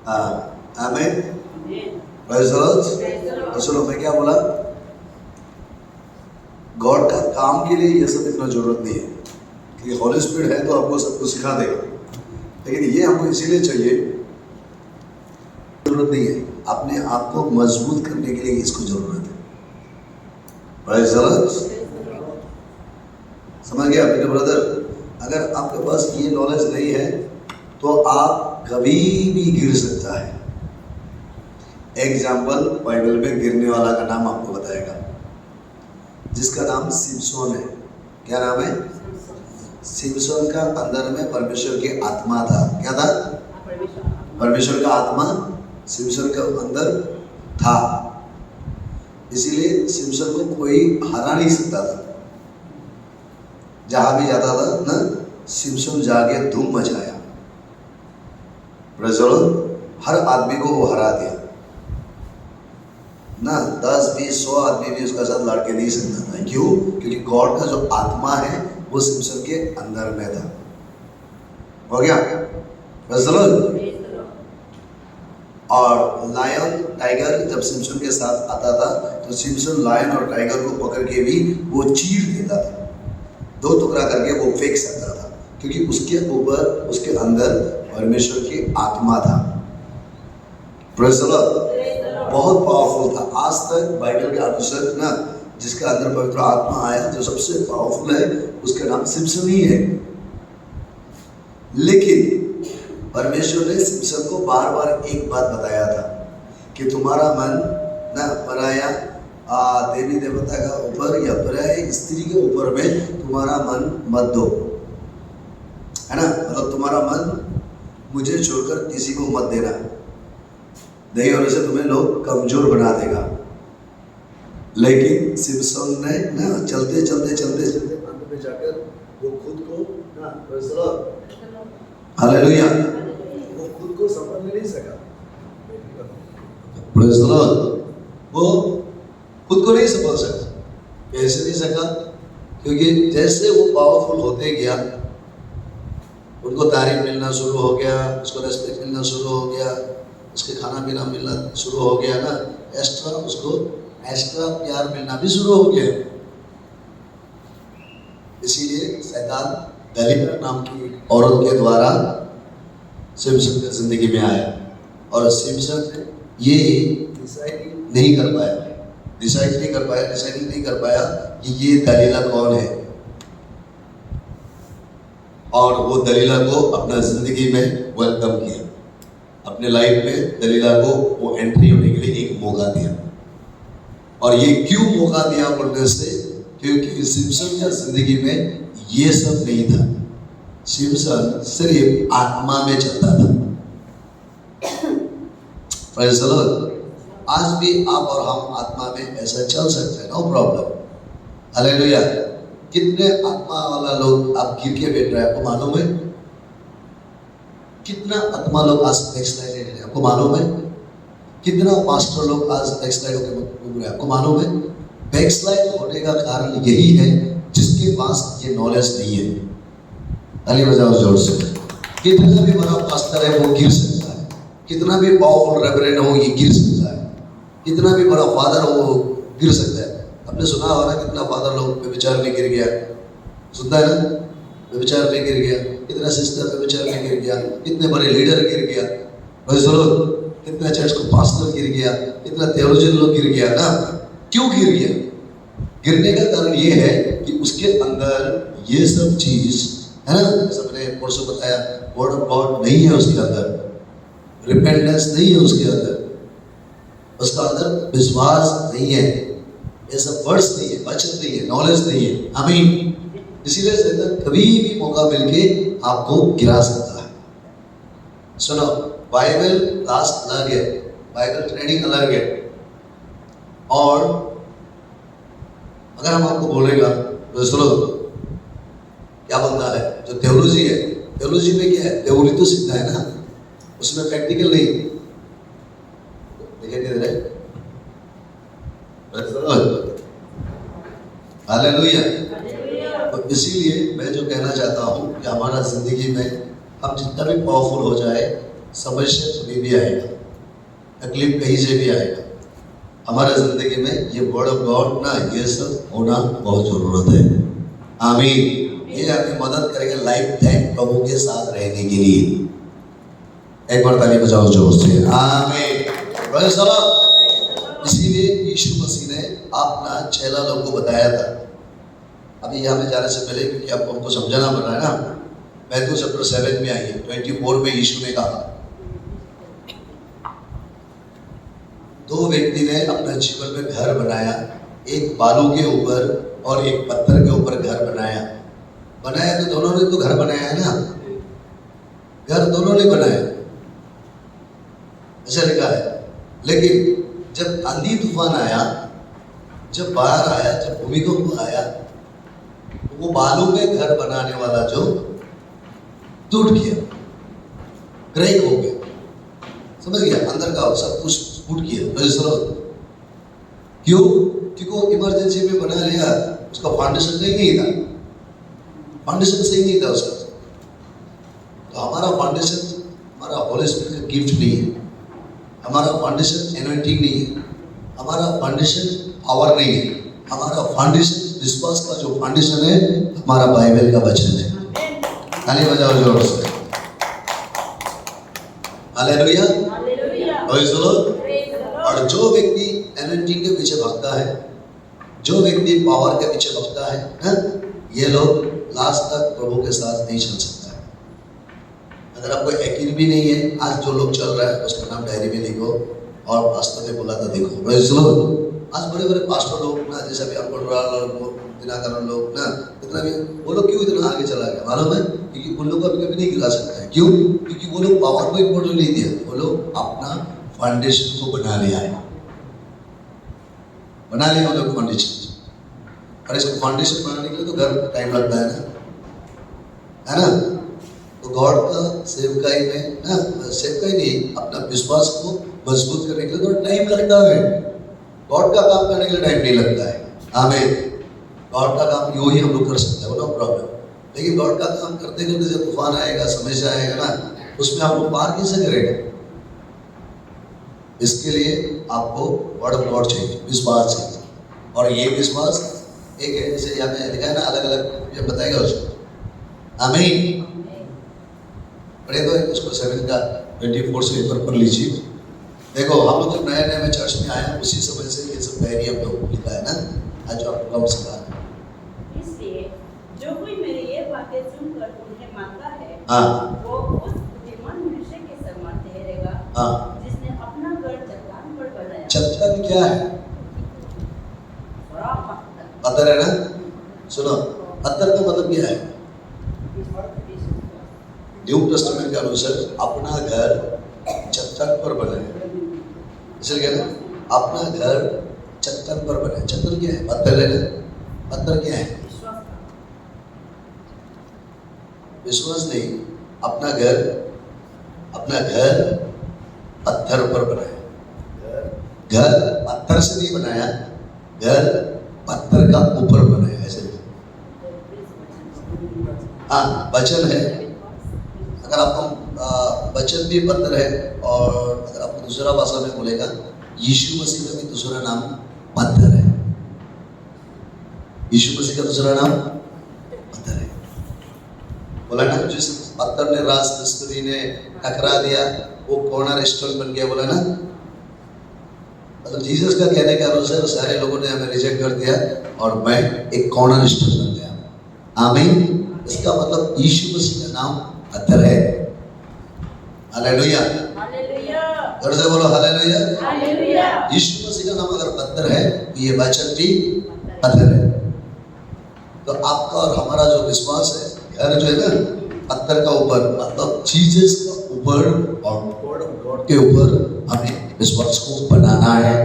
हाँ, आमीन। Praise the Lord. तो सुनो, मैं क्या बोला, गॉड का काम के लिए ये सब इतना जरूरत नहीं है कि हॉली स्पिरिट है तो आपको सब कुछ सिखा देगा, लेकिन ये हमको इसीलिए चाहिए, जरूरत नहीं है, अपने आप को मजबूत करने के लिए इसको जरूरत है। Praise the Lord. समझ गया मेरे ब्रदर? अगर आपके पास ये नॉलेज नहीं है तो आप कभी भी गिर सकता है। एग्जाम्पल, बाइबल में गिरने वाला का नाम आपको बताएगा, जिसका नाम सिमसोन है। क्या नाम है? सिमसोन का अंदर में परमेश्वर की आत्मा था। क्या था? परमेश्वर का आत्मा सिमसोन के अंदर था, इसीलिए सिमसोन को कोई हरा नहीं सकता था। जहां भी जाता था ना, सिमसोन जाके धूम मचाया। Praise the Lord. हर आदमी को वो हरा दिया ना, 10, 20, 100 आदमी भी उसका साथ लड़ के नहीं सकता था। क्यों? क्योंकि गॉड का जो आत्मा है वो सिमसोन के अंदर में था। हो गया? Praise the Lord. और लायन टाइगर जब सिमसोन के साथ आता था तो सिमसोन लायन और टाइगर को पकड़ के भी वो चीर देता था, 2 टुकड़ा करके वो फेंक सकता था, क्योंकि उसके ऊपर, उसके अंदर परमेश्वर की आत्मा था। Praise the Lord. बहुत पावरफुल था। आज तक बाइबल के अनुसार ना, जिसके अंदर पवित्र आत्मा आया, जो सबसे पावरफुल है, उसका नाम सिमसोन ही है। लेकिन परमेश्वर ने सिमसोन को बार बार एक बात बताया था कि तुम्हारा मन ना पराया देवी देवता का ऊपर या पराया स्त्री के ऊपर में तुम्हारा मन मत दो, है ना। मतलब तुम्हारा मन मुझे छोड़कर किसी को मत देना, नहीं होने से तुम्हें लोग कमजोर बना देगा। लेकिन सिमसोन ने ना चलते चलते चलते चलते अंत में जाकर वो खुद को ना, प्रेज़ द लॉर्ड, हालेलुया, वो खुद को संभाल नहीं सका। Praise the Lord. वो खुद को नहीं संभाल सका। कैसे नहीं सका? क्योंकि जैसे वो पावरफुल होते गया, उनको तारीफ मिलना शुरू हो गया, उसको रेस्पेक्ट मिलना शुरू हो गया, उसके खाना पीना मिलना शुरू हो गया ना, उसको एक्स्ट्रा प्यार मिलना भी शुरू हो गया। इसीलिए शैतान दलीला नाम की एक औरत के द्वारा सिमसोन की जिंदगी में आया, और सिमसोन ये डिसाइड नहीं कर पाया कि ये दलीला कौन है, और वो दलीला को अपना जिंदगी में वेलकम किया। अपने लाइफ में दलीला को वो एंट्री होने के लिए एक मौका दिया। और ये क्यों मौका दिया बोलने से, क्योंकि सिमसोन की जिंदगी में ये सब नहीं था। सिमसोन सिर्फ आत्मा में चलता था। Praise the Lord. आज भी आप और हम आत्मा में ऐसा चल सकते हैं, नो प्रॉब्लम। हालेलुया। कितने आत्मा वाला लोग आप गिर के बैठ रहे हैं, आपको मालूम है? कितना आत्मा लोग आज बैकस्लाइड है, आपको मालूम है? कितना पास्टर लोग आज बैकस्लाइड होकर घूम रहे हैं, आपको मालूम है? बैकस्लाइड होने का कारण यही है जिसके पास ये नॉलेज नहीं है। ताली बजाओ जोर से। कितना भी बड़ा पास्टर है वो गिर सकता है, कितना भी पावरफुल रेवरेंड हो ये गिर सकता है, कितना भी बड़ा फादर हो वो गिर सकता है। आपने सुना होगा कितना फादर लोग व्यभिचार में गिर गया, सुनता है ना, व्यभिचार में गिर गया, कितना सिस्टर व्यभिचार में गिर गया, कितने बड़े लीडर गिर गया, कितना चर्च को पास्टर गिर गया, कितना थियोलॉजियन लोग गिर गया ना। क्यों गिर गया? गिरने का कारण ये है कि उसके अंदर ये सब चीज है ना, सबने परसों बताया, वर्ड ऑफ गॉड नहीं है उसके अंदर, रिपेंटेंस नहीं है उसके अंदर, उसका अंदर विश्वास नहीं है, ऐसा वर्ड्स नहीं है, वचन नहीं है, नॉलेज नहीं है। आमीन। इसीलिए शैतान कभी भी मौका मिलके आपको गिरा सकता है। सुनो, बाइबल क्लास अलग है, बाइबल ट्रेनिंग अलग है। और अगर हम आपको बोलेगा तो सुनो क्या बोलता है, जो थियोलॉजी है, थियोलॉजी में क्या है, थियोरी तो सीखना है ना, उसमें प्रैक्टिकल नहीं दिखाई दे रहा है। हालेलुया। तो इसीलिए मैं जो कहना चाहता हूँ कि हमारा जिंदगी में हम जितना भी पावरफुल हो जाए, समस्या कभी भी आएगा, तकलीफ कहीं से भी आएगा, हमारे ज़िंदगी में ये वर्ड ऑफ गॉड ना ये सब होना बहुत ज़रूरत है। आमीन। ये हमें मदद करेगा लाइफ टाइम प्रभु के साथ रहने के लिए। एक बार ताली बजाओ जोर से, आमीन। Praise the Lord. इसीलिए यीशु मसीह ने अपना चेला लोगों को बताया था। अभी यहाँ में जाने से पहले, क्योंकि आपको हमको समझाना पड़ रहा है ना, मैथ्यू चैप्टर 7 में आइए, 24 में यीशु ने कहा, दो व्यक्ति ने अपना जीवन में घर बनाया, एक बालू के ऊपर और एक पत्थर के ऊपर घर बनाया। बनाया तो दोनों ने तो घर बनाया है ना, घर दोनों ने बनाया, ऐसा लिखा है। लेकिन जब आंधी तूफान आया, जब बाढ़ आया, जब भूमिकंप आया, वो बालू में घर बनाने वाला जो टूट गया, क्रैक हो गया, समझ गया, अंदर का सब कुछ फूट गया। क्यों? क्योंकि वो इमरजेंसी में बना लिया, उसका फाउंडेशन नहीं था, फाउंडेशन सही नहीं था उसका। तो हमारा फाउंडेशन, हमारा होली स्पिरिट का गिफ्ट नहीं है, हमारा फाउंडेशन एनॉइंटिंग नहीं है, हमारा फाउंडेशन पावर नहीं है, हमारा फाउंडेशन विश्वास का जो फाउंडेशन है हमारा बाइबल का वचन है। ताली बजाओ जोर से, हालेलुया, प्रेज़ द लॉर्ड। और जो व्यक्ति एनॉइंटिंग के पीछे भागता है, जो व्यक्ति पावर के पीछे भागता है ना, ये लोग लास्ट तक प्रभु के साथ नहीं चल सकता है। अगर आपको यकीन भी नहीं है, आज जो लोग चल रहा है उसका नाम डायरी में लिखो और वास्तव में बुलाता देखो। Praise the Lord. आज बड़े बड़े पास्टर लोग ना, जैसे अभी अनपढ़ दिनाकरण लोग ना, इतना भी वो लोग क्यों इतना आगे चला गया मालूम है? क्योंकि उन लोग को कभी नहीं गिरा सकता है। क्यों? क्योंकि वो लोग पावर को इम्पोर्टेंट नहीं दिया, वो लोग अपना फाउंडेशन को बना लिया है, बना लिया वो लोग फाउंडेशन। और इसको फाउंडेशन बनाने के लिए तो घर टाइम लगता है ना? तो गॉड का सेवकाई में ना, सेवकाई नहीं, अपना विश्वास को मजबूत करने के लिए तो टाइम लगता है। गॉड का काम करने के लिए टाइम नहीं लगता है। आमीन। गॉड का काम यूं ही हम लोग कर सकते हैं, नो प्रॉब्लम। लेकिन गॉड का काम करते करते जब तूफान आएगा, समस्या आएगा ना, उसमें आप लोग पार कैसे करेंगे? इसके लिए आपको वर्ड ऑफ गॉड चाहिए, विश्वास चाहिए। और ये विश्वास एक है, जैसे यहाँ पे लिखा है ना, अलग अलग ये बताएगा उसको। आमीन। पढ़े तो इसको 7 का 24 से ऊपर पढ़ लीजिए। देखो, हम लोग जब नए नए में चर्च में आए, उसी समय से ये सब डायरी हम लोग लिखा है ना, आज जो आपको कम सिखा है। इसलिए जो कोई मेरी ये बातें सुनकर उन्हें मानता है, वो उस बुद्धिमान मनुष्य के समान ठहरेगा, जिसने अपना घर चट्टान पर बनाया। चट्टान क्या है? पत्थर है ना? सुनो, पत्थर का मतलब क्या है? न्यू टेस्टामेंट के अनुसार अपना घर चट्टान पर बनाया, इसलिए ना अपना घर चट्टान पर बनाया। चट्टान क्या है? पत्थर है ना? पत्थर क्या है? विश्वास नहीं, अपना घर पत्थर पर बनाया। घर पत्थर से नहीं बनाया, घर पत्थर का ऊपर बनाया, ऐसे। हाँ, वचन है। अगर आपको वचन भी पत्थर है, और अगर आपको दूसरा भाषा में बोलेगा, यीशु मसीह का भी दूसरा नाम पत्थर है। यीशु मसीह का दूसरा नाम पत्थर है। बोला ना, जिस पत्थर ने राज मिस्त्री ने टकरा दिया, वो कॉर्नर स्टोन बन गया, बोला ना। मतलब जीसस का कहने के अनुसार सारे लोगों ने हमें रिजेक्ट कर दिया और मैं एक कॉर्नर स्टोन बन गया। आमीन। इसका मतलब यीशु मसीह का नाम पत्थर है। हालेलुया, हालेलुया, जोर से बोलो हालेलुया, हालेलुया। यीशु मसीह का नाम अगर पत्थर है तो ये वचन भी पत्थर है। तो आपका और हमारा जो विश्वास है, घर जो है ना पत्थर का ऊपर, मतलब जीसस का ऊपर और वर्ड ऑफ गॉड के ऊपर हमें विश्वास को बनाना है।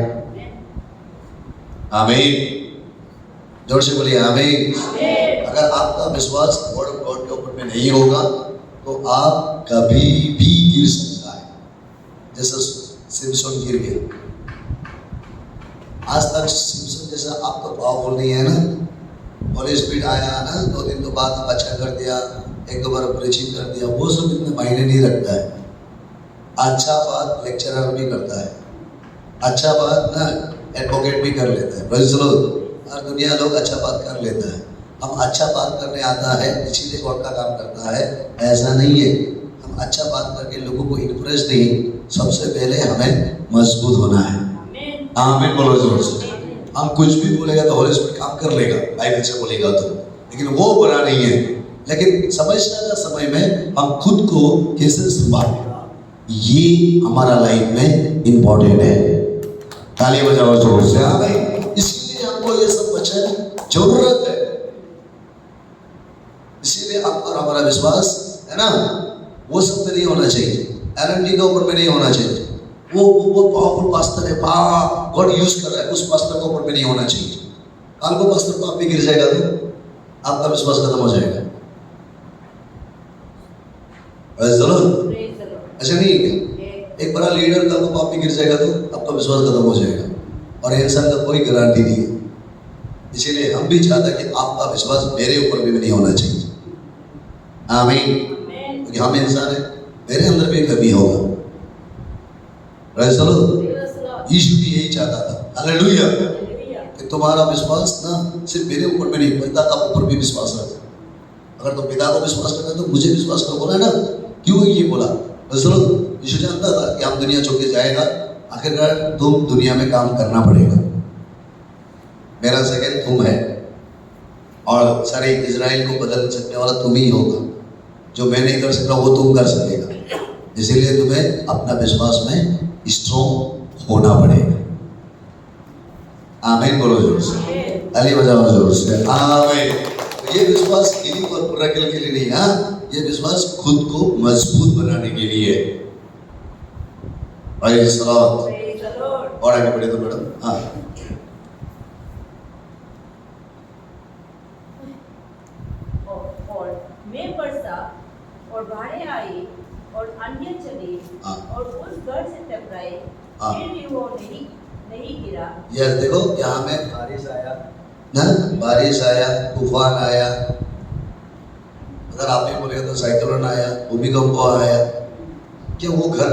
आमीन। जोर से बोलिए आमीन। अगर आपका विश्वास वर्ड ऑफ गॉड के ऊपर में नहीं होगा तो आप कभी भी गिर सकता है, जैसे सिमसोन गिर गया। आज तक सिमसोन जैसा आपका पावरफुल नहीं है ना। होली स्पिरिट आया ना, 2 दिन तो बाद अच्छा कर दिया, 1-2 बार प्रीचिंग कर दिया, वो सब इतने मायने नहीं रखता है। अच्छा बात लेक्चरर भी करता है, अच्छा बात ना एडवोकेट भी कर लेता है। Praise the Lord. हर दुनिया लोग अच्छा बात कर लेता है। हम अच्छा बात करने आता है इसीलिए गॉड का काम करता है, ऐसा नहीं है। हम अच्छा बात करके लोगों को इम्प्रेस नहीं, सबसे पहले हमें मजबूत होना है। आमीन बोलो जोर से। हम कुछ भी बोलेगा तो होली स्पिरिट काम कर लेगा, बाइबल से बोलेगा तो, लेकिन वो बुरा नहीं है। लेकिन समझने का समय में हम खुद को कैसे संभालेगा, ये हमारा लाइफ में इंपॉर्टेंट है। ताली बजाओ जोर से। हाँ भाई, इसीलिए हमको ये सब वचन जरूरत है। इसीलिए आपका और हमारा विश्वास है ना, वो सब में नहीं होना चाहिए, एरंडी के ऊपर में नहीं होना चाहिए। वो पावरफुल पास्टर है, गॉड यूज कर रहा है, उस पास्टर के ऊपर में नहीं होना चाहिए। कल को पास्टर को आप भी गिर जाएगा तो आपका विश्वास खत्म हो जाएगा। ऐसा नहीं है, एक बड़ा लीडर कल को पाप में गिर जाएगा तो आपका विश्वास खत्म हो जाएगा, और इंसान का कोई गारंटी नहीं है। इसीलिए हम भी चाहते हैं कि आपका विश्वास मेरे ऊपर भी नहीं होना चाहिए। आमीन। क्योंकि हम इंसान है, मेरे अंदर भी कभी होगा। Praise the Lord. यीशु भी यही चाहता था, हालेलुया, कि तुम्हारा विश्वास ना सिर्फ मेरे ऊपर में नहीं, पिता का ऊपर भी विश्वास रखो। अगर तुम पिता को विश्वास करते तो मुझे विश्वास करो। बोला ना, क्यों ये बोला? Praise the Lord. यीशु जानता था कि हम दुनिया छोड़ के जाएगा, आखिरकार तुम दुनिया में काम करना पड़ेगा। मेरा सेकंड तुम है, और सारे इजराइल को बदल सकने वाला तुम ही होगा। जो मैं नहीं कर सकता वो तुम कर सकेगा। इसीलिए तुम्हें अपना विश्वास में स्ट्रॉन्ग होना पड़ेगा। आमीन बोलो जोर से, ताली बजाओ जोर से। आमीन। तो ये विश्वास हीलिंग और मिरेकल के लिए नहीं, हाँ, ये विश्वास खुद को मजबूत बनाने के लिए। Praise the Lord. और आगे बढ़े तो मैडम। हाँ, मैं बरसा और बाढ़ें आई और अन्य चले और उस घर से टकराए, फिर भी वो नहीं गिरा। यस, देखो यहाँ में बारिश आया ना, बारिश आया, तूफान आया, अगर आप ही बोलेगा तो साइक्लोन आया, भूमिकंप आया, क्या वो घर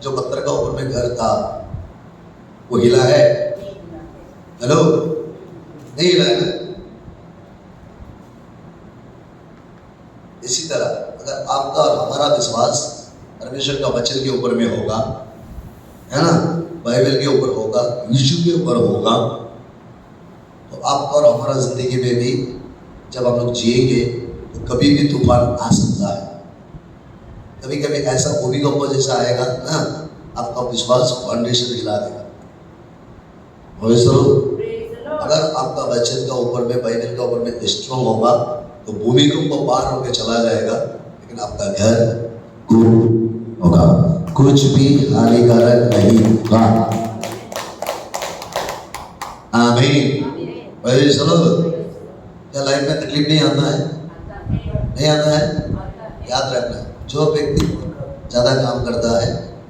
जो पत्थर का ऊपर में घर था वो हिला है? हेलो, नहीं हिला है ना। इसी तरह अगर आपका और हमारा विश्वास परमेश्वर का वचन के ऊपर में होगा, है ना, बाइबल के ऊपर होगा, यीशु के ऊपर होगा, तो आपका और हमारा जिंदगी में भी जब हम लोग जिएंगे तो कभी भी तूफान आ सकता है। कभी कभी ऐसा भूमिकंप जैसा आएगा ना, आपका विश्वास फाउंडेशन हिला देगा। अगर आपका वचन का ऊपर में, बाइबल का ऊपर में स्ट्रॉन्ग होगा तो भूमिकंप पार होकर चला जाएगा, लेकिन आपका घर होगा, कुछ भी हानिकारक नहीं होगा। आमीन। Praise the Lord. क्या लाइफ में तकलीफ नहीं आता है? नहीं आता है? याद रखना, जो व्यक्ति ज्यादा काम करता है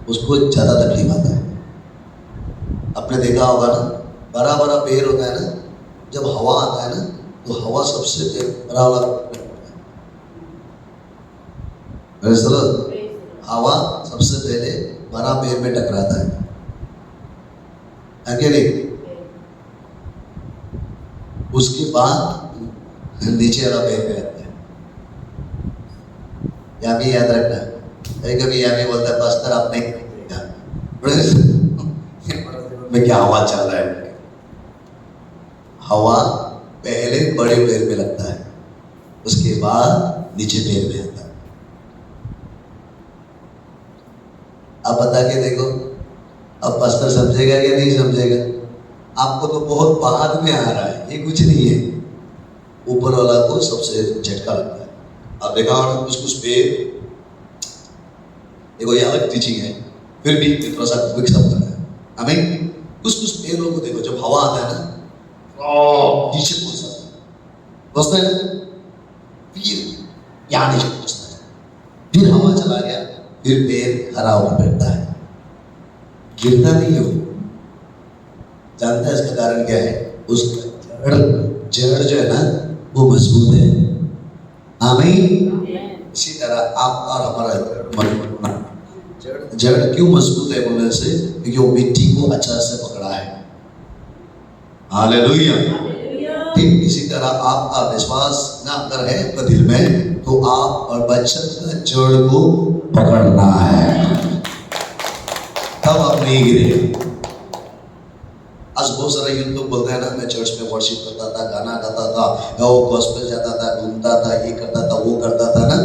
उसको ज्यादा तकलीफ आता है। आपने देखा होगा ना, बड़ा बड़ा पेड़ होता है ना, जब हवा आता है ना तो हवा सबसे बड़ा वाला हवा सबसे पहले बड़ा पेड़ में टकराता है कि नहीं? उसके बाद नीचे वाला पेड़ में लगता है। या भी याद रखना, कभी कभी या भी बोलता है पास्टर आपने में क्या हवा चल रहा है। हवा पहले बड़े पेड़ में लगता है, उसके बाद नीचे पेड़ में आता है। अब बता के देखो, अब पास्टर समझेगा या नहीं समझेगा? आपको तो बहुत बाद में आ रहा है, ये कुछ नहीं है, ऊपर वाला को सबसे झटका लगता है। अब देखा होगा कुछ कुछ पेड़, देखो ये अलग टीचिंग है, फिर भी थोड़ा सा क्विक समझ रहा है हमें। कुछ कुछ पेड़ों को देखो, जब हवा आता है ना नीचे पहुंचता है ना, फिर यहाँ नीचे पहुंचता है, फिर हवा चला गया, फिर पेड़ हरा होकर बैठता है, गिरता नहीं हो। जानता है इसका कारण क्या है? उसका जड़ जो है ना वो मजबूत है। आमीन। इसी तरह आपका और हमारा जड़ जड़ क्यों मजबूत है बोलने से, क्योंकि वो मिट्टी को अच्छा से पकड़ा है। हालेलुया। ठीक इसी तरह आपका विश्वास ना अगर है आपका दिल में, तो आप और बचत का जड़ को पकड़ना है, तब आप नहीं गिरे। आज बहुत सारे यूथ लोग बोलते हैं ना, मैं चर्च में वर्शिप करता था, गाना गाता था, या वो गॉस्पेल जाता था, घूमता था, ये करता था, वो करता था ना।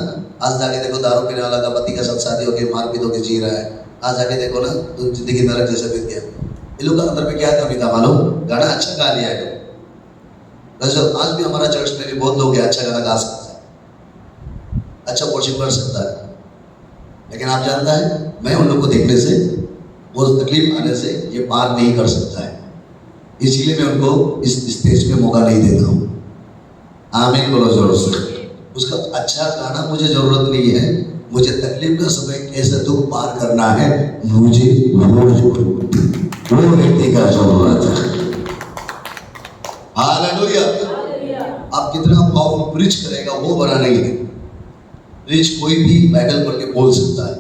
आज जाके देखो दारू पीने वाला का पति का साथ शादी होकर मारपीट होकर जी रहा है। आज जाके देखो ना तो जिंदगी नरक जैसा बीत गया। ये लोग का अंदर में क्या कमी था मालूम? गाना अच्छा गा लिया है लोग। आज भी हमारा चर्च में भी बहुत लोग हैं अच्छा गाना गा सकता है, अच्छा वर्शिप कर सकता है, लेकिन आप जानता है मैं उन लोग को देखने से, वो तकलीफ आने से ये पार नहीं कर सकता है, इसलिए मैं उनको इस स्टेज पे मौका नहीं देता हूँ। आमीन बोलो जोर से। उसका अच्छा गाना मुझे जरूरत नहीं है, मुझे तकलीफ का समय कैसे दुख पार करना है, मुझे वो व्यक्ति का जरूरत है। हालेलुया। आप कितना पावरफुल प्रीच करेगा वो बना नहीं है। प्रीच कोई भी बाइबल पढ़ के बोल सकता है,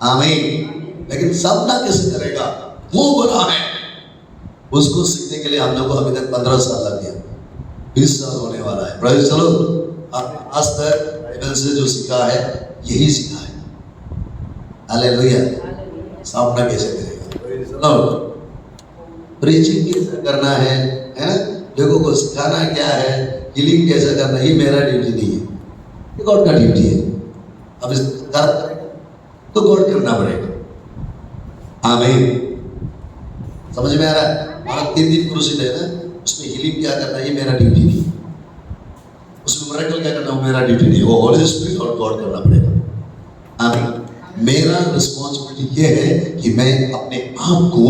आमीन, लेकिन सामना कैसे करेगा वो बना है। उसको सीखने के लिए हम लोग को अभी तक 15 साल लग गया, 20 साल होने वाला है। प्रेज़ चलो, आपने आज तक बाइबल से जो सीखा है यही सीखा है। हालेलुया। सामना कैसे करेगा, प्रीचिंग कैसे करना है, लोगों को सिखाना क्या है, हीलिंग कैसे करना, ये मेरा ड्यूटी नहीं है, ये गॉड का ड्यूटी है। अब इस तो गॉड करना पड़ेगा। आमीन। समझ में आ रहा है? हमारा 3 दिन क्रूसिड है ना, उसमें हीलिंग क्या करना है ये मेरा ड्यूटी नहीं, उसमें मिरेकल क्या करना है मेरा ड्यूटी नहीं, वो होली स्पिरिट और गॉड करना पड़ेगा। आमीन। मेरा रिस्पॉन्सिबिलिटी ये है कि मैं अपने आप को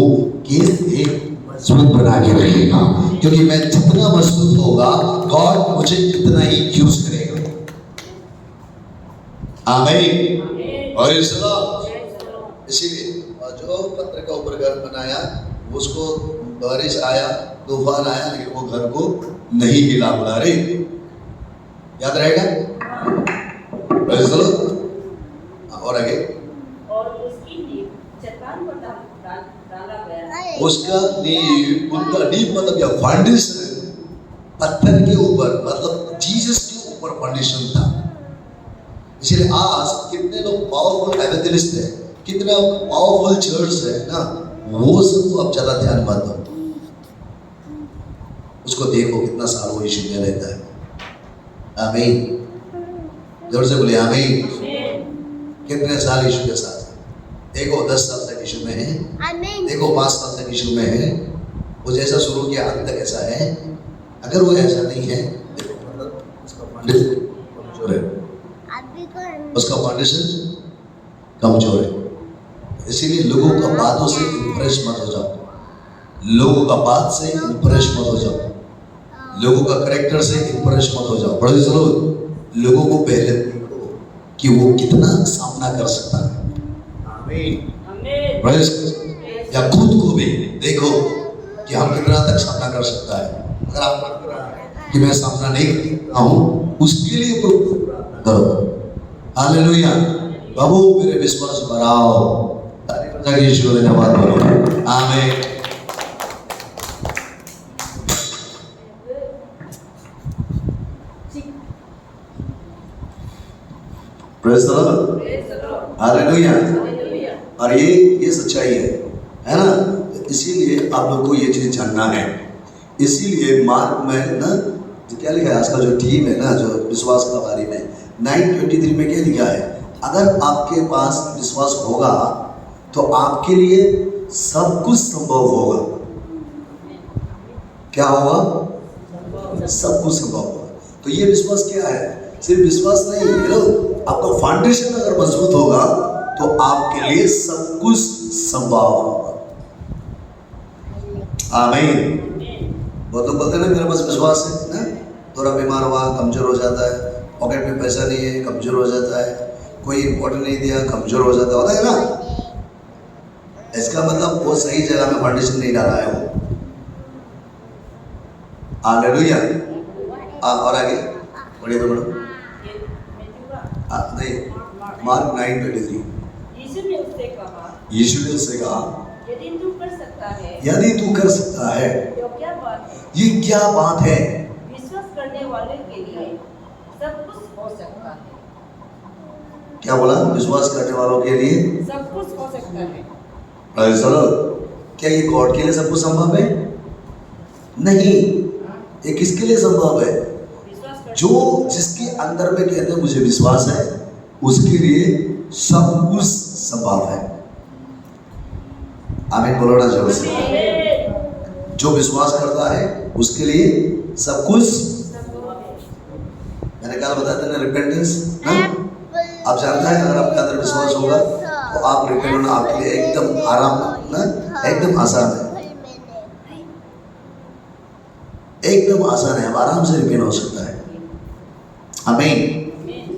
कैसे मजबूत बना के रखेगा, क्योंकि मैं जितना मजबूत होगा गॉड मुझे इतना ही यूज करेगा। आमीन। और इसीलिए जो पत्थर का ऊपर घर बनाया, उसको बारिश आया, तूफान आया, लेकिन वो घर को नहीं हिला बुला रे, याद रहेगा? और आगे, और उसकी नींव चट्टान पर डाला गया। उसका नींव, उनका नींव मतलब क्या, फाउंडेशन पत्थर के ऊपर, मतलब जीसस के ऊपर फाउंडेशन था। इसलिए आज कितने लोग पावरफुल एवेंजलिस्ट है, कितना पावरफुल चर्च है ना, वो सबको अब ज्यादा ध्यान मत दो, उसको देखो कितना साल वो यीशु में रहता है। आमीन। जोर से बोले आमीन। कितने साल यीशु के साथ, देखो 10 साल तक यीशु में है, देखो 5 साल तक यीशु में है, वो जैसा शुरू किया अंत तक ऐसा है। अगर वो ऐसा नहीं है, देखो उसका फाउंडेशन कमजोर है, उसका फाउंडेशन कमजोर है। इसीलिए लोगों का बातों से इंप्रेस मत हो जाओ, लोगों का बात से इंप्रेस मत हो जाओ, लोगों का कैरेक्टर से इंप्रेस मत हो जाओ। बड़े चलो, लोगों को पहले देखो कि वो कितना सामना कर सकता है। आमीन। या खुद को भी देखो कि हम कितना तक सामना कर सकता है। अगर आप लग रहा है कि मैं सामना नहीं कर सकता हूँ, उसके लिए करो। हालेलुया। बाबू मेरे विश्वास बढ़ाओ, यीशु ने धन्यवाद बोलो। आमीन। Praise the Lord. हालेलुया। और ये सच्चाई है ना। इसीलिए आप लोग को ये चीज जानना है। इसीलिए मार्क में ना क्या लिखा है, आज का जो टीम है ना, जो विश्वास के बारे में 9:23 में क्या लिखा है, अगर आपके पास विश्वास होगा तो आपके लिए सब कुछ संभव होगा। क्या होगा? सब कुछ संभव होगा। तो ये विश्वास क्या है? सिर्फ विश्वास नहीं है, आपका फाउंडेशन अगर मजबूत होगा तो आपके लिए सब कुछ संभव होगा। आमीन। बहुत लोग बोलते हैं ना मेरे पास विश्वास है ना, थोड़ा बीमार हुआ कमजोर हो जाता है, पॉकेट में पैसा नहीं है कमजोर हो जाता है, कोई इंपॉर्टेंट नहीं दिया कमजोर हो जाता है ना। इसका मतलब वो सही जगह में फाउंडेशन नहीं डाला है वो। हालेलुया। और आगे बढ़िए तो बढ़ो। नहीं, मार्क 9:23। यीशु ने उससे कहा, यीशु ने उससे कहा, यदि तू कर सकता है यदि तू कर सकता है, तो क्या बात है, ये क्या बात है? विश्वास करने वाले के लिए सब कुछ हो सकता है। क्या बोला? विश्वास करने वालों के लिए सब कुछ हो सकता है। Praise the Lord। क्या ये गॉड के लिए सब कुछ संभव है? नहीं, ये किसके लिए संभव है? विश्वास कर जो जिसके अंदर में कहते हैं मुझे विश्वास है, उसके लिए सब कुछ संभव है। आमीन बोलो ना जोर से। जो विश्वास करता है उसके लिए सब कुछ। मैंने कल बताया था ना, रिपेंटेंस ना, आप जानते हैं अगर आपके अंदर विश्वास होगा तो आप रिपेंट होना आपके लिए एकदम आराम ना, एकदम आसान है, एकदम आसान है, आप आराम से रिपेंट हो सकता है। आमीन।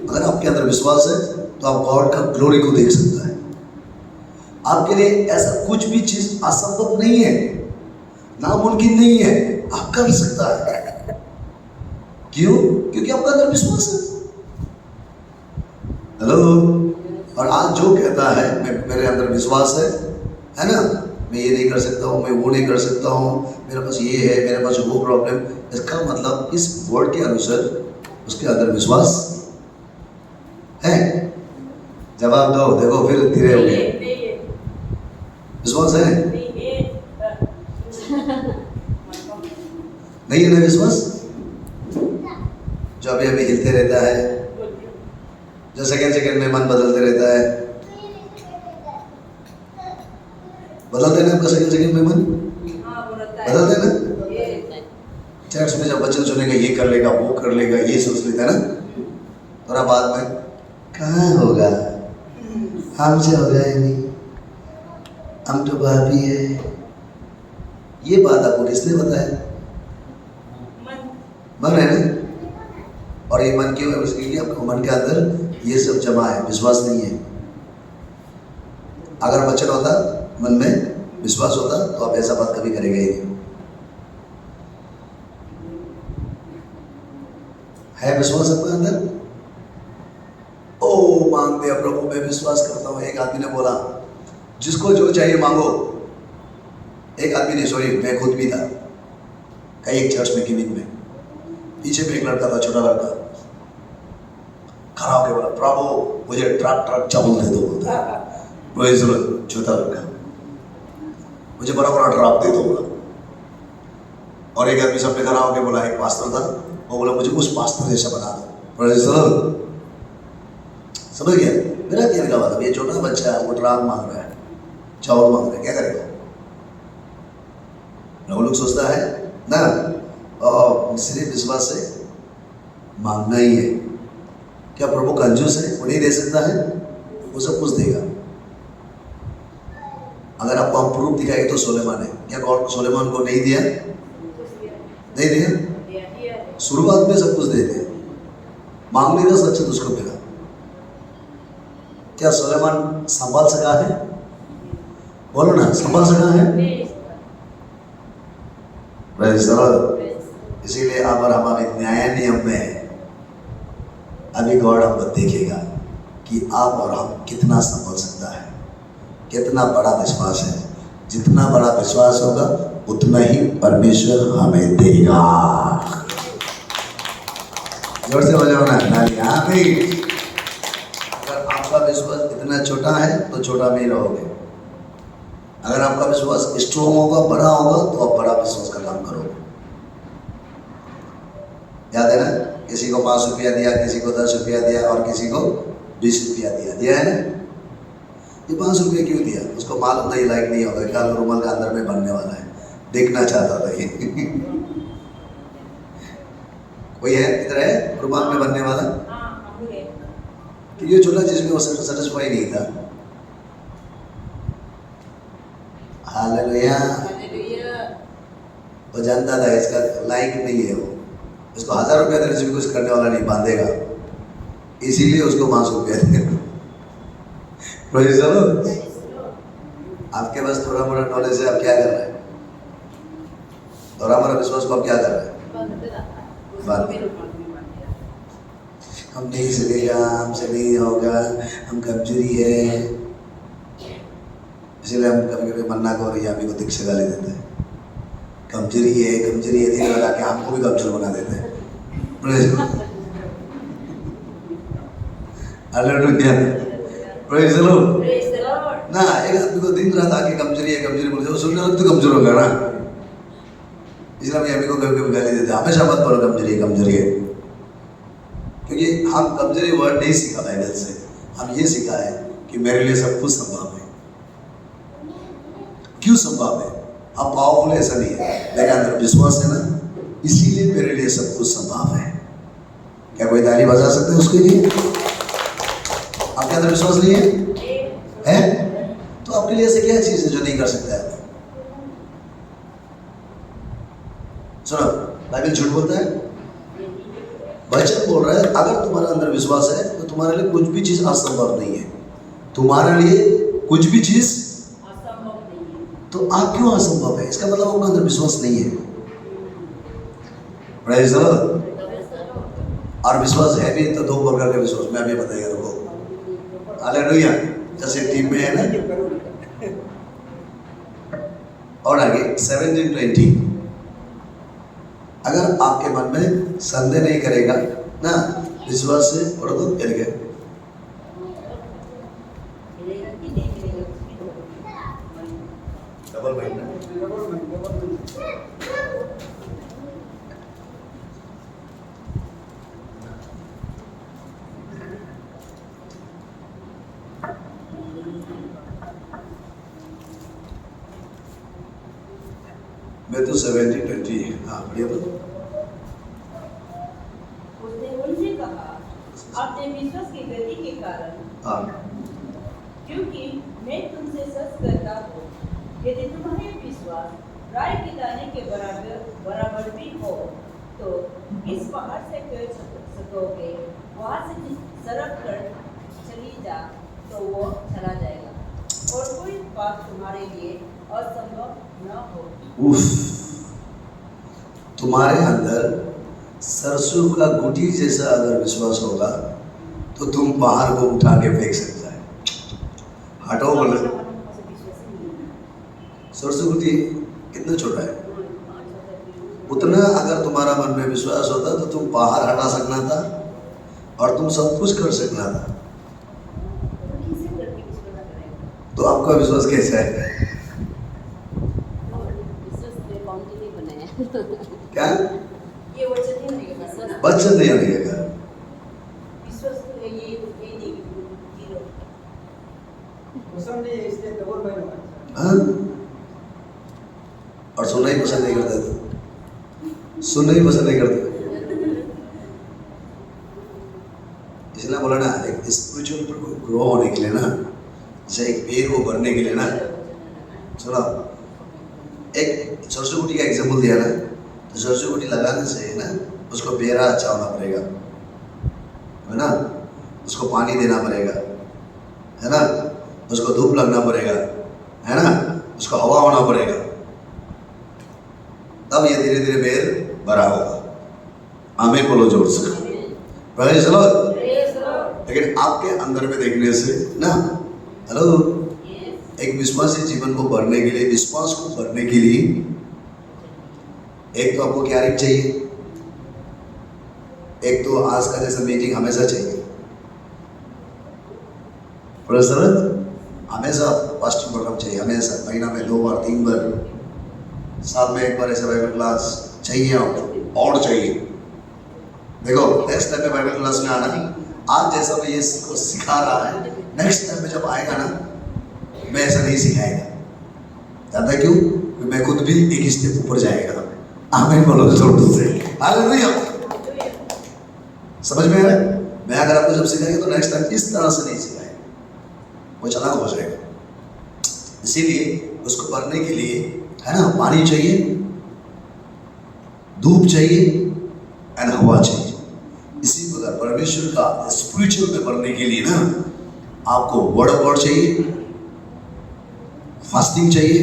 अगर आपके अंदर विश्वास है तो आप गॉड का ग्लोरी को देख सकता है। आपके लिए ऐसा कुछ भी चीज असंभव नहीं है, नामुमकिन नहीं है, आप कर सकता है। क्यों? क्योंकि आपका अंदर विश्वास है। हेलो। और आज जो कहता है मेरे अंदर विश्वास है ना, मैं ये नहीं कर सकता हूँ, मैं वो नहीं कर सकता हूँ, मेरे पास ये है, मेरे पास वो प्रॉब्लम, इसका मतलब इस वर्ड के अनुसार उसके अंदर विश्वास है। जवाब दो, देखो फिर धीरे हो गए। विश्वास है? नहीं है ना विश्वास? जो अभी अभी हिलते रहता है, जो सेकंड सेकंड में मन बदलते रहता है, बदलते ना आपका सेकंड सेकंड में मन बदलते ना। चर्च में जब वचन सुनेगा ये कर लेगा, वो कर लेगा, ये सोच लेता है ना, थोड़ा बाद में कहाँ होगा, हमसे होगा ही नहीं, हम तो भाभी है। ये बात आपको किसने बताया? मन है ना। और ये मन क्यों है? उसके लिए आपको मन के अंदर ये सब जमा है, विश्वास नहीं है। अगर वचन होता, मन में विश्वास होता तो आप ऐसा बात कभी करेंगे ही नहीं। है विश्वास आपके अंदर? ओ मांग दिया प्रभु, मैं विश्वास करता हूँ। एक आदमी ने बोला जिसको जो चाहिए मांगो। एक आदमी ने, सॉरी मैं खुद भी था कहीं एक चर्च में क्लिनिक में, पीछे में एक लड़का था, छोटा लड़का, खड़ा होकर बोला प्रभु मुझे ट्रक चावल दे दो। बोलता है छोटा लड़का, मुझे बड़ा बड़ा ट्रक दे दो बोला। और एक आदमी सबने खड़ा होकर बोला, एक पास्टर था, वो बोला मुझे उस पास्टर जैसा बना दो। समझ गया मेरा कहने का मतलब? ये छोटा बच्चा है, वो ट्रक मांग रहा है, चावल मांग रहा है, क्या करेगा? वो लोग सोचता है ना, सिर्फ विश्वास से मांगना ही है। क्या प्रभु कंजूस है? वो नहीं दे सकता है? वो सब कुछ देगा। अगर आपको हम प्रूफ दिखाएंगे तो सुलेमान है, क्या गॉड सुलेमान को नहीं दिया? नहीं दिया, शुरुआत में सब कुछ दे दिया, मांगने का सच उसको मिला। क्या सुलेमान संभाल सका है? बोलो ना, संभाल सका है? इसीलिए अब हमारे न्याय नियम में है, अभी गॉड हमको देखेगा कि आप और हम कितना संभल सकता है, कितना बड़ा विश्वास है। जितना बड़ा विश्वास होगा उतना ही परमेश्वर हमें देगा। जोर से बजाओ ना, यहाँ पे अगर आपका विश्वास इतना छोटा है तो छोटा में ही रहोगे। अगर आपका विश्वास स्ट्रॉन्ग होगा, बड़ा होगा, तो आप बड़ा विश्वास का काम करोगे। याद है ना, किसी को 5 रुपया दिया, किसी को 10 रुपया दिया और किसी को 20 रुपया दिया है ना। ये 5 रुपये क्यों दिया? उसको मालूम था ये लायक नहीं होगा, कल रुमाल का अंदर में बनने वाला है, देखना चाहता था ये। कोई है इधर है रुमाल में बनने वाला? तो ये छोटा जिसमें वो सेटिस्फाई नहीं था। हालेलुया। वो जानता था इसका लायक नहीं है, वो इसको 1000 रुपया देने से भी कुछ करने वाला नहीं, बांधेगा, इसीलिए उसको 5 रुपया दिया। आपके पास थोड़ा मोड़ा नॉलेज है, आप क्या कर रहे हैं? थोड़ा मोड़ा विश्वास को आप क्या कर रहे हैं? हम नहीं सकेगा, हमसे नहीं होगा, हम कमजोरी है, इसलिए हम कभी कभी मन्ना को और यामी को दीक्षा गाली देते हैं, कमजोरी है धीरे लगा के हमको भी कमजोर बना देते हैं। Hallelujah, praise the Lord. Praise the Lord. ना एक आदमी को दिन रात आके कमजोरी बोलते, वो सुनने लगे तो कमजोर होगा ना। इसलिए हम यामी को कभी कभी गाली देते हैं, हमेशा मत बोलो कमजोरी है, क्योंकि हम कमजोरी वर्ड नहीं सीखा बाइबल से। हम ये सीखा है कि मेरे लिए सब कुछ संभव है। क्यों संभव है? आप पावरफुल ऐसा नहीं है, मेरे अंदर विश्वास है ना, इसीलिए मेरे लिए सब कुछ संभव है। क्या कोई ताली बजा सकते हैं उसके लिए? आपके अंदर विश्वास नहीं है? तो आपके लिए ऐसे क्या चीज है जो नहीं कर सकते आप? सुनो, बाइबल झूठ बोलता है, वचन बोल रहा है अगर तुम्हारे अंदर विश्वास है तो तुम्हारे लिए कुछ भी चीज असंभव नहीं है। तुम्हारे लिए कुछ भी चीज असंभव नहीं है। तो आप क्यों असंभव है? इसका मतलब आपका अंदर विश्वास नहीं है। Praise the Lord. और विश्वास है भी तो दो प्रकार का विश्वास मैं अभी बताएगा रुको। हालेलुया, जैसे टीम में है ना। और आगे 17:20, अगर आपके मन में संदेह नहीं करेगा ना, विश्वास से पढ़ो तो गिर गए। मिलेगा कि नहीं मिलेगा? Double mind. मैं तो 17:20 हाँ बढ़िया तो। उसने उनसे कहा, अपने विश्वास की गति के कारण, हाँ क्योंकि मैं तुमसे सच कहता हूँ, यदि तुम्हारे विश्वास राई के दाने के बराबर भी हो, तो इस पहाड़ से कह सकोगे, वहाँ से सड़क कर चली जा, तो वो चला जाएगा, और कोई बात तुम्हारे लिए असंभव न हो। उफ, तुम्हारे अंदर सरसों का गुटी जैसा अगर विश्वास होगा तो तुम पहाड़ को उठा के फेंक सकता है। हटो बोले, सरसों गुटी कितना छोटा है, उतना अगर तुम्हारा मन में विश्वास होता तो तुम पहाड़ हटा सकना था और तुम सब कुछ कर सकना था। तो आपका विश्वास कैसा है? क्या ये वचन नहीं लगेगा, वचन नहीं लगेगा। विश्वास तो ये नहीं जीरो। पसंद नहीं है इसलिए डबल माइंड होगा। हाँ? और सुनना ही पसंद नहीं करते तो सुनना ही पसंद नहीं करते, इसलिए बोला ना एक स्पिरिचुअल ग्रो होने के लिए ना, जैसे एक पेड़ को बढ़ने के लिए ना, सुनो एक सरसों गुटी का एग्जाम्पल दिया ना, तो सरसों गुटी लगाने से ना उसको बेरा अच्छा होना पड़ेगा, है ना, उसको पानी देना पड़ेगा, है ना, उसको धूप लगना पड़ेगा, है ना, उसको हवा होना पड़ेगा, तब ये धीरे धीरे बेर बड़ा होगा। आमीन बोलो जोर से, प्रेज़ द लॉर्ड। लेकिन आपके अंदर में देखने से ना, हेलो, एक विश्वासी जीवन को बढ़ने के लिए, विश्वास को बढ़ने के लिए एक तो आपको क्या चाहिए, एक तो आज का जैसा मीटिंग हमेशा चाहिए, हमेशा फास्टिंग प्रोग्राम चाहिए, हमेशा महीना में 2 बार 3 बार, साल में 1 बार ऐसा बाइबल क्लास चाहिए आपको, और चाहिए। देखो नेक्स्ट टाइम में बाइबल क्लास में आना, आज जैसा मैं ये सिखा रहा है, नेक्स्ट टाइम में जब आएगा ना, मैं ऐसा नहीं सिखाएगा। जानता क्यों? मैं खुद भी एक स्टेप ऊपर जाएगा। आमीन बोलो जोर से, हालेलुया। समझ में आ रहा है? मैं अगर आपको जब सिखाएगा तो नेक्स्ट टाइम इस तरह से नहीं सिखाएगा, वो चला हो जाएगा। इसीलिए उसको बढ़ने के लिए, है ना, पानी चाहिए, धूप चाहिए एंड हवा चाहिए। इसी प्रकार परमेश्वर का स्पिरिचुअल में बढ़ने के लिए ना, आपको वर्ड ऑफ गॉड चाहिए, फास्टिंग चाहिए,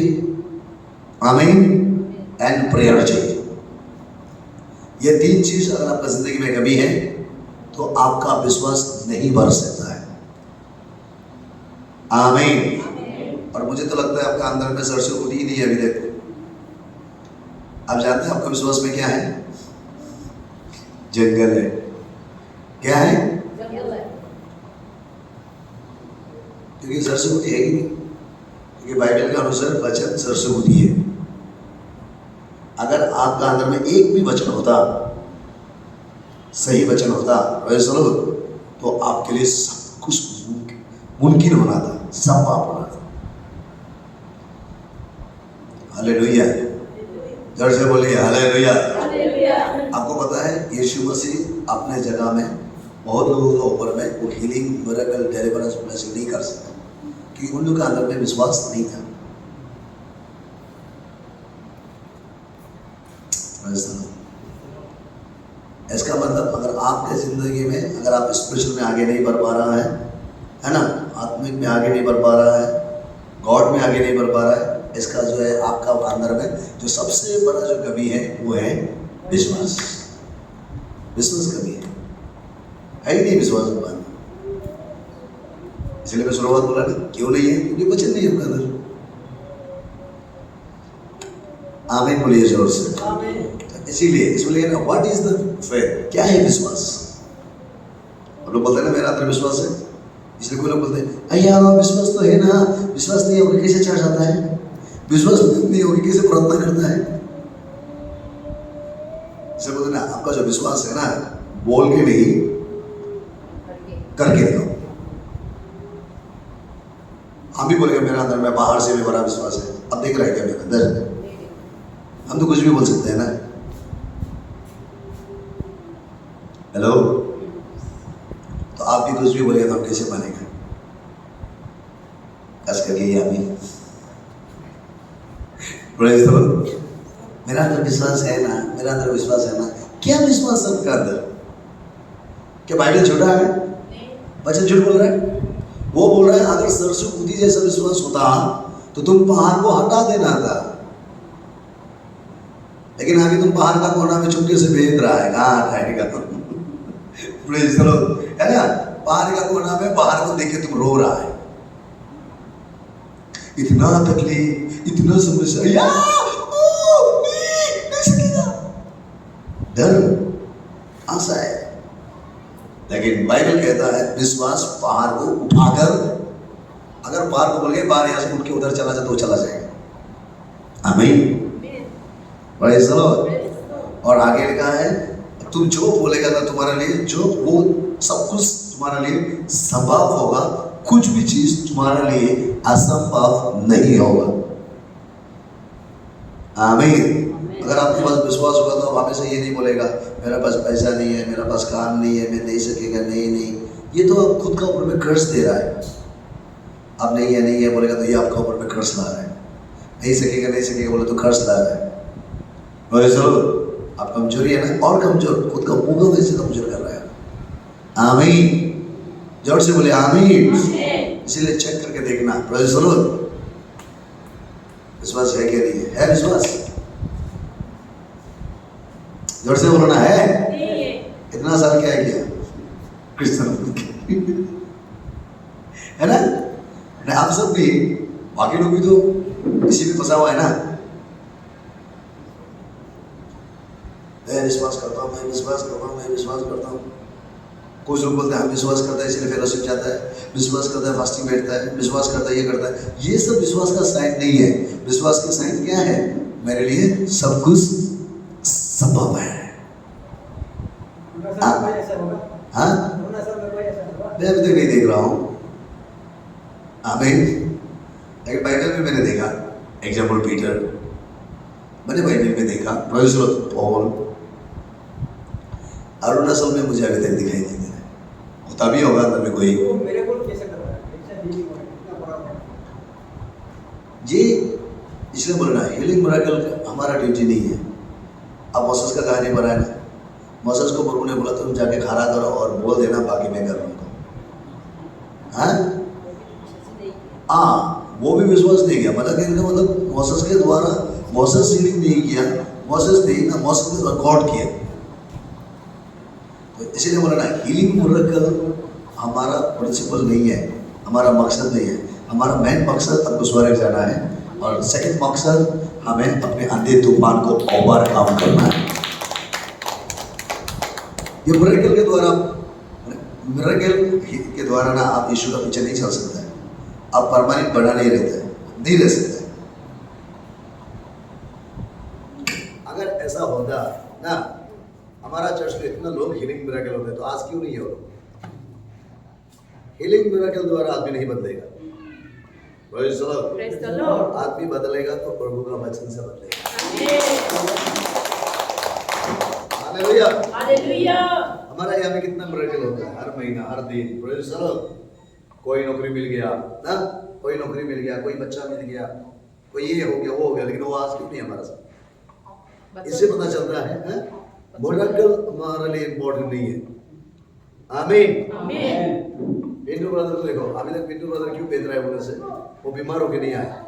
आमीन, एंड प्रेयर चाहिए। ये 3 चीज अगर आपका जिंदगी में कमी है तो आपका विश्वास नहीं बढ़ सकता है। आमीन। और मुझे तो लगता है आपका अंदर में सरसों होती ही नहीं है अभी तक। आप जानते हैं आपका विश्वास में क्या है? जंगल है। क्या है? जंगल है। क्योंकि सरसों होती है ही नहीं, क्योंकि बाइबल के अनुसार वचन सरसों होती है। अगर आपका अंदर में एक भी वचन होता, सही वचन होता, तो आपके लिए सब कुछ मुमकिन होना था, संभव होना था। हालेलुया। जोर से बोलिए हालेलुया। आपको पता है यीशु मसीह अपने जगह में बहुत लोगों के ऊपर में वो हीलिंग, मिरेकल, डिलीवरेंस, ब्लेसिंग नहीं कर सकते क्योंकि उन लोगों के अंदर में विश्वास नहीं था। इसका मतलब अगर आपके जिंदगी में अगर आप स्पिरिचुअल में आगे नहीं बढ़ पा रहा है ना, आत्मिक में आगे नहीं बढ़ पा रहा है, गॉड में आगे नहीं बढ़ पा रहा है, इसका जो है आपका अंदर में जो सबसे बड़ा जो कमी है वो है विश्वास। विश्वास कमी है ही नहीं विश्वास के बाद। इसलिए मैं शुरुआत बोला ना, क्यों नहीं है? क्योंकि वचन नहीं है आपका अंदर। आमीन बोलिए जोर से। इसीलिए इसलिए ना, व्हाट इज द फेथ? क्या है विश्वास? हम लोग बोलते हैं ना मेरा अंदर विश्वास है, इसलिए कोई लोग बोलते हैं अय्या विश्वास तो है ना, विश्वास नहीं होगा कैसे चढ़ जाता है, विश्वास नहीं होगी कैसे प्रार्थना करता है। इसे बोलते ना आपका जो विश्वास है ना, बोल के नहीं करके दिखाओ। हम भी बोलेंगे मेरा अंदर में बाहर से भी बड़ा विश्वास है, अब देख रहे हैं क्या मेरे अंदर? हम तो कुछ भी बोल सकते हैं ना। हेलो, तो आप भी कुछ भी बोलेंगे तो हम कैसे मानेंगे? कस करके ही आप भी मेरा अंदर विश्वास है ना, मेरा अंदर विश्वास है ना। क्या विश्वास सबका अंदर? क्या बाइबल झूठा है? वचन झूठ बोल रहा है? वो बोल रहा है अगर सरसों कूदी जैसा विश्वास होता तो तुम पहाड़ को हटा देना था, लेकिन अभी तुम पहाड़ का कोना में चुपके से भेज रहा है, कहाँ हटाएगा? है ना, पहाड़ का कोना में पहाड़ को देख के तुम रो रहा है, इतना तकलीफ, इतना समस्या, डर, आशा है। लेकिन बाइबल कहता है विश्वास पहाड़ को उठाकर, अगर पहाड़ को बोल गए बाहर यहां से उठ के उधर चला जाए तो चला जाएगा। आमीन। Praise the Lord. और आगे लिखा है तुम जो बोलेगा ना तुम्हारे लिए, जो वो सब कुछ तुम्हारे लिए संभव होगा, कुछ भी चीज तुम्हारे लिए असंभव नहीं होगा। आमीन। अगर आपके पास विश्वास होगा तो आप हमेशा ये नहीं बोलेगा मेरा पास पैसा नहीं है, मेरा पास काम नहीं है, मैं नहीं सकेगा, नहीं। ये तो आप खुद का ऊपर में कर्ज दे रहा है। आप नहीं है बोलेगा तो ये आपका ऊपर में कर्ज ला रहा है। नहीं सकेगा बोले तो कर्ज ला रहा है। आप कमजोरी है ना, और कमजोर, खुद का मुंह वैसे कमजोर कर रहा है। आमीन। जोर से बोले आमीन। इसीलिए चेक करके देखना, प्रेज़ द लॉर्ड, विश्वास है क्या नहीं है? है विश्वास? जोर से बोलना है। इतना साल क्या है किया क्रिश्चियन है ना? आप सब भी, बाकी लोग भी तो इसी में फंसा हुआ है ना। मैं विश्वास करता हूँ। कुछ लोग बोलते हैं हम विश्वास करते हैं इसलिए फेलोशिप जाता है, विश्वास करता है फास्टिंग बैठता है, विश्वास करता है ये करता है। ये सब विश्वास का साइन नहीं है। विश्वास का साइन क्या है? मेरे लिए सब कुछ संभव है। हाँ, मैं अभी तक नहीं देख रहा हूँ। आमीन। लेकिन बाइबल में मैंने देखा, एग्जाम्पल पीटर, मैंने बाइबल में देखा, praise the Lord, Paul, Arunachal में मुझे अभी तक दिखाई नहीं दे रहा है। होता भी होगा अंदर में कोई। ये इसलिए बोल रहा है हीलिंग मिरेकल हमारा ड्यूटी नहीं है। अब मोसेस का कहानी पढ़ा है ना, मोसेस को प्रभु ने बोला तुम जाके खड़ा करो और बोल देना बाकी मैं कर लूँगा। हाँ, वो भी विश्वास नहीं किया। मतलब मोसेस के द्वारा मोसेस हीलिंग नहीं किया, मोसेस नहीं ना, मोसेस के द्वारा गॉड किया। तो इसीलिए बोला ना हीलिंग मिरेकल हमारा प्रिंसिपल नहीं है, हमारा मकसद नहीं है। हमारा मेन मकसद हमको स्वर्ग जाना है और सेकंड मकसद हमें अपने अंधे तूफान को ओवरकम करना है। ये मिरेकल के द्वारा, मिरेकल के द्वारा ना आप यीशु का पीछे नहीं चल सकते हैं, आप परमानेंट बना नहीं रहते, नहीं रह सकते। अगर ऐसा होता ना, हमारा चर्च में इतना लोग हीलिंग मिरेकल होते तो आज क्यों नहीं है वो लोग? हीलिंग मिरेकल द्वारा आदमी नहीं बदलेगा। Praise the Lord. Praise the Lord. आदमी बदलेगा तो प्रभु का वचन से बदलेगा। हालेलुया। हालेलुया। हमारा यहाँ में कितना मिरेकल होता है हर महीना, हर दिन। Praise the Lord. कोई नौकरी मिल गया ना, कोई नौकरी मिल गया, कोई बच्चा मिल गया, कोई ये हो गया, वो हो गया, लेकिन वो आज क्यों नहीं हमारा साथ? इससे पता चलता है मिरेकल हमारे लिए इम्पोर्टेंट नहीं है। आमीन। आमीन। पिंटू ब्रदर को देखो, अभी तक पिंटू ब्रदर क्यों बेच रहा है बोले से? वो बीमार होके नहीं आया,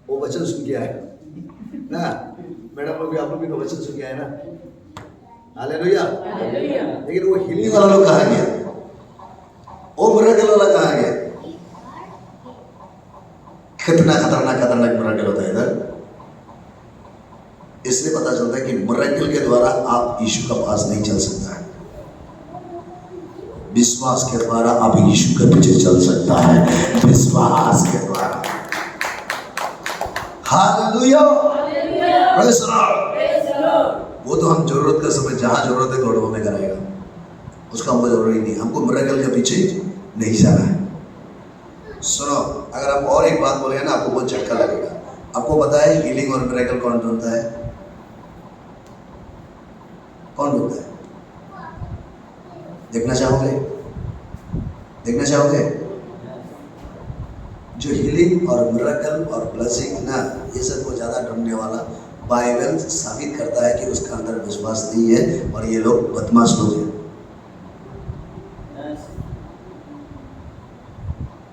वो वचन सुन के आया ना। मैडम लोग भी, आप लोग भी तो वचन सुन के आए ना। हालेलुया। हालेलुया। लेकिन वो हीलिंग वाला लोग कहाँ गया? वो मिरेकल वाला कहाँ गया? कितना खतरनाक खतरनाक मिरेकल होता है इधर। इसलिए पता चलता है कि मिरेकल के द्वारा आप यीशु का पास नहीं चल सकता है, विश्वास के द्वारा आप यीशु के पीछे चल सकता है, विश्वास के द्वारा। हालेलुया। Praise the Lord. वो तो हम जरूरत का समय जहां जरूरत है गॉड हमें कराएगा, उसका हमको जरूरी नहीं। हमको मिरेकल के पीछे नहीं जाना है। सुनो, अगर आप और एक बात बोलेंगे ना, आपको बहुत झटका लगेगा। आपको पता है हीलिंग और मिरेकल कौन ढूंढता है? कौन ढूंढता है? देखना चाहोगे? देखना चाहोगे? जो हीलिंग और मिरेकल और ब्लेसिंग ना, ये सब को ज्यादा ढूंढने वाला बाइबल साबित करता है कि उसका अंदर विश्वास नहीं है और ये लोग बदमाश लोग हैं।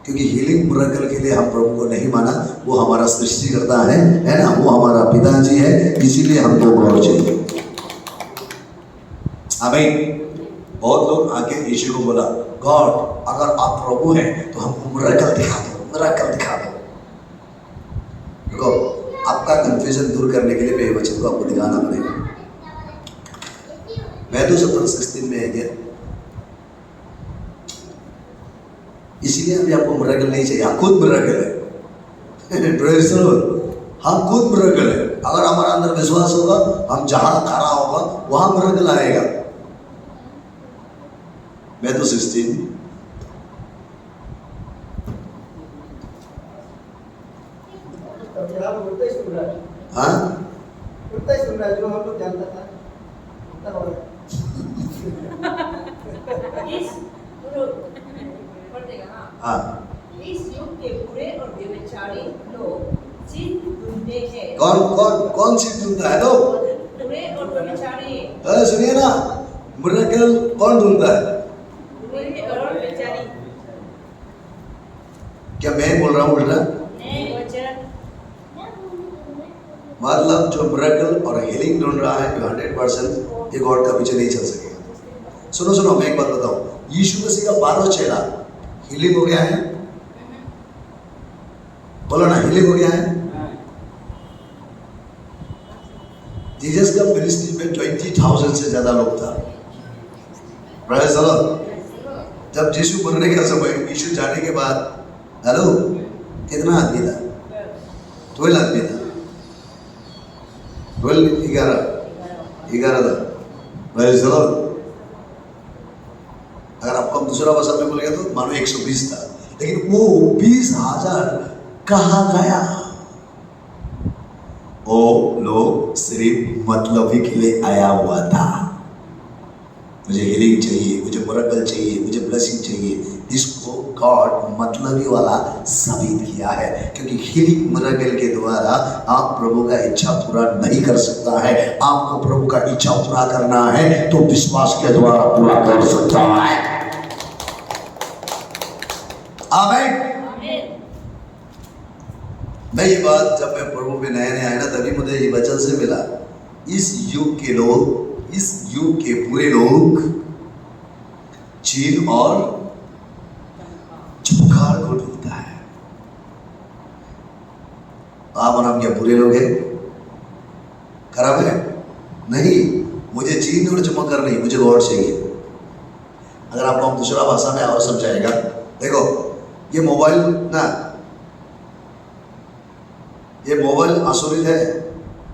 क्योंकि हीलिंग मिरेकल के लिए हम प्रभु को नहीं माना, वो हमारा सृष्टिकर्ता है ना, वो हमारा पिताजी है, इसीलिए हमको गौर चाहिए। आमीन। बहुत लोग आके यीशु को बोला, गॉड अगर आप प्रभु हैं तो हमको मिरेकल दिखा दो, मिरेकल दिखा दो। देखो, आपका कंफ्यूजन दूर करने के लिए मेरे वचन को आपको दिखाना पड़ेगा। मैथ्यू 7:16 में है क्या? इसीलिए अभी आपको मिरेकल नहीं चाहिए, हम खुद मिरेकल है। Praise the Lord. हम खुद मिरेकल है। अगर हमारा अंदर विश्वास होगा, हम जहां खड़ा होगा वहां मिरेकल आएगा। मैथ्यू 16 उल्टा ही सुन रहा है, हाँ, उल्टा ही सुन रहा है, जो हम लोग जानता था उल्टा हो रहा हाँ। इस युग के बुरे और व्यभिचारी लोग चिन्ह ढूंढते हैं। कौन सी ढूंढता है? लोग बुरे और व्यभिचारी। सुनिए ना, मिरेकल कौन ढूंढता है? बुरे और व्यभिचारी। क्या मैं बोल रहा हूँ उल्टा? मतलब जो मिरेकल और हीलिंग ढूंढ रहा है 100% ये गॉड का पीछे नहीं चल सकेगा। सुनो, मैं एक बात बताऊं, यीशु मसीह का 12 चेला हीलिंग हो गया है, बोलो ना, हीलिंग हो गया है। जीसस का मिनिस्ट्री में 20,000 से ज्यादा लोग था। Praise the Lord. जब यीशु मरने का समय, यीशु जाने के बाद, हेलो, कितना आदमी था? 12 आदमी था। 11 था। Praise the Lord. अगर आपको हम दूसरा भाषा में बोलेंगे तो मानो 120 था, लेकिन वो 20,000 कहाँ गया? वो लोग सिर्फ मतलब ही के लिए आया हुआ था। मुझे हीलिंग चाहिए, मुझे मिरेकल चाहिए, मुझे ब्लेसिंग चाहिए। इसको गॉड मतलबी वाला साबित किया है, क्योंकि हीलिंग मिरेकल के द्वारा आप प्रभु का इच्छा पूरा नहीं कर सकता है। आपको प्रभु का इच्छा पूरा करना है तो विश्वास के द्वारा पूरा कर सकता है। आमीन। मैं ये बात जब मैं प्रभु में नए आया ना, तभी मुझे ये वचन से मिला। इस युग के लोग, इस युग के बुरे लोग चिन्ह और चमत्कार को आप और हम क्या बुरे लोग हैं? खराब है? नहीं, मुझे चीन और चमत्कार नहीं, मुझे गॉड चाहिए। अगर आपको हम दूसरा भाषा में और समझाएगा, देखो ये मोबाइल ना, ये मोबाइल आसुरित है।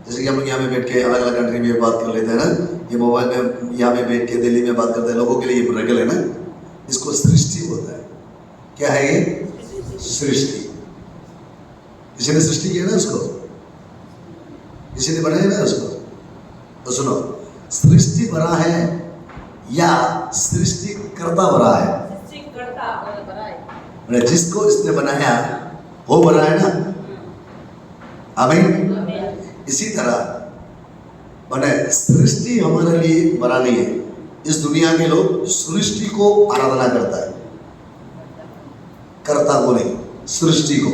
जैसे कि हम लोग यहाँ में बैठ के अलग अलग कंट्री में बात कर लेते हैं ना, ये मोबाइल में यहाँ में बैठ के दिल्ली में बात करते हैं, लोगों के लिए ये मिरेकल है ना। इसको सृष्टि होता है। क्या है ये? सृष्टि। किसी ने सृष्टि किया ना उसको, किसी ने बनाया ना उसको। तो सुनो, सृष्टि बना है या सृष्टिकर्ता बना है? जिसको इसने बनाया वो बना है ना। आमीन। इसी तरह बने सृष्टि हमारे लिए बना नहीं है। इस दुनिया के लोग सृष्टि को आराधना करता है, कर्ता को नहीं, सृष्टि को।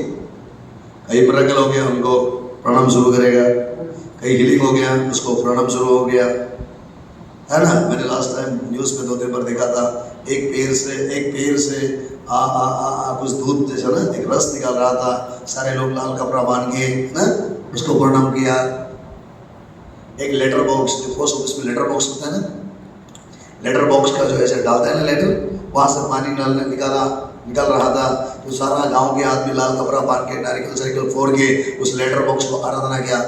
कई मिरेकल हो गया उनको प्रणाम शुरू करेगा, कहीं हीलिंग हो गया उसको प्रणाम शुरू हो गया, है ना। मैंने लास्ट टाइम न्यूज़ में 2 दिन पर देखा था, एक पेड़ से कुछ दूध जैसा ना एक रस निकाल रहा था, सारे लोग लाल कपड़ा बांध के ना उसको प्रणाम किया। एक लेटर बॉक्स, जो पोस्ट ऑफिस में लेटर बॉक्स होता है ना, लेटर बॉक्स का जो ऐसे डालता है ना लेटर, वहाँ से पानी निकल रहा था। तो सारा गांव के आदमी लाल कपड़ा बांध के नारियल साइकिल फोड़ के उस लेटर बॉक्स को आराधना किया,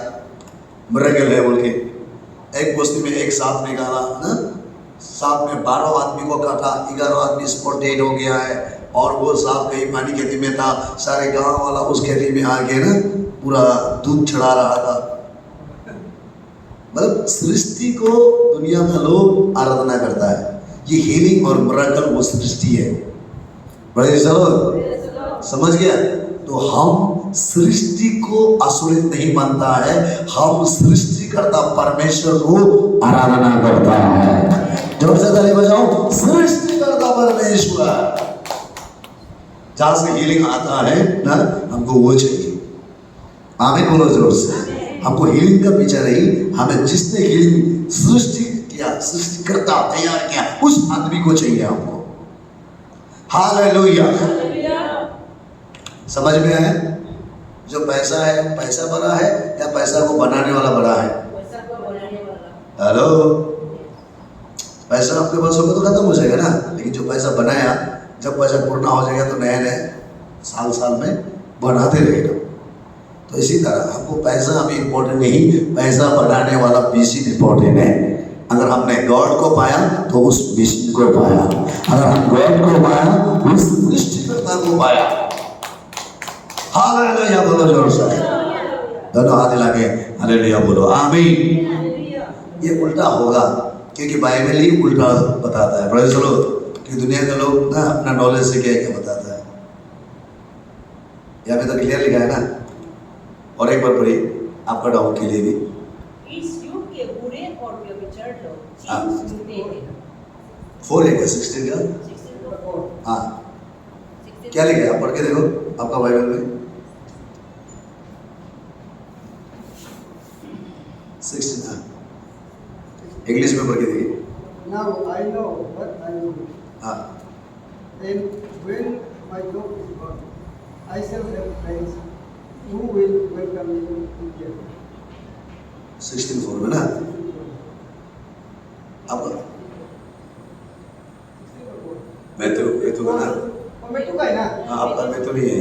मिरेकल है बोल के। एक बस्ती में एक सांप निकाला ना, सांप में 12 आदमी को काटा, 11 आदमी स्पॉट डेड हो गया है। और वो सांप कहीं पानी खेती में था, सारे गांव वाला उस खेती में आके ना पूरा दूध चढ़ा रहा था। मतलब सृष्टि को दुनिया में लोग आराधना करता है। ये हीलिंग और मिरेकल वो सृष्टि है। Praise the Lord. समझ गया? तो हम सृष्टि को असुरित नहीं मानता है, हम सृष्टिकर्ता परमेश्वर को आराधना करता है। जोर से ताली बजाओ, सृष्टिकर्ता परमेश्वर। जहां से हीलिंग आता है ना, हमको वो चाहिए। आमीन बोलो जोर से। हमको हीलिंग का पीछा नहीं, हमें जिसने हीलिंग सृष्टि किया, सृष्टिकर्ता तैयार किया, उस आदमी को चाहिए हमको। हालेलुया। समझ में आया? जो पैसा है, पैसा बड़ा है या पैसा को बनाने वाला बड़ा है? हेलो, पैसा आपके पास होगा तो खत्म हो जाएगा ना, लेकिन जो पैसा बनाया, जब पैसा पूर्ण हो जाएगा तो नए नए साल में बढ़ाते रहेगा। तो इसी तरह हमको पैसा अभी इम्पोर्टेंट नहीं, पैसा बढ़ाने वाला मिशन इम्पोर्टेंट है। अगर हमने गॉड को पाया तो उस मिशन को पाया, अगर हम गॉड को पाया उस सृष्टिकर्ता को पाया। हालेलुया बोलो जोर से, दोनों हाथ हिला के हालेलुया बोलो। आमीन। ये उल्टा होगा क्योंकि बाइबल ही उल्टा बताता है। Praise the Lord. कि दुनिया के लोग ना अपना नॉलेज से क्या क्या बताता है। यहाँ पे तो क्लियर लिखा है ना। और एक बार पढ़िए आपका डाउट के लिए भी। इस युग के बुरे और व्यभिचार लोग चीन सुनते हैं। 4 है क्या? 16 का? 16 हाँ, क्या लिखा है? आप पढ़ के देखो आपका बाइबल में। 16 हाँ, इंग्लिश में पढ़ के देखिए। Now I know what I will do. हाँ, And when my job is gone, I shall have friends who will welcome me to their home. 16:4 में ना आपका मैं तो ना। मैं तो है ना। हाँ, आपका मैं तो नहीं है,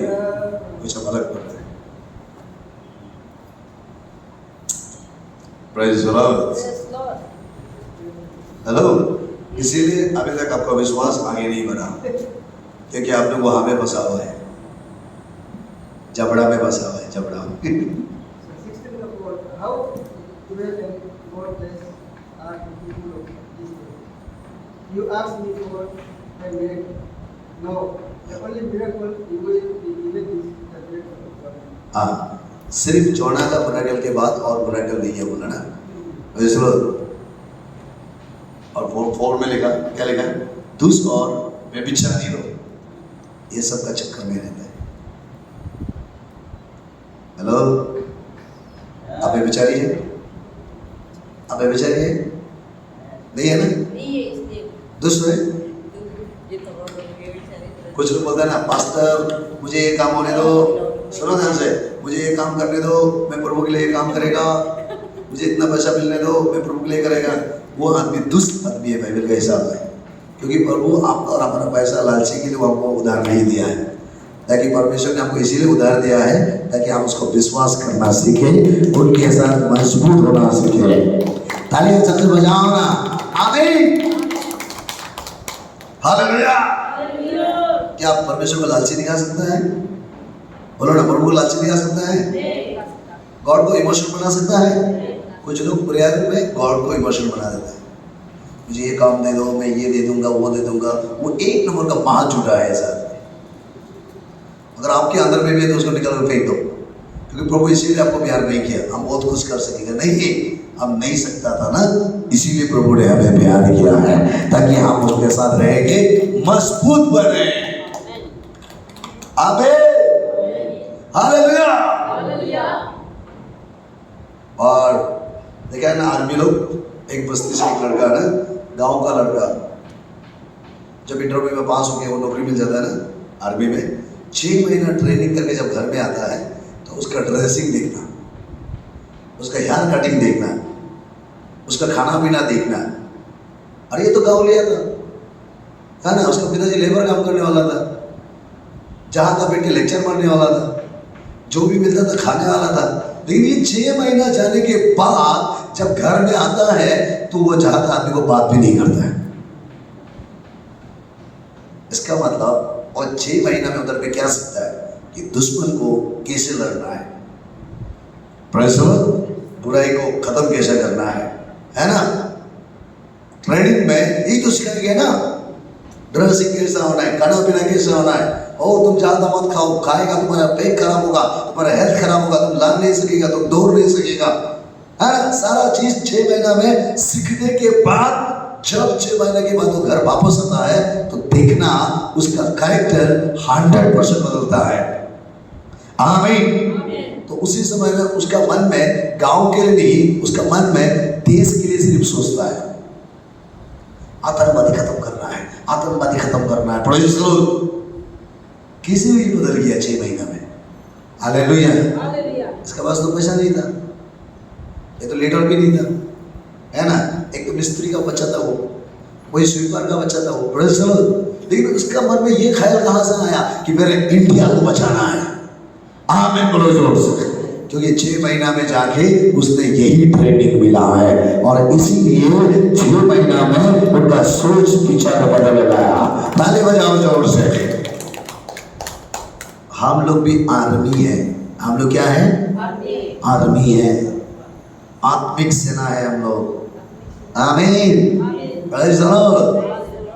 कुछ अलग पढ़ता है। Praise the Lord. हेलो। इसीलिए अभी तक आपका विश्वास आगे नहीं बढ़ा क्योंकि आप लोग वहां में फंसा हुआ है, जबड़ा में फंसा हुआ है, जबड़ा। 16 of God. How cruel and godless are the people of this world. You ask me for a miracle. No, the only miracle you will be given is the miracle of God. हाँ, सिर्फ जोना का miracle के बाद और miracle नहीं है बोला ना। Praise the Lord. और 4 में लिखा, क्या लिखा है? दुष्ट और व्यभिचारी लोग ये सब का चक्कर में रहता है। हेलो, आप व्यभिचारी है? आप व्यभिचारी है? नहीं है ना? दुष्ट है? कुछ लोग बोलते हैं ना, पास्टर मुझे ये काम होने दो, सुनो ध्यान से, मुझे ये काम करने दो, मैं प्रभु के लिए ये काम करेगा, मुझे इतना पैसा मिलने दो, मैं प्रभु के लिए करेगा। वो आदमी दुष्ट आदमी है बाइबल के हिसाब से, क्योंकि प्रभु आपका और हमारा पैसा लालची के लिए वो हमको उधार नहीं दिया है, ताकि परमेश्वर ने हमको इसीलिए उधार दिया है ताकि हम उसको विश्वास करना सीखें, उनके साथ मजबूत होना सीखें। तालियां सबसे बजाओ ना, आमीन, हालेलुया। क्या आप परमेश्वर को लालची दिखा सकता है? बोलो ना, प्रभु को लालची दिखा सकता है? गॉड को इमोशनल बना सकता है? कुछ लोग प्रेयर में गॉड को इमोशनल बना देता है, मुझे ये काम दे दो, मैं ये दे दूंगा, वो दे दूंगा। वो एक नंबर का महाचूटा है ऐसा। अगर आपके अंदर में भी है तो उसको निकाल कर फेंक दो, क्योंकि प्रभु इसीलिए आपको प्यार नहीं किया हम बहुत कुछ कर सकेंगे, नहीं, हम नहीं सकता था ना, इसीलिए प्रभु ने हमें प्यार किया है ताकि हम उसके साथ रहेंगे, मजबूत बने। आमीन, हालेलुया। और देखा ना, आर्मी लोग, एक बस्ती से एक लड़का ना, गांव का लड़का, जब इंटरव्यू में पास हो गया वो नौकरी मिल जाता है ना आर्मी में, 6 महीना ट्रेनिंग करके जब घर में आता है तो उसका ड्रेसिंग देखना, उसका हेयर कटिंग देखना, उसका खाना पीना देखना। अरे ये तो गाँव लिया था, है ना, उसका पिताजी लेबर काम करने वाला था, जहाँ का बेटे लेक्चर पढ़ने वाला था, जो भी मिलता था खाने वाला था। लेकिन ये 6 महीना जाने के बाद जब घर में आता है तो वो चाहता आदमी को बात भी नहीं करता है। इसका मतलब, और 6 महीना में उधर पे क्या सीखता है कि दुश्मन को कैसे लड़ना है, बुराई को खत्म कैसे करना है ना। ट्रेनिंग में यही तो सिखाएंगे ना, ड्रेसिंग कैसा होना है, खाना पीना कैसे होना है। और तुम ज्यादा मत खाओ, खाएगा तुम्हारा पेट खराब होगा, तुम्हारा हेल्थ खराब होगा, तुम लड़ नहीं सकेगा, तुम दौड़ नहीं सकेगा, है ना। सारा चीज 6 महीना में सीखने के बाद जब 6 महीने के बाद वो घर वापस आता है तो देखना उसका कैरेक्टर 100% बदलता है। आमीन। तो उसी समय में उसका मन में गांव के लिए नहीं, उसका मन में देश के लिए सिर्फ सोचता है, आतंकवादी खत्म करना है, आतंकवादी खत्म करना है। Praise the Lord. किसी भी बदल गया 6 महीना में। हालेलुया। इसका पास तो पैसा नहीं था, ये तो लीडर भी नहीं था, है ना। एक तो मिस्त्री का बच्चा था वो, कोई स्वीपर का बच्चा था वो, प्रेज़ द लॉर्ड। लेकिन उसका मन में ये ख्याल कहाँ से आया कि मेरे इंडिया को बचाना है। आमीन बोलो जोर से। क्योंकि 6 महीना में जाके उसने यही ट्रेनिंग मिला है, और इसीलिए 6 महीना में उनका सोच विचार बदल गया। ताली बजाओ जोर से। हम लोग भी आर्मी है। हम लोग क्या है? आर्मी है, आत्मिक सेना है हम लोग। आमीन। Praise the Lord.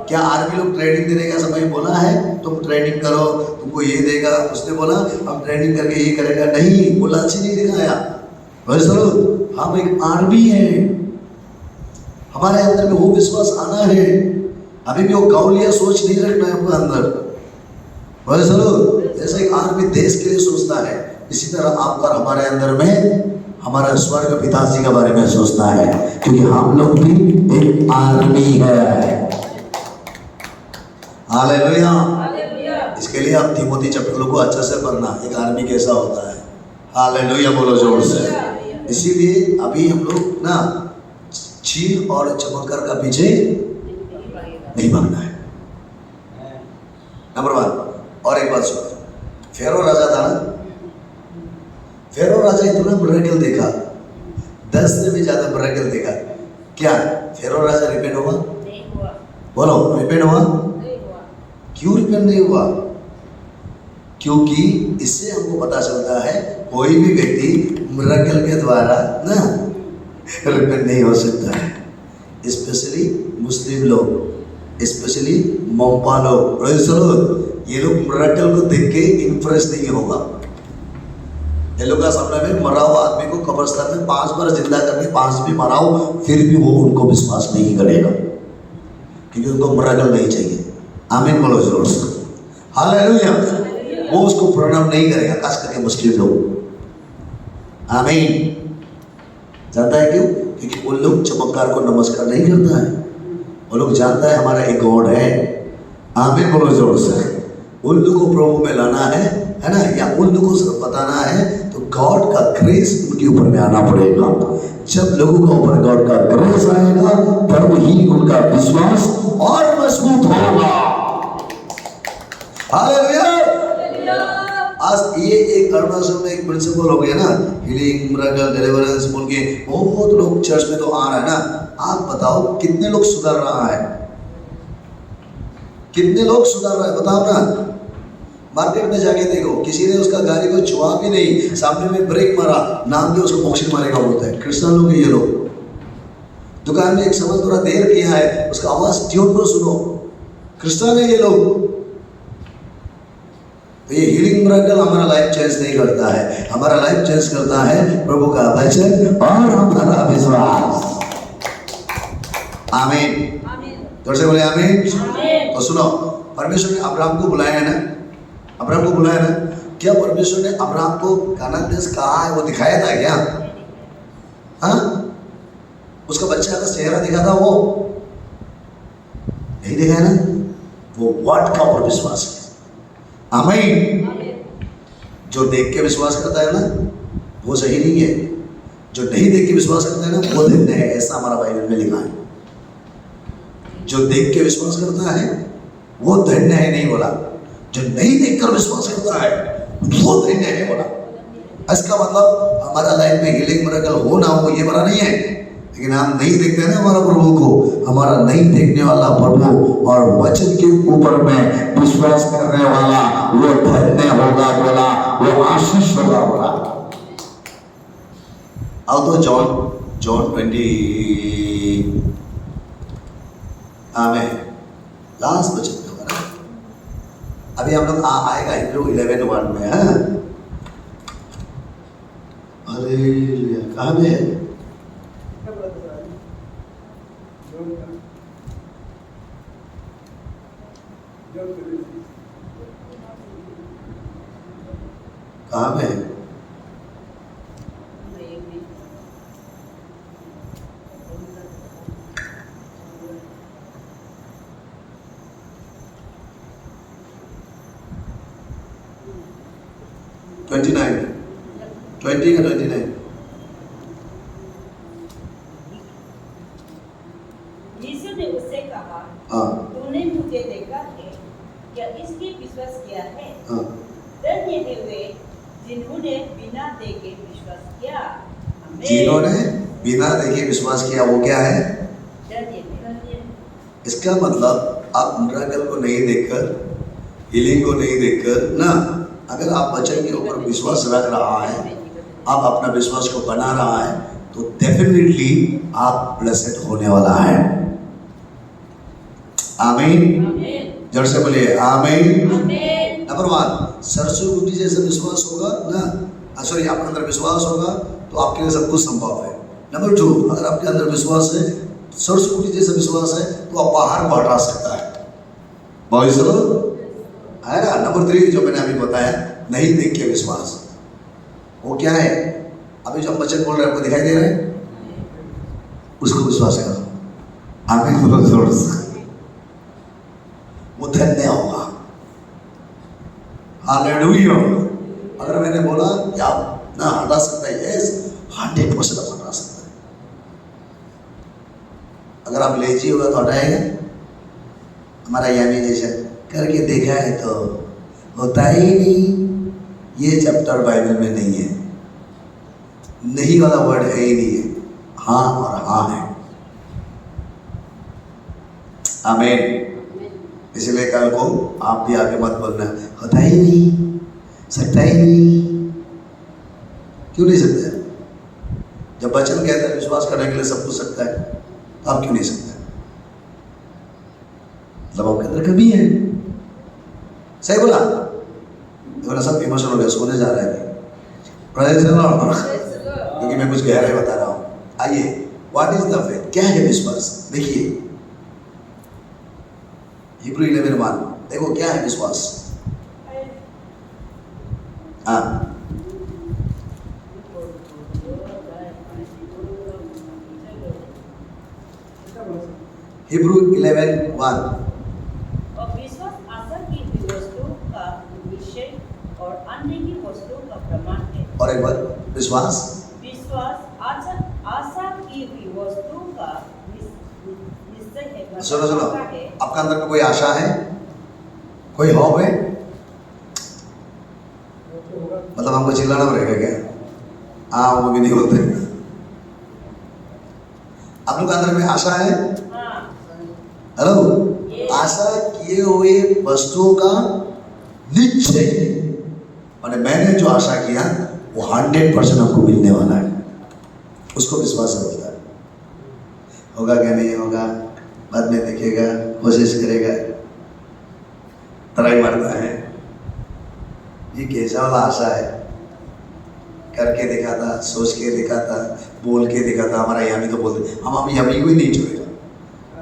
क्या आर्मी लोग ट्रेनिंग देने का समय बोला है तुम ट्रेनिंग करो, तुमको ये देगा? उसने बोला हम ट्रेनिंग करके ये करेगा? नहीं, वो लालची नहीं दिखाया। Praise the Lord. हम एक आर्मी है, हमारे अंदर में वो विश्वास आना है। अभी भी वो गाँवलिया सोच नहीं रखना है अपने अंदर। Praise the Lord. जैसे एक आदमी देश के लिए सोचता है, इसी तरह आपका हमारे अंदर में हमारा स्वर्ग पिताजी के बारे में सोचता है, क्योंकि हम लोग भी एक आर्मी है। हालेलुया। इसके लिए आप तिमोथी चैप्टर को अच्छे से पढ़ना, एक आर्मी कैसा होता है। हालेलुया बोलो जोर से। इसीलिए अभी हम लोग ना चील और चमत्कार का पीछे नहीं भागना है। नंबर 1। और एक बात सुनो, फेरो राजा था ना, फेरो राजा इतना मिरेकल देखा, 10 से भी ज्यादा मिरेकल देखा। क्या फेरो राजा रिपेंट हुआ? नहीं हुआ। बोलो, रिपेंट हुआ? नहीं हुआ। क्यों रिपेंट नहीं हुआ? क्योंकि इससे हमको पता चलता है कोई भी व्यक्ति मिरेकल के द्वारा ना रिपेंट नहीं हो सकता है। स्पेशली मुस्लिम लोग, स्पेशली मोम्पा लोग, प्रेज़ द लॉर्ड। ये लोग मिरेकल को देख के इंप्रेस नहीं होगा। ये लोग का सामने में मरा हुआ आदमी को कब्रिस्तान में 5 बार जिंदा करके 5 भी मराओ, फिर भी वो उनको विश्वास नहीं करेगा, क्योंकि उनको मिरेकल नहीं चाहिए। आमीन बोलो जोर से। हालेलुया। वो उसको प्रणाम नहीं करेगा, खास करके मुस्लिम लोग। आमीन। जानता है क्यों? क्योंकि उन लोग चमत्कार को नमस्कार नहीं करता है। वो लोग जानता है हमारा एक गॉड है। आमीन बोलो जोर से। उन लोगों को प्रभु में लाना है ना, या उन लोगों से बताना है, तो गॉड का ग्रेस उनके ऊपर में आना पड़ेगा। जब लोगों के ऊपर गॉड का ग्रेस आएगा तब ही उनका विश्वास और मजबूत होगा। हालेलुया। आज ये एक अरुणाचल में एक प्रिंसिपल हो गया ना, हीलिंग, मिरेकल, डिलीवरेंस बोल के बहुत लोग चर्च में तो आ रहा है ना। आप बताओ कितने लोग सुधर रहा है, कितने लोग सुधर रहा है बताओ ना। मार्केट में जाके देखो, किसी ने उसका गाड़ी को छुआ भी नहीं, सामने में ब्रेक मारा, नाम भी उसको बॉक्सिंग मारेगा बोलता है। क्रिश्चियन लोग ये लोग दुकान में एक समय थोड़ा देर किया है, उसका आवाज ट्यून को सुनो, क्रिश्चियन है ये लोग। तो ये हीलिंग मिरेकल हमारा लाइफ चेंज नहीं करता है, हमारा लाइफ चेंज करता है प्रभु का वचन और हमारा विश्वास। आमीन। जोर से बोले आमीन। तो सुनो, परमेश्वर ने अब्राहम को बुलाया है ना, अब्राहम को बुलाया ना। क्या परमेश्वर ने अब्राहम को कानान देश कहाँ है वो दिखाया था क्या? हाँ, उसका बच्चा का चेहरा दिखा था वो नहीं दिखाया ना। वो वर्ड का और विश्वास है। आमीन। जो देख के विश्वास करता है ना वो सही नहीं है, जो नहीं देख के विश्वास करता है ना वो धन्य है, ऐसा हमारा बाइबल में लिखा है। जो देख के विश्वास करता है वो धन्य है नहीं बोला, जो नहीं देखकर विश्वास करता है वो धन्य है बोला। इसका मतलब हमारा लाइफ में हीलिंग मिरेकल हो ना हो ये बड़ा नहीं है, लेकिन हम नहीं देखते हैं ना हमारा प्रभु को, हमारा नहीं देखने वाला प्रभु और वचन के ऊपर में विश्वास करने वाला वो धन्य होगा बोला, वो आशीष होगा बोला। आओ तो जॉन 20 आमेन, लास्ट वचन हमारा अभी हम लोग आएगा हिब्रू 11:1 में। हाँ, हालेलुया। कहाँ में है? कहाँ में है? ट्वेंटी का 29। यीशु ने उससे कहा, हाँ तूने मुझे देखा है, क्या इसके विश्वास किया है? हाँ, धन्य है वे जिन्होंने बिना देखे विश्वास किया। आमीन। जिन्होंने बिना देखे विश्वास किया वो क्या है? धन्य है। इसका मतलब आप मिरेकल को नहीं देखकर, हीलिंग को नहीं देखकर ना, अगर आप वचन के ऊपर विश्वास रख रहा है, आप अपना विश्वास को बना रहा है, तो डेफिनेटली आप ब्लेसेड होने वाला है। आमीन। जड़ से बोलिए आमीन। नंबर 1, सरसों बूटी जैसा विश्वास होगा ना, सॉरी आपके अंदर विश्वास होगा तो आपके लिए सब कुछ संभव है। नंबर 2, अगर आपके अंदर विश्वास है, सरसों बूटी जैसा विश्वास है, तो आप पहाड़ को हटा सकता है। बॉयज है ना। नंबर 3 जो मैंने अभी बताया, नहीं देख के विश्वास, वो क्या है? अभी जो हम वचन बोल रहे हैं आपको दिखाई दे रहा है, उसको विश्वास करो। आमीन बोलो जोर से, वो धन्य होगा। हालेलुया। अगर मैंने बोला कि आप ना हटा सकता है, यस 100% आप हटा सकता है। अगर आप लेजी होगा तो हटाएगा? हमारा यामी जैसा करके देखा है तो होता ही नहीं। ये चैप्टर बाइबल में नहीं है, नहीं वाला वर्ड है ही नहीं है, हाँ और हाँ है। आमीन। इसलिए कल को आप भी आगे मत बोलना होता ही नहीं, सकता ही नहीं। क्यों नहीं सकता है? जब वचन कहता है विश्वास करने के लिए सब कुछ सकता है, तो आप क्यों नहीं सकते? मतलब आपके अंदर कमी है। सही बोला? देखो ना, सब इमोशनल हो गया, सोने जा रहा है क्योंकि मैं कुछ गहराई बता रहा हूँ। आइए, व्हाट इज द फेथ? क्या है विश्वास? देखिए हिब्रू 11:1, देखो क्या है विश्वास। हाँ, हिब्रू 11:1। और विश्वास आशा की हुई वस्तु का अन्य की वस्तुओं का प्रमाण है। और एक बार विश्वास विश्वास आशा की हुई वस्तुओं का निश्चय है। सुनो सुनो, है। आपका अंदर में कोई आशा है, कोई होप है? मतलब हमको चिल्लाना पड़ेगा क्या? हाँ वो भी नहीं बोलते। आप लोग के अंदर में आशा है? हाँ। हेलो, आशा किए हुए वस्तुओं का निश्चय, माने मैंने जो आशा किया वो 100% हमको मिलने वाला है, उसको विश्वास होता है। होगा क्या नहीं होगा बाद में देखेगा, कोशिश करेगा, ट्राई मारता है। ये कैसा वाला आशा है? करके दिखाता, सोच के दिखाता, बोल के दिखाता। हमारा यामी तो बोलते, हम अभी यामी को ही नहीं छोड़ेगा।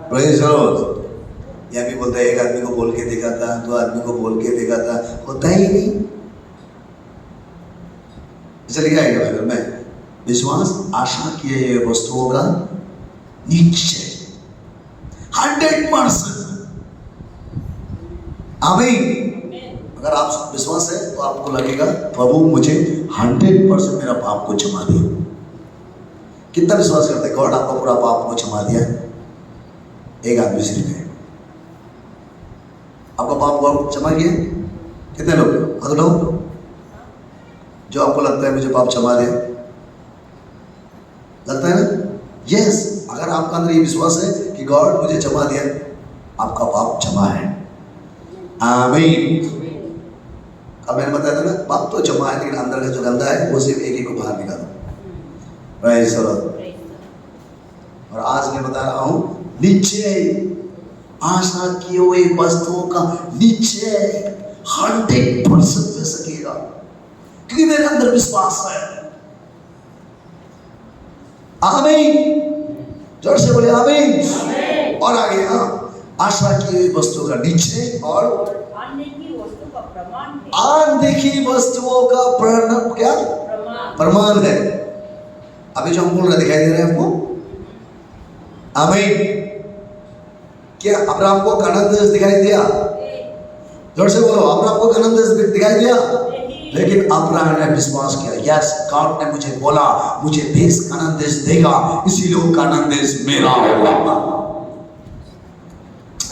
Praise Lord. यामी बोलता है एक आदमी को बोल के दिखाता, दो आदमी को बोल के दिखाता, होता ही नहीं। इसे लिखा है बाइबल में, विश्वास आशा किए हुए वस्तुओं का निश्चय 100%। आमीन। अगर आप विश्वास है तो आपको लगेगा प्रभु मुझे 100% मेरा पाप को क्षमा दिया। कितना विश्वास करते हैं गॉड आपका पूरा पाप को क्षमा दिया? एक आदमी सिर्फ है, आपका पाप को क्षमा किया? कितने लोग? हाथ उठाओ जो आपको लगता है मुझे पाप क्षमा दिया। लगता है ना? यस। अगर आपका अंदर ये विश्वास है कि गॉड मुझे क्षमा दिया, आपका पाप क्षमा है। आमीन। अब मैंने बताया था ना, पाप तो क्षमा है, लेकिन अंदर का जो गंदा है वो सिर्फ एक ही को बाहर निकालो। Praise the Lord. और आज मैं बता रहा हूं निश्चय, आशा किए हुए वस्तुओं का निश्चय 100% मिल सकेगा, क्योंकि मेरे अंदर विश्वास है। आमीन। जोर से बोले आमीन। और आगे आशा की हुई वस्तुओं का निश्चय और अनदेखी वस्तु का प्रमाण है। अनदेखी वस्तुओं का क्या प्रमाण है? अभी जो हम बोल रहे दिखाई दे रहे हैं आपको? आमीन। क्या अब्राहम को कनान देश दिखाई दिया? जोर से बोलो, अब्राहम को कनान देश दिखाई दिया? लेकिन अब्राहम ने विश्वास किया, यस गॉड ने मुझे बोला मुझे देश कनान देश देगा, इसीलिए कनान देश मेरा होगा।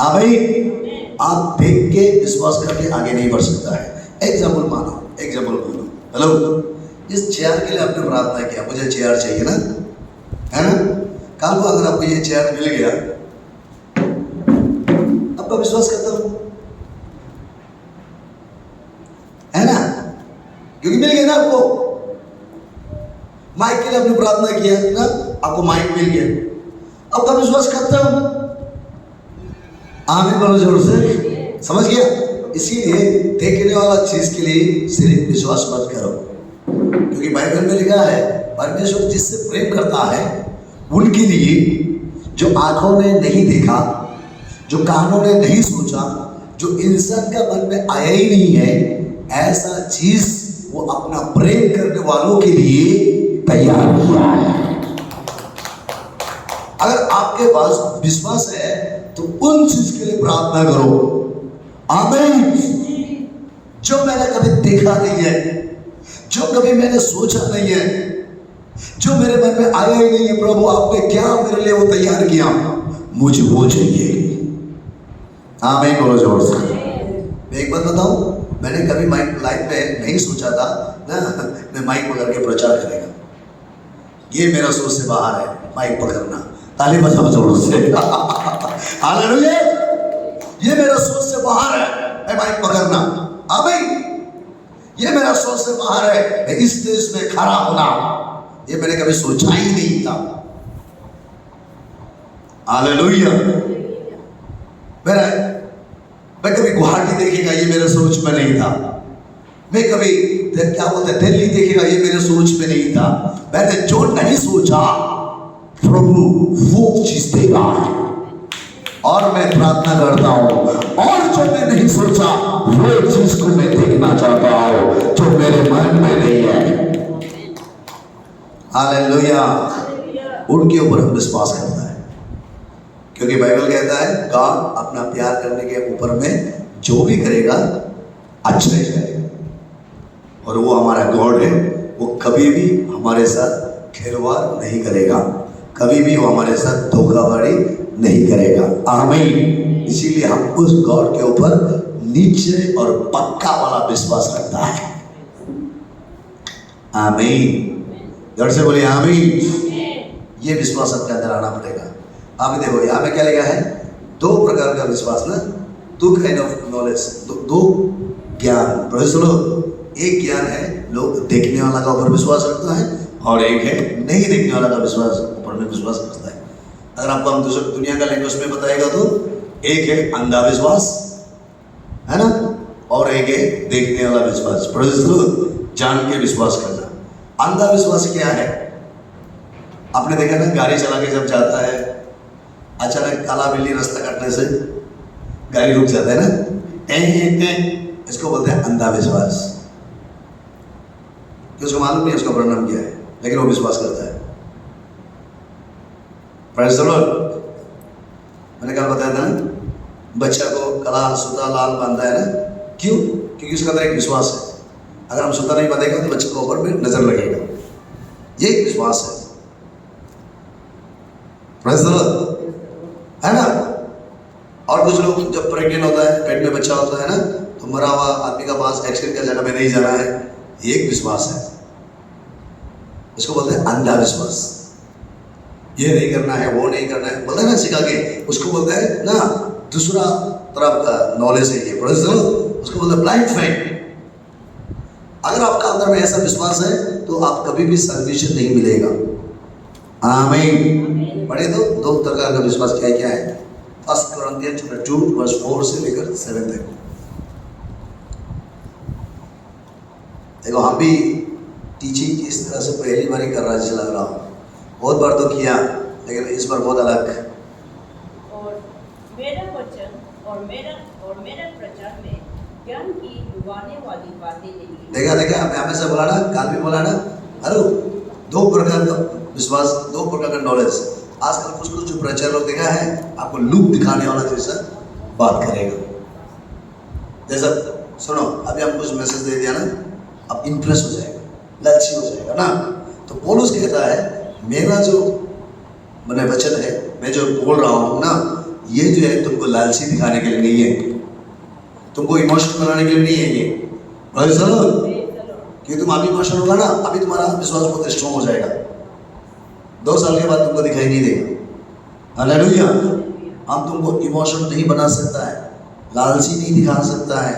आमीन। आप देख के विश्वास करके आगे नहीं बढ़ सकता है। एग्जाम्पल मानो, एग्जाम्पल मानो। हेलो, इस चेयर के लिए आपने प्रार्थना किया, मुझे चेयर चाहिए ना, है ना? कल को अगर आपको ये चेयर मिल गया, आपका विश्वास करता हूं, है ना? क्योंकि मिल गया ना आपको। माइक के लिए आपने प्रार्थना किया ना, आपको माइक मिल गया, आपका विश्वास करता हूं। आमीन बोलो जोर से। समझ गया? इसीलिए देखने वाला चीज के लिए सिर्फ विश्वास मत करो, क्योंकि बाइबल में लिखा है परमेश्वर जिससे प्रेम करता है उनके लिए जो आंखों ने नहीं देखा, जो कानों ने नहीं सोचा, जो इंसान का मन में आया ही नहीं है, ऐसा चीज वो अपना प्रेम करने वालों के लिए तैयार हुआ है। अगर आपके पास विश्वास है तो उन चीज के लिए प्रार्थना करो। आमीन। जो मैंने कभी देखा नहीं है, जो कभी मैंने सोचा नहीं है, जो मेरे मन में आया ही नहीं है, प्रभु आपने क्या मेरे लिए वो तैयार किया, मुझे वो चाहिए। आमीन बोलो जोर से। मैं एक बात बताऊं, मैंने कभी माइक लाइफ में नहीं सोचा था ना मैं माइक पकड़ के प्रचार करेगा। ये मेरा सोच से बाहर है, माइक पकड़ना। ताली बजाओ जोर से। हालेलुया। ये मेरा सोच से बाहर है माइक पकड़ना। आमीन। ये मेरा सोच से बाहर है इस देश में खड़ा होना, ये मैंने कभी सोचा ही नहीं था। हालेलुया। मैं कभी गुवाहाटी देखेगा ये मेरे सोच में नहीं था। मैं कभी क्या बोलते दिल्ली देखेगा ये मेरे सोच में नहीं था। मैंने जो नहीं सोचा प्रभु वो चीज देगा। और मैं प्रार्थना करता हूं, और जो मैं नहीं सोचा वो चीज को मैं देखना चाहता हूं जो मेरे मन में नहीं है। हालेलुया। उनके ऊपर हम विश्वास करता है, क्योंकि बाइबल कहता है गॉड अपना प्यार करने के ऊपर में जो भी करेगा अच्छा ही करेगा। और वो हमारा गॉड है, वो कभी भी हमारे साथ खिलवाड़ नहीं करेगा, कभी भी वो हमारे साथ धोखाधड़ी नहीं करेगा। आमीन। इसीलिए हम उस गॉड के ऊपर नीचे और पक्का वाला विश्वास रखता है। आमीन। जोर से बोलिए आमीन। ये विश्वास आपके अंदर आना पड़ेगा। आप देखो यहाँ पे क्या लिखा है, दो प्रकार का विश्वास ना, दो काइंड ऑफ नॉलेज, दो ज्ञान। Praise the Lord. एक ज्ञान है लोग देखने वाला का ऊपर विश्वास रखता है, और एक है नहीं देखने वाला का विश्वास ऊपर में विश्वास रखता है। अगर आपको हम दूसरे दुनिया का लैंग्वेज में बताएगा तो एक है अंधा विश्वास, है ना, और एक है देखने वाला विश्वास। Praise the Lord. जान के विश्वास करना। अंधा विश्वास क्या है? आपने देखा ना, गाड़ी चला के जब जाता है, अचानक काला बिल्ली रास्ता काटने से गाड़ी रुक जाता है ना, इसको बोलते हैं अंधा विश्वास। उसको मालूम नहीं उसका परिणाम क्या है, लेकिन वो विश्वास करता है। Praise the Lord. मैंने कल बताया था ना, बच्चा को कला सूता लाल बांधता है ना, क्यों? क्योंकि उसके अंदर एक विश्वास है। अगर हम सूता नहीं बांधेगा तो बच्चे को ऊपर में नजर लगेगा, ये एक विश्वास है। प्रेज़ द लॉर्ड, है ना। और कुछ लोग जब प्रेग्नेंट होता है, पेट में बच्चा होता है ना, तो मरा हुआ आदमी का पास एक्सीडेंट का जगह में नहीं जाना है, ये एक विश्वास है। इसको बोलते हैं अंधा विश्वास। ये नहीं करना है, वो नहीं करना है, बोलते हैं ना सिखा के, उसको बोलते हैं ना दूसरा तरफ का नॉलेज है ये। Praise the Lord. उसको बोलते हैं ब्लाइंड फेथ। अगर आपका अंदर में ऐसा विश्वास है तो आप कभी भी सल्वेशन नहीं मिलेगा। आमीन। पढ़े दो प्रकार का विश्वास क्या क्या है। 1 Corinthians 2:4 से लेकर 7 तक। देखो, हम भी टीचिंग इस तरह से पहली बार ही कर रहा है, जैसे लग रहा हूँ। बहुत बार तो किया, लेकिन इस बार बहुत अलग। और मेरा वचन और मेरा प्रचार में ज्ञान की डुबाने वाली बातें नहीं। देखा मैं हमेशा बोला ना, काल भी बोला ना, हेलो, दो प्रकार का विश्वास, दो प्रकार का नॉलेज। आजकल कुछ जो प्रचार लोग देखा है, आपको लूप दिखाने वाला जैसा बात करेगा। जैसा सुनो, अभी हम कुछ मैसेज दे दिया ना, अब इंप्रेस हो जाएगा, लालची हो जाएगा ना। तो पौलुस कहता है, मेरा जो मैंने वचन है, मैं जो बोल रहा हूँ ना, ये जो है तुमको लालची दिखाने के लिए नहीं है, तुमको इमोशनल बनाने के लिए नहीं है ये। कि तुम अभी इमोशनल होगा ना, अभी तुम्हारा विश्वास बहुत स्ट्रॉन्ग हो जाएगा, 2 साल के बाद तुमको दिखाई नहीं देगा। हालेलुया। हम तुमको इमोशनल नहीं बना सकता है, लालची नहीं दिखा सकता है।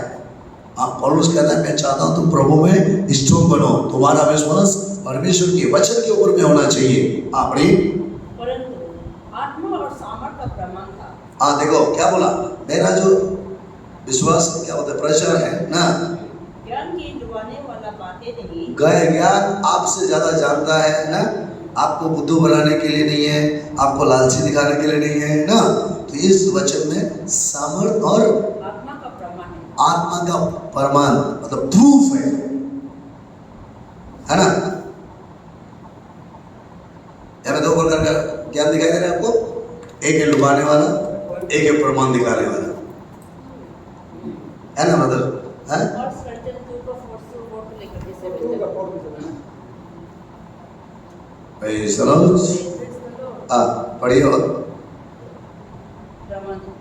आप पौलुस कहता है, मैं चाहता हूं तुम प्रभु में स्ट्रॉन्ग बनो, तुम्हारा विश्वास परमेश्वर के वचन के ऊपर में होना चाहिए। आपने परंतु आत्मा और सामर्थ का प्रमाण था। हाँ, देखो क्या बोला, मेरा जो विश्वास क्या होता है, प्रचार है ना, ज्ञान की डुबाने वाला बातें नहीं। ज्ञान आपसे ज्यादा जानता है ना, आपको बुद्धू बनाने के लिए नहीं है, आपको लालची दिखाने के लिए नहीं है ना। तो इस वचन में सामर्थ और आत्मा का प्रमाण है। आत्मा का प्रमाण मतलब प्रूफ है ना। यहाँ पे 2 प्रकार का ज्ञान दिखाई दे रहा है आपको, एक है लुभाने वाला, एक है प्रमाण दिखाने वाला, है ना मदर, है। और सर्जन 2 का 4 से लेकर के 7 तक। Praise the Lord. पढ़िए और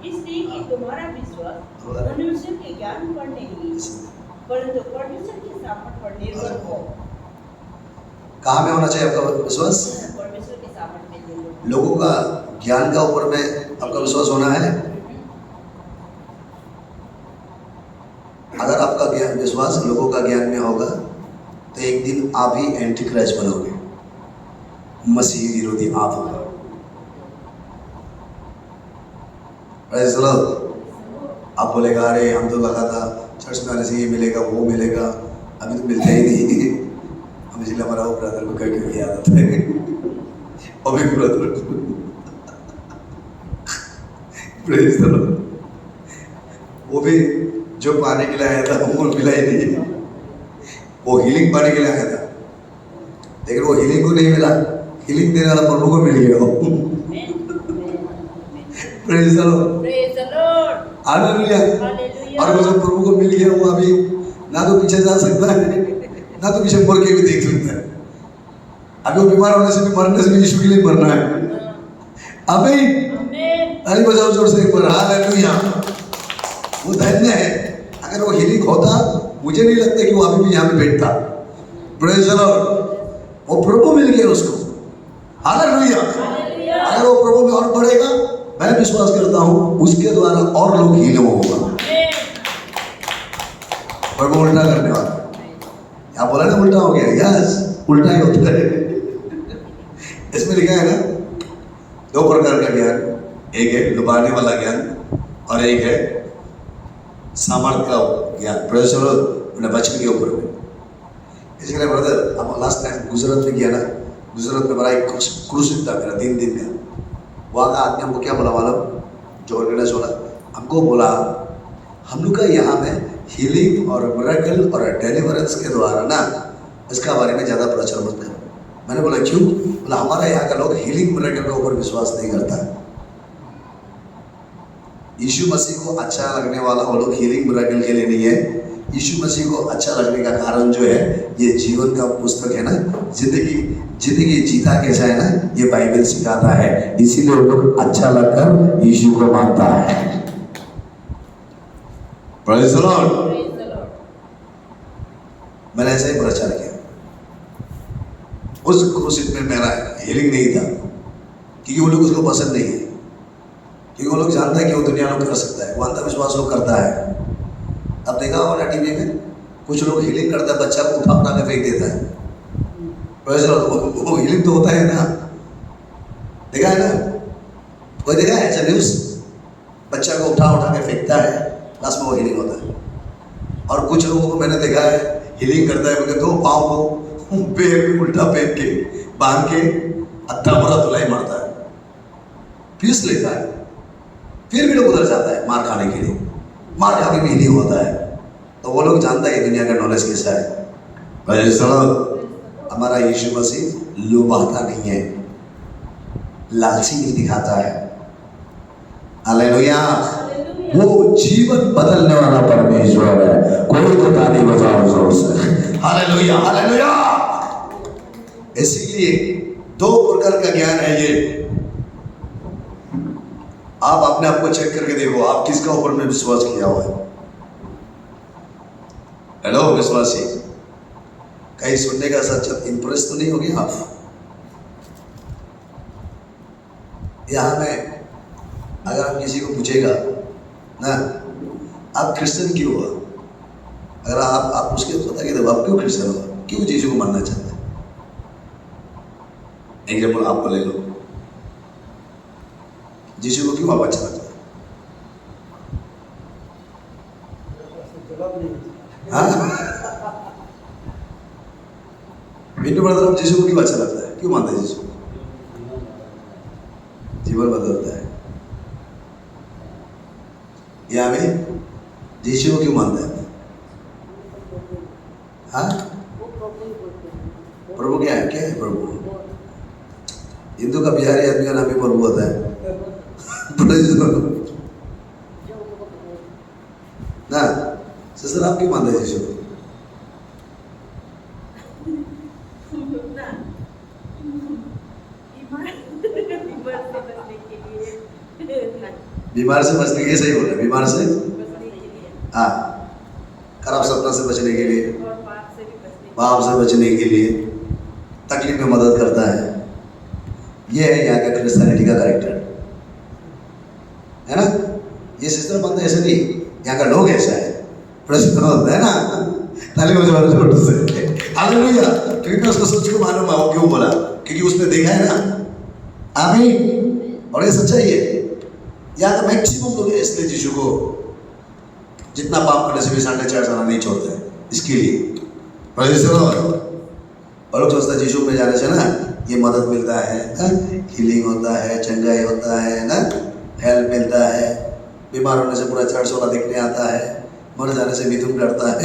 इसलिए कि तुम्हारा विश्वास मनुष्य के ज्ञान पर नहीं, परंतु परमेश्वर के सामर्थ पर निर्भर हो। कहाँ में होना चाहिए आपका विश्वास? परमेश्वर के सामर्थ में निर्भर। लोगों का ज्ञान का ऊपर में आपका विश्वास होना है। अगर आपका ज्ञान विश्वास लोगों का ज्ञान में होगा तो एक दिन आप ही एंटी क्राइस्ट बनोगे, मसीह विरोधी आप होगा। Praise the Lord. आप बोलेगा, अरे हम तो लगा था चर्च में आने से ये मिलेगा वो मिलेगा, अभी तो मिलता ही नहीं। हम इसलिए हमारा वो ब्रदर को कह के याद आता है, अभी ब्रदर। Praise the Lord. वो भी जो पाने के लिए आया था वो मिला ही नहीं, वो हीलिंग पाने के लिए आया था, लेकिन वो हीलिंग को नहीं मिला, हीलिंग देने वाला प्रभु को मिल गया। Praise the Lord. Praise the Lord. Hallelujah. Hallelujah. और वो जब प्रभु को मिल गया, वो अभी ना तो पीछे जा सकता है ना तो पीछे मुड़ के भी देख लेता है। अभी वो बीमार होने से भी मरने से भी यीशु के लिए मरना है। आमीन। ताली बजाओ जोर से एक बार, हालेलुया। वो धन्य है। अगर वो हीलिंग होता, मुझे नहीं लगता कि वो अभी भी यहाँ पे बैठता। Praise the Lord. वो प्रभु मिल गया उसको, हालेलुया। अगर वो प्रभु में और बढ़ेगा, मैं विश्वास करता हूँ उसके द्वारा और लोग हील होगा। प्रभु उल्टा करने वाला, क्या बोला ना, उल्टा हो गया। यस, उल्टा ही होता है। इसमें लिखा है ना, दो प्रकार का ज्ञान, एक है लुभाने वाला ज्ञान और एक है सामर्थ्य का ज्ञान। Praise the Lord. वचन के ऊपर में, इसलिए ब्रदर, हम लास्ट टाइम गुजरात में गया ना, गुजरात में बड़ा एक क्रूसिड था मेरा 3 दिन का। वहाँ का आदमी हमको क्या बोला मालूम, जो ऑर्गेनाइज वाला हमको बोला, हम लोग का यहाँ में हीलिंग और मिरेकल और डिलीवरेंस के द्वारा ना, इसका बारे में ज़्यादा प्रचार मत करो। मैंने बोला क्यों? बोला हमारा यहाँ का लोग हीलिंग मिरेकल के ऊपर विश्वास नहीं करता है। यीशु मसीह को अच्छा लगने वाला वो लोग हीलिंग मिरेकल के लिए नहीं है। यीशु मसीह को अच्छा लगने का कारण जो है, ये जीवन का पुस्तक है ना, जिंदगी जीता कैसा है ना, ये बाइबल सिखाता है। इसीलिए वो लोग अच्छा लगकर यीशु को मानता है। Praise the Lord. मैंने ऐसा ही प्रचार किया। उस क्रूसिड में मेरा हीलिंग नहीं था, क्योंकि वो लोग उसको पसंद नहीं है, क्योंकि वो लोग जानता है कि वो दुनिया लोग कर सकता है, वो अंधविश्वास लोग करता है। अब देखा होगा ना टीवी में, कुछ लोग हीलिंग करता है, बच्चा को उठा के फेंक देता है। वो हीलिंग तो होता है ना, देखा है ना, कोई देखा है ऐसा न्यूज़? बच्चा को उठा के फेंकता है, लास्ट में वो हीलिंग होता है। और कुछ लोगों को मैंने देखा है हीलिंग करता है, बोले 2 पाँव को पैर में उल्टा फेंक के बांध के अत्ता भरा धुलाई मारता है, पीस लेता है, फिर भी लोग उधर जाता है मार खाने के लिए, मार खा के भी हीलिंग होता है। तो वो लोग जानता है दुनिया का नॉलेज कैसा है। हमारा यीशु मसीह लुभाता नहीं है, लालची नहीं दिखाता है। हालेलुया। वो जीवन बदलने वाला परमेश्वर है। कोई तो ताली बजाओ जोर से, हालेलुया हालेलुया। इसीलिए 2 प्रकार का ज्ञान है ये। आप अपने आप को चेक करके देखो, आप किसका ऊपर में विश्वास किया हुआ है। हेलो विश्वासी, कहीं सुनने का सच इंप्रेस तो नहीं होगी आप? यहाँ में अगर आप किसी को पूछेगा ना, आप क्रिश्चियन क्यों हो, अगर आप उसके पता कि आप क्यों क्रिश्चियन हो, क्यों यीशु को मानना चाहते हैं, एग्जाम्पल आपको ले लो, यीशु को क्यों आप अच्छा लगता है? बिंदु ब्रदर, आप यीशु को क्यों अच्छा लगता है, क्यों मानते हैं यीशु? जीवन बदलता है। या में यीशु को क्यों मानते हैं? हाँ, प्रभु क्या है? क्या है प्रभु? हिंदू का बिहारी आदमी का नाम ही प्रभु होता है ना। सिस्टर, आप क्यों मानते हैं यीशु को? बीमार से बचने के लिए, सही बोल रहे, बीमार से, हाँ, खराब सपना से बचने के लिए, पाप से बचने के लिए, तकलीफ में मदद करता है। ये है यहाँ का क्रिश्चियनिटी का कैरेक्टर, है ना। ये सिस्टर मानते ऐसे नहीं, यहाँ का लोग ऐसा है, प्रसिद्ध होता है ना। ताली बजाओ जोर से, हालेलुया। क्योंकि उसको सोच को मालूम है वो क्यों बोला, क्योंकि उसने देखा है ना। आमीन। और ये सच्चाई है। यहाँ का मैक्सिमम लोग इसलिए यीशु को जितना पाप करने से भी 4.5 साल नहीं छोड़ते हैं, इसके लिए। और लोग सोचते हैं यीशु में जाने से ना ये मदद मिलता है, हीलिंग होता है, चंगाई होता है ना, हेल्प मिलता है, बीमार होने से पूरा 416 देखने आता है, मर जाने से मिथुन करता है।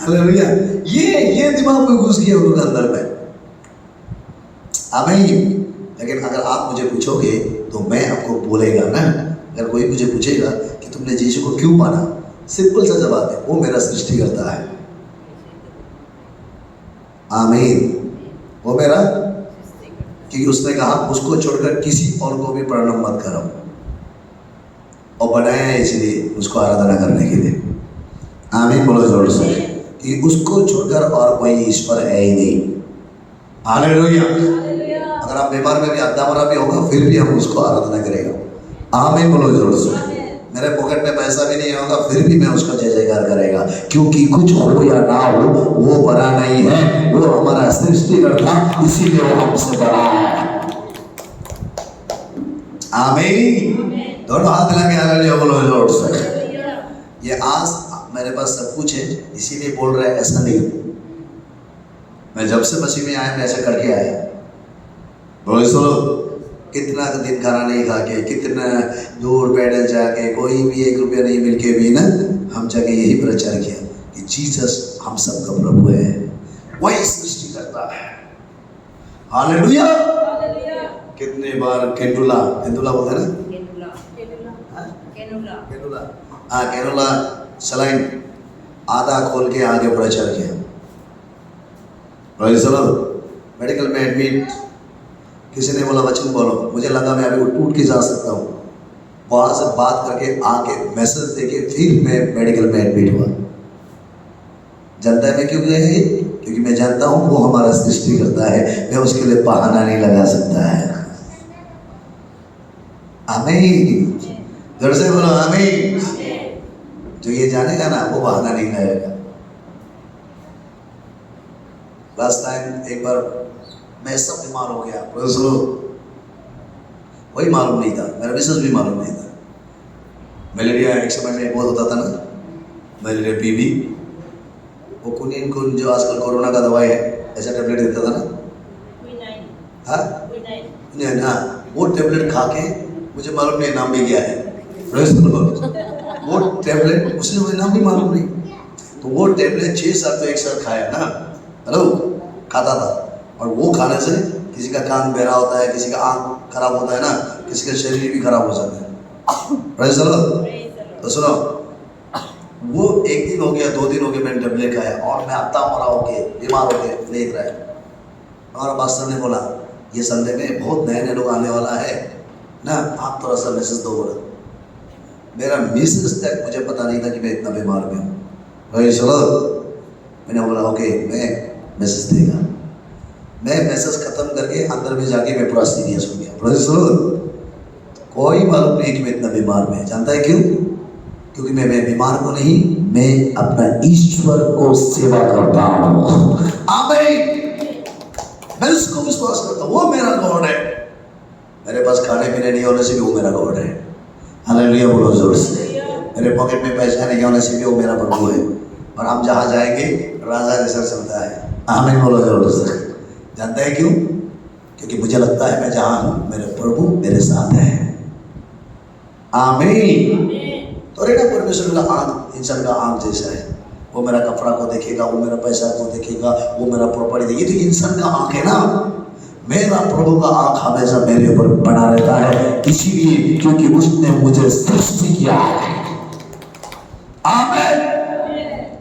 हालेलुया। ये दिमाग में घुस गया उनके अंदर में। आमीन। लेकिन अगर आप मुझे पूछोगे तो मैं आपको बोलेगा ना, अगर कोई मुझे पूछेगा कि तुमने यीशु को क्यों माना, सिंपल सा जवाब है, वो मेरा सृष्टि करता है। आमीन। वो मेरा, क्योंकि उसने कहा उसको छोड़कर किसी और को भी प्रणाम मत करो, और बनाया है इसलिए उसको आराधना करने के लिए। आमीन बोलो जोर से, कि उसको छोड़कर और कोई ईश्वर है ही नहीं। हालेलुया। अगर आप बीमार में भी अद्धा मरा भी होगा फिर भी हम उसको आराधना करेगा। आमीन बोलो जोर से। मेरे पॉकेट में पैसा भी नहीं होगा फिर भी मैं उसका जय जयकार करेगा, क्योंकि कुछ हो या ना हो वो बड़ा नहीं है, वो हमारा सृष्टिकर्ता, इसीलिए वो हमसे बड़ा है। आमीन। दोनों हाथ लगे हालेलुया बोलो जोर से। ये आज मेरे पास सब कुछ है इसीलिए बोल रहा है, ऐसा नहीं। मैं जब से मसीह में आया मैं ऐसा करके आया। बोलो सुनो, कितना दिन खाना नहीं खा के, कितना दूर पैदल जाके, कोई भी 1 रुपया नहीं मिल के भी ना हम जाके यही प्रचार किया कि जीसस हम सबका प्रभु है, वही सृष्टि करता है। हालेलुया। कितने बार केंडुला बोलते हैं ना, कैनुला सलाइन आधा खोल के आगे प्रचार किया। मेडिकल में एडमिट, किसी ने बोला वचन बोलो, मुझे लगा मैं अभी उठ के जा सकता हूँ, वहाँ से बात करके आके मैसेज देके फिर मैं मेडिकल में एडमिट हुआ। जानता है मैं क्यों गया है? क्योंकि मैं जानता हूँ वो हमारा सृष्टि करता है, मैं उसके लिए बहाना नहीं लगा सकता है। आमीन। घर से बोलो आमीन। जो ये जानेगा ना वो बहाना नहीं लगेगा। लास्ट टाइम एक बार मैं सब बीमार हो गया, वही मालूम नहीं था, मेरा मिसेस भी मालूम नहीं था। मलेरिया एक समय में बहुत होता था ना, मलेरिया पीबी, वो कुन जो आजकल कोरोना का दवाई है ऐसा टेबलेट देता था ना, हाँ वो टेबलेट खा के मुझे मालूम नहीं नाम भी क्या है, वो टेबलेट उसने मुझे नाम भी मालूम नहीं, तो वो टेबलेट 6 साल तो एक साथ खाया ना, हेलो खाता था। और वो खाने से किसी का कान बहरा होता है, किसी का आँख खराब होता है ना, किसी का शरीर भी खराब हो जाता है। तो सुनो, वो 1 दिन हो गया 2 दिन हो गए मैंने टेबलेट खाया और मैं हफ्ता मरा होके बीमार होके लेट रहा है। हमारा पास्टर ने बोला ये संडे में बहुत नए लोग आने वाला है ना, आप थोड़ा सा मैसेज दो। बोला मेरा मिसेस तक मुझे पता नहीं था कि मैं इतना बीमार में हूँ। चलो मैंने बोला ओके मैं मैसेज देगा। मैं मैसेज खत्म करके अंदर में जाके मैं पूरा सीरियस हो गया। सुनो, कोई मालूम नहीं कि मैं इतना बीमार में, जानता है क्यों? क्योंकि मैं बीमार को नहीं, मैं अपना ईश्वर को सेवा करता हूँ। आमीन। मैं उसको विश्वास करता हूँ, वो मेरा गॉड है। मेरे पास खाने पीने नहीं होने से भी वो मेरा गॉड है। हालेलुया बोलो जोर से। मेरे पॉकेट में पैसा नहीं होने से भी वो मेरा प्रभु है, और हम जहाँ जाएंगे राजा जैसा चलता है। आमीन बोलो जोर से। जानता है क्यों? क्योंकि मुझे लगता है मैं जहाँ हूँ मेरे प्रभु मेरे साथ है। आमीन। तो रेखा परमेश्वर का आँख इंसान का आँख जैसा है, वो मेरा कपड़ा को देखेगा, वो मेरा पैसा को देखेगा, वो मेरा प्रॉपर्टी देखेगा। ये तो इंसान का आँख है ना। मेरा प्रभु का आँख हमेशा मेरे ऊपर बना रहता है, इसीलिए क्योंकि उसने मुझे सृष्टि किया है। आमीन।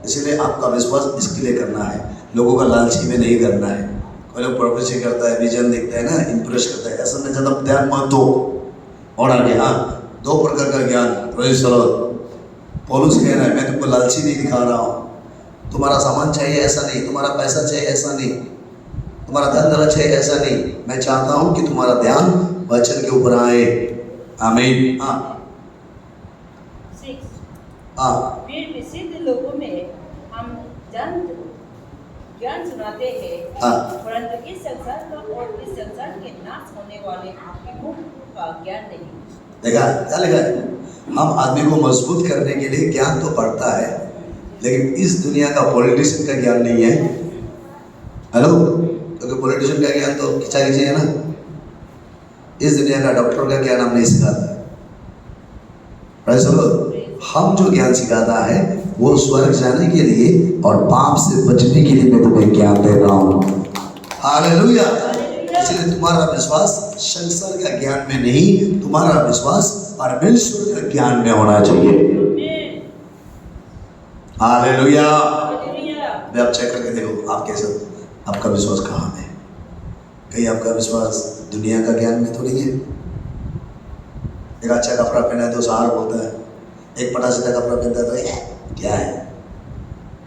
इसलिए आपका विश्वास इसके लिए करना है, लोगों का लालची में नहीं करना है। कोई लोग प्रोफेसी करता है, विजन देखता है ना, इंप्रेस करता है, ऐसा में ज़्यादा ध्यान मत दो। और आगे 2 प्रकार का ज्ञान। पौलुस कह रहा है मैं तुमको लालची नहीं दिखा रहा हूँ, तुम्हारा सामान चाहिए ऐसा नहीं, तुम्हारा पैसा चाहिए ऐसा नहीं, तुम्हारा धन दौलत चाहिए ऐसा नहीं, मैं चाहता हूँ कि तुम्हारा ध्यान वचन के ऊपर आए। आमीन। फिर विशुद्ध लोगों में हम ज्ञान सुनाते हैं, परंतु इस संसार का और इस संसार के नाश होने वाले मुक्त का ज्ञान नहीं। देखा क्या लिखा है? हम आदमी को मजबूत करने के लिए ज्ञान तो पढ़ता है, लेकिन इस दुनिया का पॉलिटिशियन का ज्ञान नहीं है। हेलो, क्योंकि पॉलिटिशियन का ज्ञान तो खिंचा खिंचे है ना। इस दुनिया का डॉक्टर का ज्ञान हम नहीं सिखाता। हम जो ज्ञान सिखाता है वो स्वर्ग जाने के लिए और पाप से बचने के लिए मैं तुम्हें ज्ञान दे रहा हूँ। हालेलुया। इसलिए तुम्हारा विश्वास संसार का ज्ञान में नहीं, तुम्हारा विश्वास परमेश्वर का ज्ञान में होना चाहिए। हालेलुया। मैं अब चेक करके देखो आप कैसे, आपका विश्वास कहाँ में है? कहीं आपका विश्वास दुनिया का ज्ञान में तो नहीं है? एक अच्छा कपड़ा पहना है तो सहार बोलता है, एक पटा सीधा कपड़ा पहनता है तो ये क्या है?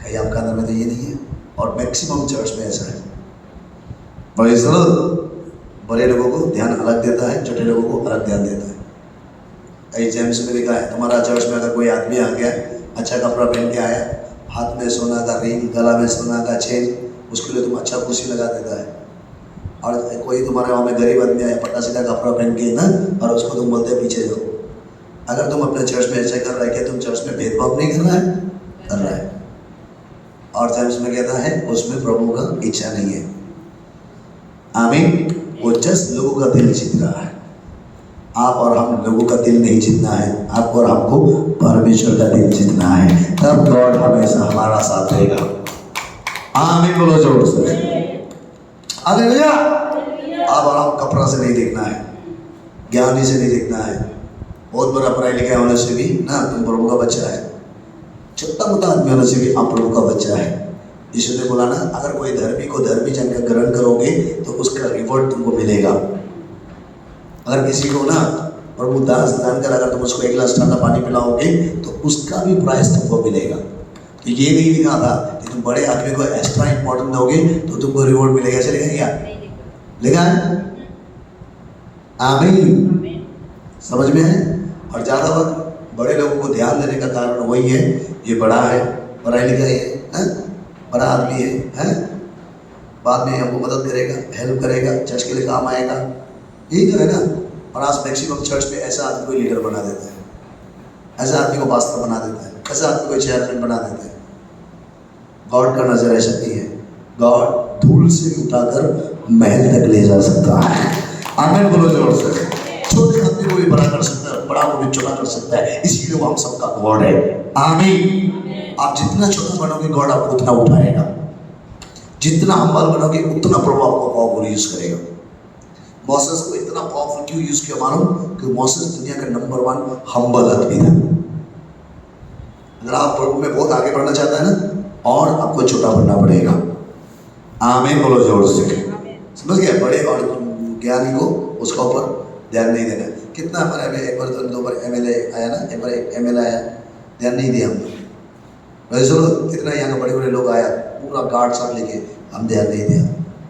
कहीं आपका अंदर में तो ये नहीं है। और मैक्सिमम चर्च में ऐसा है। बड़े लोगों को ध्यान अलग देता है, छोटे लोगों को अलग ध्यान देता है। जेम्स में लिखा है, तुम्हारा चर्च में अगर कोई आदमी आ गया, अच्छा कपड़ा पहन के आया, हाथ में सोना का रिंग, गला में सोना का चेन, उसके लिए तुम अच्छा कुर्सी लगा देता है। और कोई तुम्हारे वहाँ में गरीब आदमी आया, पटा सीधा कपड़ा पहन के ना, और उसको तुम बोलते पीछे जाओ। अगर तुम अपने चर्च में ऐसा कर रहा है कि तुम चर्च में भेदभाव नहीं कर रहा है? कर रहा है। और जेम्स में कहता है उसमें प्रभु का इच्छा नहीं है। आमीन। वो जस्ट लोगों का दिल जीत रहा है। आप और हम लोगों का दिल नहीं जीतना है, आपको और हमको परमेश्वर का दिल जीतना है, तब गॉड हमेशा हमारा साथ देगा। आमीन बोलो जोर से। हालेलुया। आप और हम कपड़ा से नहीं देखना है, ज्ञानी से नहीं देखना है, बहुत बड़ा पढ़ाई लिखा होने से भी ना तुम प्रभु का बच्चा है, छोटा मोटा आदमी होने से भी आप प्रभु का बच्चा है। यीशु ने बोला ना, अगर कोई धर्मी को धर्मी जानकर ग्रहण करोगे तो उसका रिवॉर्ड तुमको मिलेगा। अगर किसी को ना प्रभु दास जानकर अगर तुम उसको 1 गिलास ठंडा पानी पिलाओगे तो उसका भी प्राइस तुमको मिलेगा। तो ये नहीं लिखा था कि तुम बड़े आदमी को एक्स्ट्रा इंपॉर्टेंट दोगे तो तुमको रिवॉर्ड मिलेगा, ऐसे लिखा क्या? लिखा है? आमीन। समझ में है? और ज़्यादा वक्त बड़े लोगों को ध्यान देने का कारण वही है, ये बड़ा है, पढ़ाई लिखाई है, बड़ा आदमी है, बाद में हमको मदद करेगा, हेल्प करेगा, चर्च के लिए काम आएगा, यही तो है ना। और आज मैक्सिमम चर्च में ऐसा आदमी को लीडर बना देता है, ऐसा आदमी को पास्टर बना देता है, ऐसा आदमी को चेयरमैन बना देता है। गॉड का नजर ऐसा नहीं है। गॉड धूल से उठाकर महल तक ले जा सकता है। आमीन बोलो जोर से। छोटे आदमी को भी बड़ा कर सकता है, बड़ा को भी छोटा कर सकता है, इसीलिए वो हम सबका गॉड है। आमीन। आप जितना छोटा बनोगे गॉड आपको उतना उठाएगा, जितना हम्बल बनोगे उतना प्रभु आपको पावरफुल यूज करेगा। मोसेस को इतना पावरफुल क्यों यूज किया मालूम? कि मोसेस दुनिया का नंबर 1 हम्बल आदमी था। अगर आप प्रभु में बहुत आगे बढ़ना चाहते हैं ना, और आपको छोटा बनना पड़ेगा। आमीन बोलो जोर से। समझ गया? बड़े और ज्ञानी को उसका ऊपर ध्यान नहीं देना। कितना हमारे में एक बार तो 2 बार एमएलए आया ना, एक बार एमएलए आया, ध्यान नहीं दिया हमने। कितना यहाँ के बड़े बड़े लोग आया, पूरा गार्ड सब लेके, हम ध्यान नहीं दिया।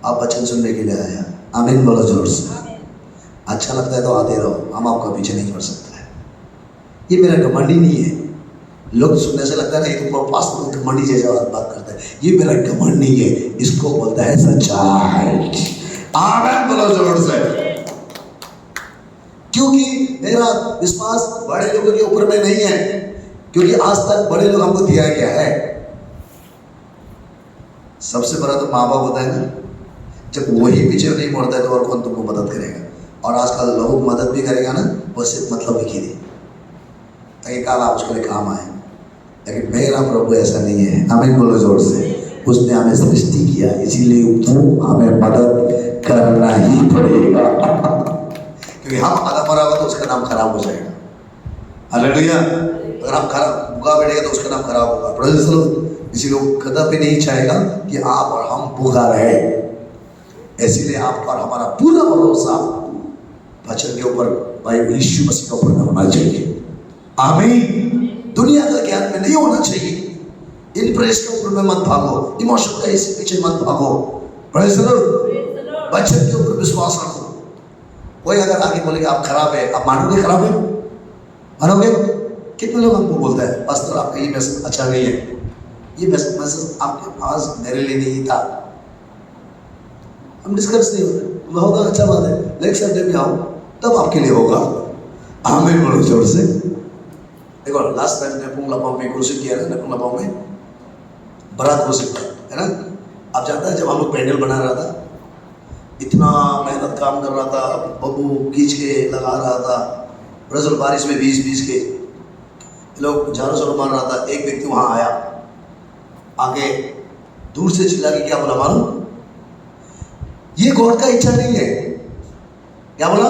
आप वचन सुनने के लिए आया। आमीन बोलो जोर से। अच्छा लगता है तो आते रहो, हम आपका पीछे नहीं कर सकता है। ये मेरा घमंडी नहीं है। लोग सुनने से लगता है ना ये तो पास घमंडी जैसा बात करता है, ये मेरा घमंड नहीं है, इसको बोलता है सच्चाई। आमीन बोलो जोर से। क्योंकि मेरा विश्वास बड़े लोगों के ऊपर में नहीं है, क्योंकि आज तक बड़े लोग हमको दिया गया है। सबसे बड़ा तो माँ बाप होता है ना, जब वही पीछे नहीं मुड़ता है तो और कौन तुमको मदद करेगा? और आजकल लोगों को मदद भी करेगा ना, वो सिर्फ मतलब ही कीजिए ताकि कल आप उसके लिए काम आए। लेकिन मेरा प्रभु ऐसा नहीं है। आमीन बोलो जोर से। उसने हमें सृष्टि किया, इसीलिए वो हमें मदद करना ही पड़ेगा। क्योंकि हम आधा मरा होगा तो उसका नाम खराब हो जाएगा। हालेलुया। अगर हम खराब भूखा बैठेगा तो उसका नाम खराब होगा। Praise the Lord. इसीलिए वो कदापि नहीं चाहेगा कि आप और हम भूखा रहे। इसीलिए आपका और हमारा पूरा भरोसा वचन के ऊपर, भाई यीशु मसीह के ऊपर होना चाहिए। आमीन। दुनिया का ज्ञान में नहीं होना चाहिए। इम्प्रेस के ऊपर में मत भागो, इमोशन का इसी पीछे मत भागो। Praise the Lord. वचन के ऊपर विश्वास रखो। कोई अगर आगे बोलेगा आप खराब है, आप मानोगे खराब है? मानोगे? कितने लोग हमको बोलते हैं पास्टर आपका ये मैसेज अच्छा नहीं है, ये मैसेज आपके पास मेरे लिए नहीं था। हम डिस्कस नहीं होते, होगा अच्छा बात है, नेक्स्ट संडे में आओ तब आपके लिए होगा। आमीन बोलो जोर से। देखो लास्ट टाइम नेपुंग लपाओ में क्रूसिफ किया ना, नेपुंग लपाओ में बड़ा क्रूसिफ है ना। आप जानते हैं जब हम लोग पैंडल बना रहा था, इतना मेहनत काम कर रहा था, बब्बू खींच के लगा रहा था, रसल बारिश में 20 के लोग झाड़ू झाड़ू मार रहा था। एक व्यक्ति वहाँ आया, आगे दूर से चिल्ला के क्या बोला मालूम? ये गॉड का इच्छा नहीं है। क्या बोला?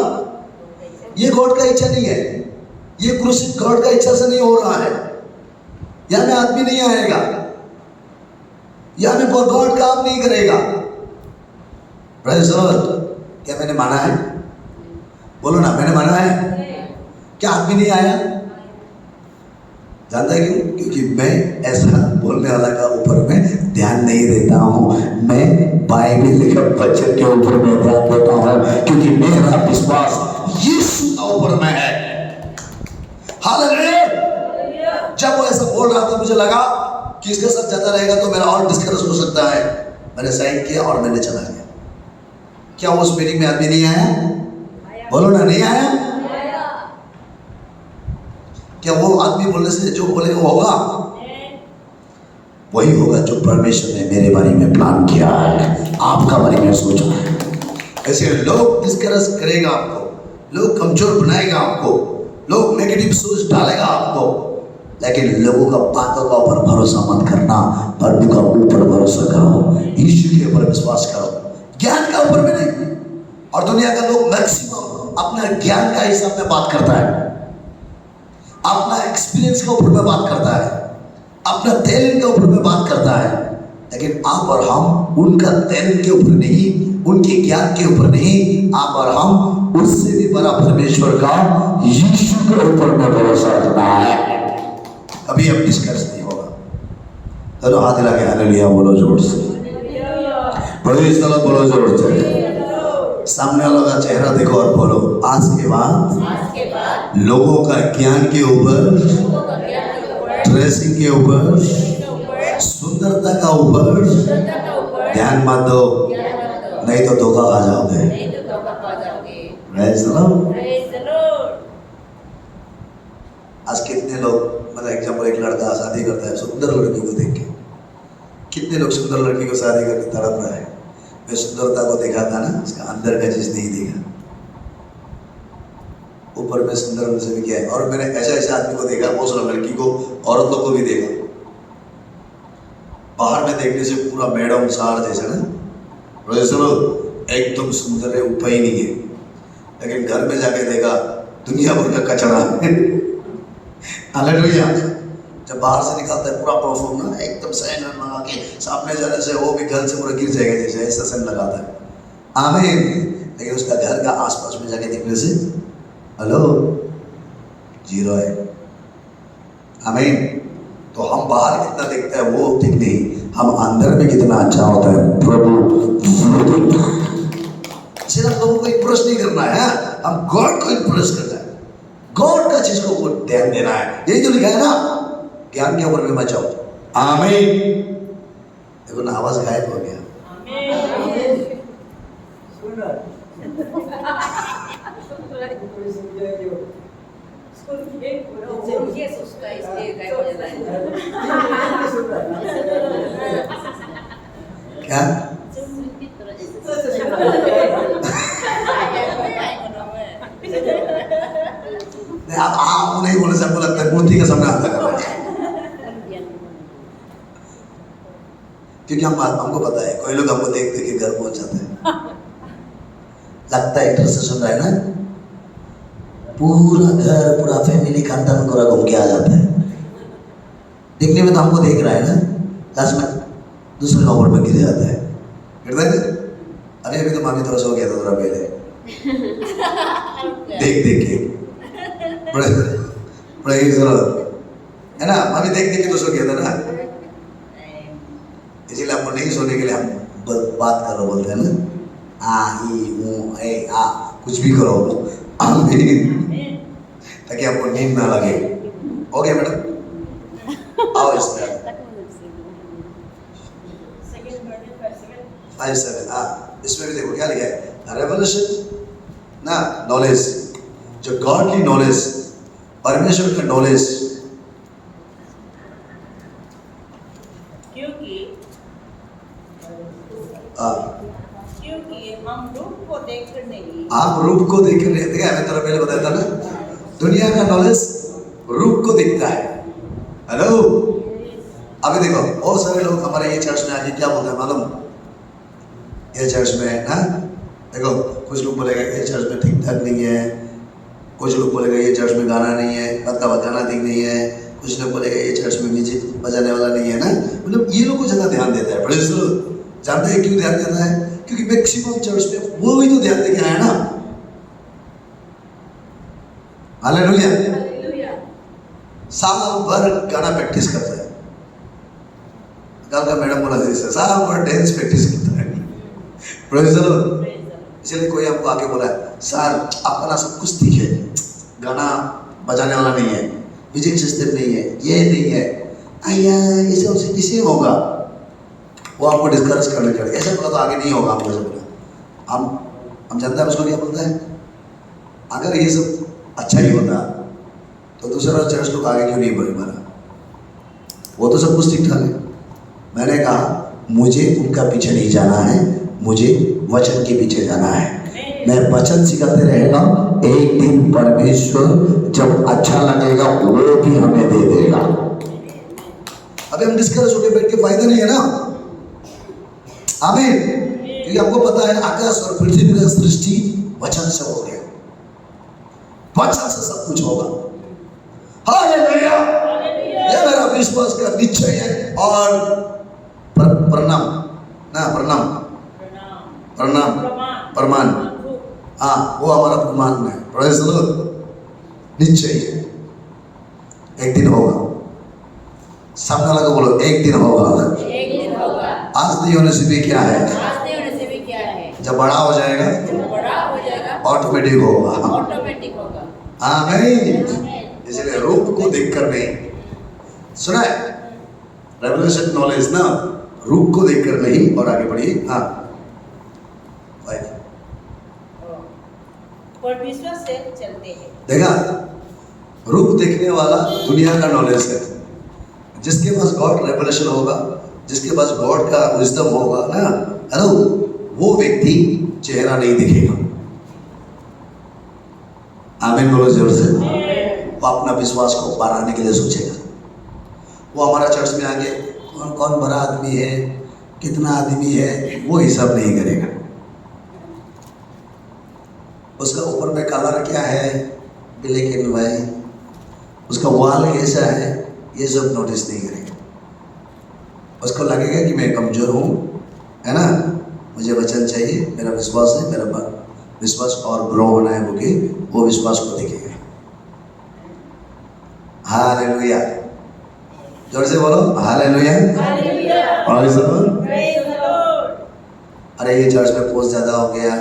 ये गॉड का इच्छा नहीं है, ये क्रूसिफ गॉड का इच्छा से नहीं हो रहा है। यहाँ में आदमी नहीं आएगा, यहाँ में गॉड काम नहीं करेगा। Praise the Lord. क्या मैंने माना है? बोलो ना, मैंने माना है। क्या आदमी नहीं आया? जानता है क्यों? क्योंकि मैं ऐसा बोलने वाला का ऊपर में ध्यान नहीं देता हूँ। मैं बाइबल के वचन के ऊपर में ध्यान देता हूँ, क्योंकि मेरा विश्वास यीशु के ऊपर में है। हालेलुया। जब वो ऐसा बोल रहा था, मुझे लगा कि इसके साथ जाता रहेगा तो मेरा और डिस्कस हो सकता है। मैंने साइन किया और मैंने चला गया। क्या उस मीटिंग में आदमी नहीं आया? बोलो ना, नहीं आया। क्या वो आदमी बोलने से जो बोलेगा वो होगा? वही होगा जो परमेश्वर ने मेरे बारे में प्लान किया है, आपका बारे में सोचा है। ऐसे लोग डिस्करेज करेगा आपको, लोग कमजोर बनाएगा आपको, लोग नेगेटिव सोच डालेगा आपको, लेकिन लोगों का बातों का ऊपर भरोसा मत करना, प्रभु का ऊपर भरोसा करो, यीशु के ऊपर विश्वास करो, ज्ञान का ऊपर में नहीं। और दुनिया का लोग मैक्सिमम अपना ज्ञान का हिसाब में बात करता है, अपना एक्सपीरियंस के ऊपर में बात करता है, अपना टैलेंट के ऊपर में बात करता है, लेकिन आप और हम उनका टैलेंट के ऊपर नहीं, उनके ज्ञान के ऊपर नहीं, आप और हम उससे भी बड़ा परमेश्वर का यीशु के ऊपर में भरोसा रखना है। कभी अब डिस्कस नहीं होगा। चलो हाथ हिला के हालेलुया बोलो जोर से, प्रेज़ द लॉर्ड बोलो जोर से। सामने वालों का चेहरा देखो और बोलो, आज के बाद लोगों का ज्ञान के ऊपर, ड्रेसिंग के ऊपर, सुंदरता का ऊपर ध्यान मत दो, नहीं तो धोखा खा जाओगे। Praise the Lord. आज कितने लोग, मतलब एग्जाम्पल, एक लड़का शादी करता है सुंदर लड़की को देख के, कितने लोग सुंदर लड़की को शादी करके तड़प रहा है। मैं सुंदरता को देखा था ना, उसका अंदर का चीज नहीं देखा, ऊपर में सुंदर होने से भी क्या है। और मैंने ऐसे आदमी को देखा, बहुत सारा लड़की को, औरतों को भी देखा, बाहर में देखने से पूरा मैडम सार जैसा ना, एकदम सुंदर है, ऊपर ही नहीं है, लेकिन घर में जाके देखा दुनिया भर का कचरा है। हालेलुया। जब बाहर से निकलता है पूरा परफ्यूम ना, एकदम सेंट लगा के, सामने जाने से वो भी घर से पूरा गिर जाएगा जैसे, ऐसा सेंट लगाता है। आमीन। लेकिन उसका घर का आसपास में जाके देखने से हेलो जीरो है। आमीन। तो हम बाहर कितना दिखता है वो ठीक नहीं, हम अंदर में कितना अच्छा होता है प्रभु सिर्फ लोगों को इंप्रेस नहीं करना है, हम गॉड को इंप्रेस करना है, गॉड का चीज को ध्यान देना है। यही तो लिखा है ना, ज्ञान के ऊपर में मचाओ। आमीन। देखो ना, आवाज गायब हो गया। क्या आप हाँ नहीं बोले से आपको लगता है मूर्ति का सामने आता है, क्योंकि हमको पता है कोई लोग हमको देख देख के घर पहुंच जाते हैं। लगता है इधर से सुन रहा है ना, पूरा घर पूरा फैमिली खानदान पूरा घूम के आ जाता है। देखने में तो हमको देख रहा है ना, लास्ट में दूसरे नंबर पर गिर जाता है। अरे अभी तो मामी थोड़ा सो गया था थोड़ा पहले देख देख के, है ना, मामी देख देख के तो सो गया था ना, इसीलिए हमको नहीं सोने के लिए हम बात करो बोलते हैं ना, आ ई ऊ ए आ कुछ भी करो ताकि आपको नींद ना लगे। हो गया मैडम, आओ इसमें 5:7। हाँ, इसमें भी देखो क्या लिखा है, रेवलेशन ना, नॉलेज, जो गॉडली नॉलेज, परमेश्वर का नॉलेज। क्योंकि हम रूप को देखकर नहीं, आप रूप को देखकर नहीं, देखा मैं तेरा पहले बताया था ना, दुनिया का नॉलेज रूप को दिखता है। हेलो, अभी देखो बहुत सारे लोग हमारे ये चर्च में आके क्या बोलते हैं मालूम, ये चर्च में ना, देखो कुछ लोग बोलेगा ये चर्च में ठीक ठाक नहीं है, कुछ लोग बोलेगा ये चर्च में गाना नहीं है, गाना ठीक नहीं है, कुछ लोग बोलेगा ये चर्च में म्यूजिक बजाने वाला नहीं है ना। मतलब ये लोग को ज़्यादा ध्यान देता है। बड़े जानते हैं क्यों ध्यान देता है? क्योंकि मैक्सिमम चर्च में वो ही तो ध्यान दे के आया ना। हालेलुया। हालेलुया। साल भर गाना प्रैक्टिस करता है। कल का मैडम बोला जैसे साल भर डांस प्रैक्टिस करता है। Praise the Lord. इसलिए कोई हमको आके बोला सर आपका ना सब कुछ ठीक है, गाना बजाने वाला नहीं है, म्यूजिक सिस्टम नहीं है, ये नहीं है, आया ये सब से किसे होगा, वो आपको डिस्करेज करने के लिए ऐसा बोला तो आगे नहीं होगा। हमको ऐसा बोला। हम जानते हैं उसको क्या बोलता है, अगर ये सब अच्छा ही होता तो दूसरा चर्च लोग आगे क्यों नहीं बढ़ा, वो तो सब कुछ ठीक ठाक है। मैंने कहा मुझे उनका पीछे नहीं जाना है, मुझे वचन के पीछे जाना है। मैं वचन सिखाते रहेगा, एक दिन परमेश्वर जब अच्छा लगेगा वो भी हमें दे देगा। अभी हम डिस्कस होके बैठ के फायदा नहीं है ना। आमीन। क्योंकि आपको पता है आकाश और पृथ्वी का सृष्टि वचन से हो गया, वचन से सब कुछ होगा। हालेलुया। ये मेरा विश्वास का निश्चय है। और प्रणाम प्रमाण, हाँ वो हमारा प्रमाण है। Praise the Lord. निश्चय है, एक दिन होगा। सामने वाला को बोलो एक दिन होगा। एक दिन होगा। आज नहीं होने से भी क्या है, आज नहीं होने से भी क्या है, जब बड़ा हो जाएगा ऑटोमेटिक होगा। ऑटोमेटिक होगा। आमीन। इसलिए रूप को देखकर नहीं, सुना है रेवलेशन नॉलेज ना, रूप को देखकर नहीं। और आगे बढ़िए। हाँ पर विश्वास से चलते हैं। देखा, रूप देखने वाला दुनिया का नॉलेज है। जिसके पास गॉड रेवलेशन होगा, जिसके पास गॉड का विजडम होगा ना, हेलो, वो व्यक्ति चेहरा नहीं दिखेगा। आमीन बोलो जोर से। वो अपना विश्वास को बढ़ाने के लिए सोचेगा। वो हमारा चर्च में आके कौन कौन बड़ा आदमी है, कितना आदमी है, वो हिसाब नहीं करेगा। उसका ऊपर में कलर क्या है, ब्लैक एंड व्हाइट, उसका वाल कैसा है, ये सब नोटिस नहीं करेगा। उसको लगेगा कि मैं कमजोर हूँ, है ना, मुझे वचन चाहिए, मेरा विश्वास है, मेरा विश्वास और ग्रो होना है, वो विश्वास को देखेगा। हालेलुया। जोर से बोलो हालेलुया। Praise the Lord. अरे ये चर्च में पोस्ट ज्यादा हो गया,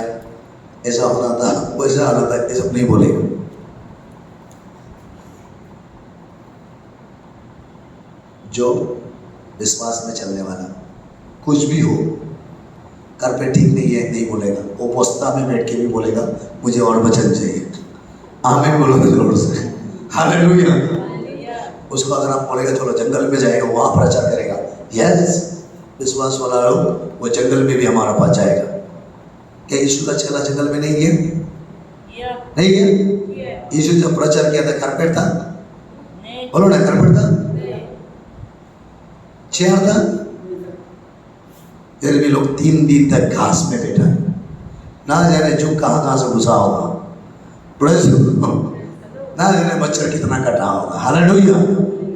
ऐसा होना था, वैसा होना था, ये सब नहीं बोलेगा। जो विश्वास में चलने वाला, कुछ भी हो, घर पे ठीक नहीं है नहीं बोलेगा, वो पोस्ता में बैठ के भी बोलेगा मुझे और वचन चाहिए। आमीन बोलो जोर से। हालेलुया। उसको अगर आप बोलेगा चलो जंगल में जाएगा, वहां प्रचार करेगा, यस, विश्वास वाला लोग वो जंगल में भी हमारा पास जाएगा। क्या यीशु का चेला जंगल में नहीं गया? नहीं गया। यीशु जब प्रचार किया था कारपेट था, बोलो ना, कारपेट था, चेयर था, फिर भी लोग 3 दिन तक घास में बैठा है, ना जाने जो कहाँ से घुसा होगा, ना जाने मच्छर कितना कटा होगा। हालेलुया।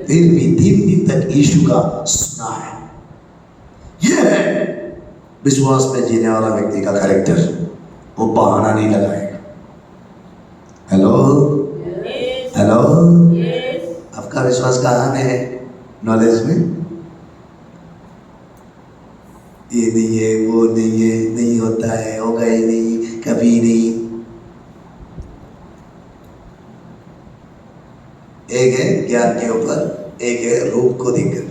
फिर भी 3 दिन तक यीशु का सुना है। यह है विश्वास में जीने वाला व्यक्ति का कैरेक्टर। वो बहाना नहीं लगाएगा। हेलो हेलो, आपका विश्वास कहाँ में है? नॉलेज में? ये नहीं है, वो नहीं है, नहीं होता है, होगा ही नहीं, कभी नहीं। एक है ज्ञान के ऊपर, एक है रूप को देखकर।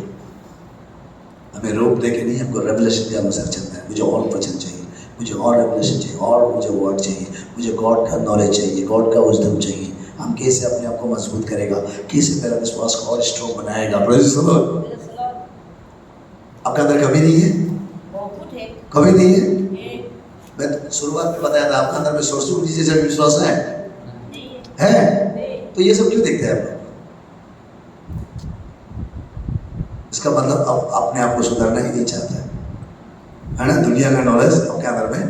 हमें रूप देखे नहीं, हमको रेवलेशन के अनुसार चलना है। मुझे और वचन चाहिए, मुझे और रेवलेशन चाहिए, और मुझे वर्ड चाहिए, मुझे गॉड का नॉलेज चाहिए, गॉड का विजडम चाहिए। हम कैसे अपने आप को मजबूत करेगा, कैसे मेरा विश्वास को और स्ट्रॉन्ग बनाएगा। Praise the Lord. आपका अंदर कभी नहीं है? कभी नहीं है। मैं शुरुआत में बताया था आपका अंदर में सरसों जी जैसा विश्वास है? तो ये सब क्यों देखते हैं आप? इसका मतलब अब अपने आप को सुधारना ही नहीं चाहता है ना। दुनिया का नॉलेज आपके अंदर में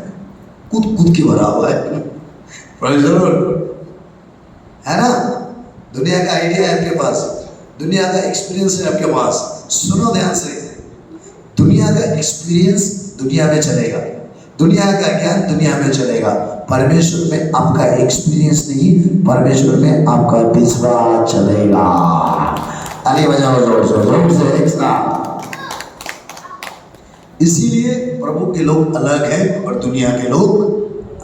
कूद के भरा हुआ है। Praise the Lord. है ना, दुनिया का आइडिया है आपके पास, दुनिया का एक्सपीरियंस है आपके पास। सुनो ध्यान से, दुनिया का एक्सपीरियंस दुनिया में चलेगा, दुनिया का ज्ञान दुनिया में चलेगा, परमेश्वर में आपका एक्सपीरियंस नहीं, परमेश्वर में आपका विश्वास चलेगा। ताली बजाओ जोर से एक साथ। इसीलिए प्रभु के लोग अलग हैं और दुनिया के लोग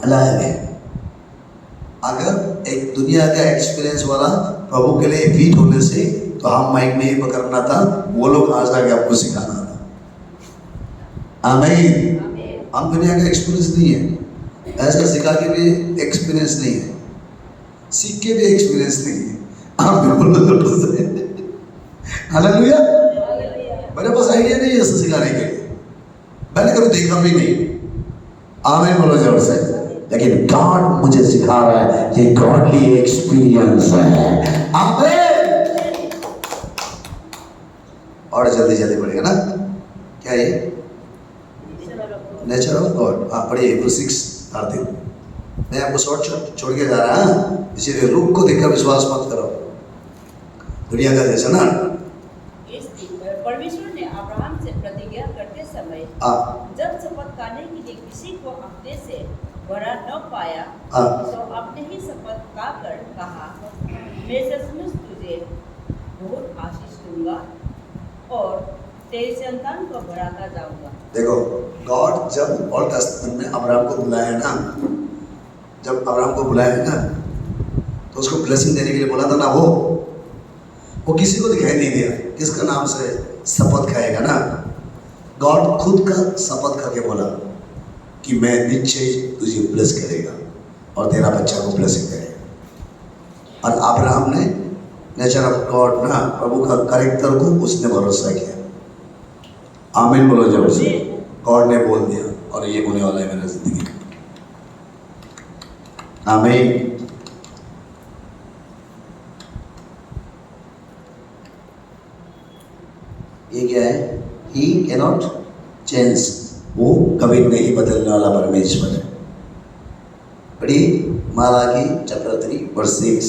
अलग हैं। अगर एक दुनिया का एक्सपीरियंस वाला प्रभु के लिए फीट होने से तो हम माइक नहीं पकड़ना था, वो लोग आज आके आपको सिखाना था। आमीन। हम दुनिया का एक्सपीरियंस नहीं है, ऐसा सिखा के भी एक्सपीरियंस नहीं है, सीख के भी एक्सपीरियंस नहीं है। आप बिल्कुल हालेलुया। मेरे पास आइडिया नहीं है ऐसा सिखाने के लिए, मैंने कभी देखा भी नहीं। आमीन बोलो जोर से। लेकिन गॉड मुझे सिखा रहा है, ये गॉडली एक्सपीरियंस है। आमीन। और जल्दी जल्दी पढ़ेगा ना, क्या ये नेचर ऑफ गॉड। हाँ पढ़िए हिब्रू 6:3। मैं आपको शॉर्ट छोड़ के जा रहा हूँ, इसीलिए रूप को देखकर विश्वास मत करो, दुनिया का जैसा ना। परमेश्वर ने अब्राहम से प्रतिज्ञा करते समय जब शपथ खाने के लिए किसी को अपने से बड़ा न पाया तो अपने ही शपथ खाकर कहा, मैं सचमुच तुझे बहुत आशीष दूंगा और तेरी संतान को बढ़ाता जाऊंगा। देखो गॉड जब ओल्ड टेस्टामेंट में अब्राहम को बुलाया ना, जब अब्राहम को बुलाया ना तो उसको ब्लेसिंग देने के लिए बोला था ना, वो किसी को दिखाई नहीं दिया किसका नाम से शपथ खाएगा ना। गॉड खुद का शपथ करके बोला कि मैं निश्चय तुझे ब्लेस करेगा और तेरा बच्चा को ब्लेसिंग करेगा। और अब्राहम ने नेचर ऑफ गॉड ना, प्रभु का कैरेक्टर को उसने भरोसा किया। आमीन बोलो जोर से। गॉड ने बोल दिया और ये होने वाला है मेरी जिंदगी। आमीन। ये क्या है? He cannot change, वो कभी नहीं बदलने वाला परमेश्वर है। पढ़िए मलाकी चैप्टर 3:6।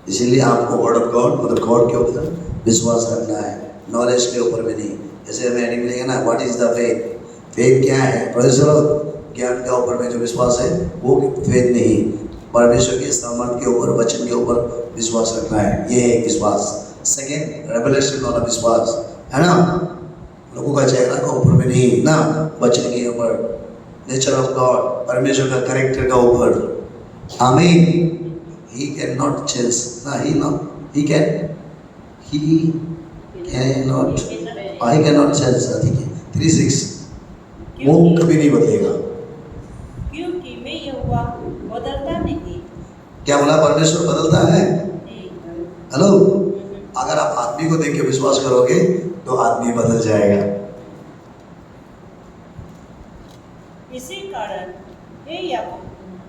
इसीलिए आपको वर्ड ऑफ गॉड मतलब गॉड के ऊपर विश्वास रखना है, नॉलेज के ऊपर भी नहीं। जैसे हमें हेडिंग मिलेगा ना, what is the faith, faith क्या है? ज्ञान के ऊपर में जो विश्वास है वो फेथ नहीं, परमेश्वर के सामर्थ के ऊपर, वचन के ऊपर विश्वास रखना है, ये है विश्वास। सेकेंड रेवलेशन वाला विश्वास है ना, लोगों का चेहरा का ऊपर में नहीं ना, वचन के ऊपर, नेचर ऑफ गॉड, परमेश्वर का कैरेक्टर का ऊपर। आमीन। He cannot change ना, he cannot change। ठीक है 3:6, वो कभी नहीं बदलेगा क्योंकि मैं यहोवा बदलता नहीं। क्या बोला? परमेश्वर बदलता है? हेलो, अगर आप आदमी को देख के विश्वास करोगे तो आदमी बदल जाएगा। इसी कारण हे याकूब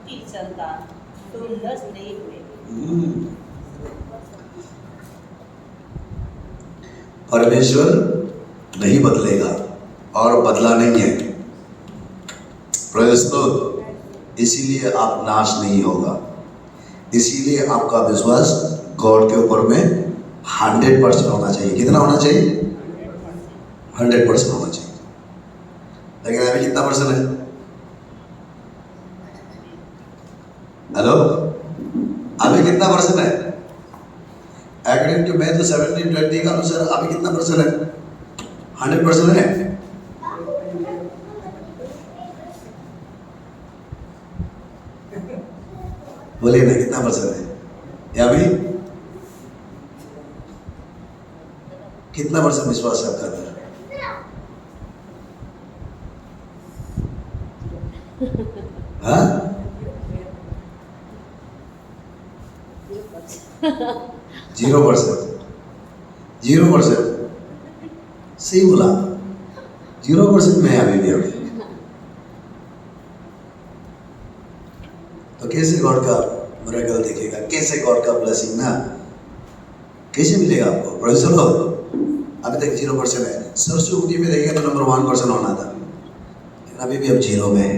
की संतान, तुम नष्ट नहीं हुए। परमेश्वर नहीं बदलेगा और बदला नहीं है, इसीलिए आप नाश नहीं होगा। इसीलिए आपका विश्वास गॉड के ऊपर में 100% होना चाहिए। कितना होना चाहिए? 100% होना चाहिए। लेकिन अभी कितना परसेंट है? हेलो, अभी कितना परसेंट है? अकॉर्डिंग टू मैथ 17:20 का अनुसार अभी कितना परसेंट है? 100% है। बोलिए ना कितना परसेंट है? या अभी कितना परसेंट विश्वास है आपका अंदर? हाँ? 0%। 0%। सही बोला, 0% में अभी भी अभी। तो कैसे गॉड का मिरेकल दिखेगा? कैसे गॉड का ब्लेसिंग ना कैसे मिलेगा आपको? प्रोफेसर लोग अभी तक 0% है। सरसों गुटी में देखिए तो नंबर 1% होना था, लेकिन अभी भी अब 0 में है।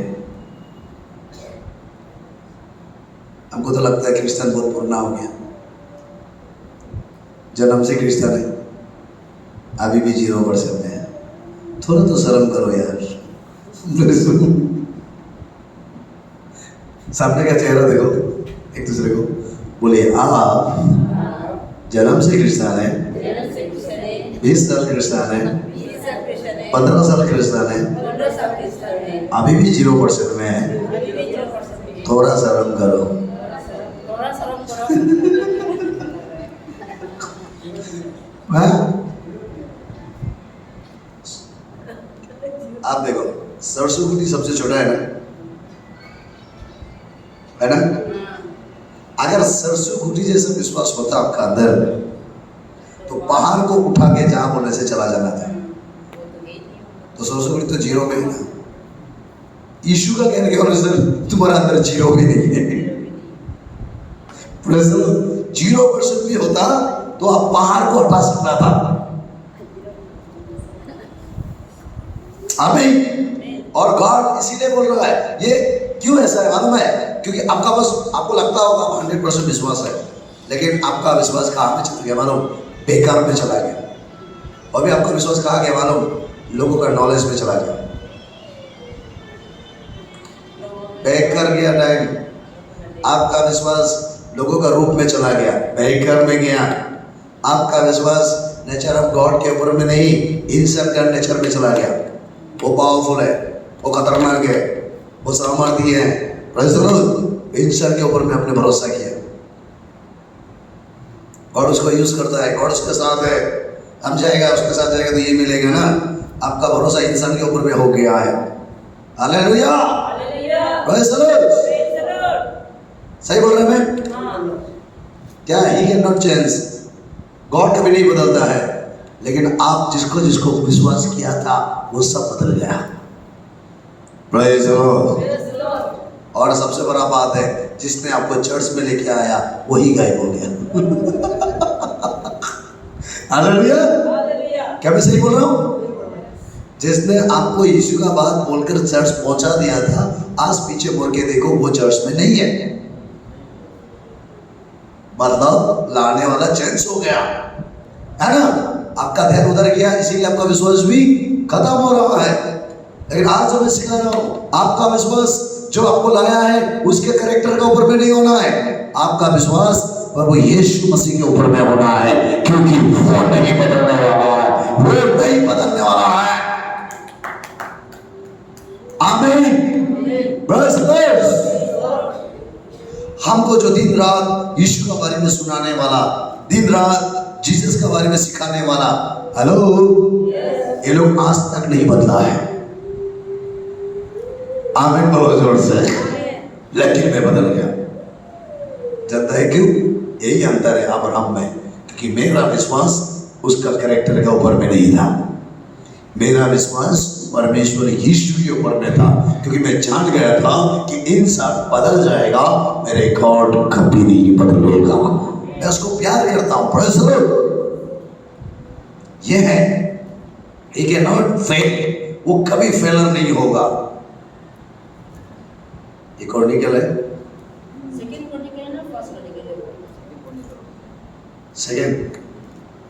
हमको तो लगता है क्रिश्चियन बहुत पुराना हो गया, जन्म से क्रिश्चियन है, अभी भी 0% में है। थोड़ा तो शर्म करो यार। सामने का चेहरा देखो एक दूसरे को, बोलिए आप जन्म से क्रिश्चियन है, 20 साल क्रिश्चियन है, 15 साल क्रिश्चियन है, अभी भी 0% में है, थोड़ा शर्म करो। हाँ? आप देखो सरसों गुटी सबसे छोटा है ना? अगर सरसों गुटी जैसा विश्वास होता आपका अंदर, तो पहाड़ को उठा के जहां बोलने से चला जाना था। तो सरसों गुटी तो 0 में है ना। यीशु का कहने के अनुसार तुम्हारा अंदर 0 भी नहीं है। 0% भी होता तो आप पहाड़ को हटा सकता था। आमीन। और गॉड इसीलिए बोल रहा है। ये क्यों ऐसा है मालूम है? क्योंकि आपका बस आपको लगता होगा 100% विश्वास है, लेकिन आपका विश्वास कहाँ में चला गया मालूम? बेकार में चला गया। और भी आपका विश्वास कहाँ गया मालूम? लोगों का नॉलेज में चला गया। बेकार गया टाइम। आपका विश्वास लोगों का रूप में चला गया, बेकार में गया। आपका विश्वास नेचर ऑफ गॉड के ऊपर में नहीं, इंसान का नेचर में चला गया। वो पावरफुल है, वो खतरनाक है, वो सामर्थ्य है, इंसान के ऊपर में आपने भरोसा किया। गॉड उसको यूज करता है, गॉड उसके साथ है, हम जाएगा उसके साथ जाएगा तो ये मिलेगा ना। आपका भरोसा इंसान के ऊपर में हो गया है। Hallelujah, praise the Lord. सही बोल रहे हैं? क्या he can not change. God कभी नहीं बदलता है, लेकिन आप जिसको जिसको विश्वास किया था वो सब बदल गया। Praise the Lord. और सबसे बड़ा बात है, जिसने आपको चर्च में लेके आया वही गायब हो गया। हालेलुया। क्या मैं सही बोल रहा हूँ? जिसने आपको यीशु का बात बोलकर चर्च पहुंचा दिया था, आज पीछे मुड़ के देखो वो चर्च में नहीं है। मतलब लाने वाला चेंज हो गया है ना। आपका ध्यान उधर गया, इसीलिए आपका विश्वास भी खत्म हो रहा है। लेकिन आज जो मैं सिखा रहा हूं, आपका विश्वास जो आपको लाया है उसके कैरेक्टर के ऊपर में नहीं होना है। आपका विश्वास प्रभु यीशु मसीह के ऊपर में होना है, क्योंकि वो नहीं बदलने वाला है, वो नहीं बदलने वाला है। आमीन। Praise the Lord. हमको जो दिन रात यीशु के बारे में सुनाने वाला, दिन रात जीसस के बारे में सिखाने वाला, हेलो, ये लोग आज तक नहीं बदला है। आमीन बोलो जोर से। लेकिन मैं बदल गया। जानता है क्यों? यही अंतर है अब्राहम में, क्योंकि मेरा विश्वास उसका कैरेक्टर के ऊपर में नहीं था। मेरा विश्वास परमेश्वर यीशु के ऊपर में था, क्योंकि मैं जान गया था कि इंसान बदल जाएगा, मेरे गॉड कभी नहीं बदलेगा। मैं उसको प्यार करता हूं। Praise the Lord. ये है, ही कैन नॉट फेल, वो कभी फेलर नहीं होगा। ये कॉर्निकल है, सेकंड कॉर्निकल है ना, फर्स्ट कॉर्निकल है? सेकंड,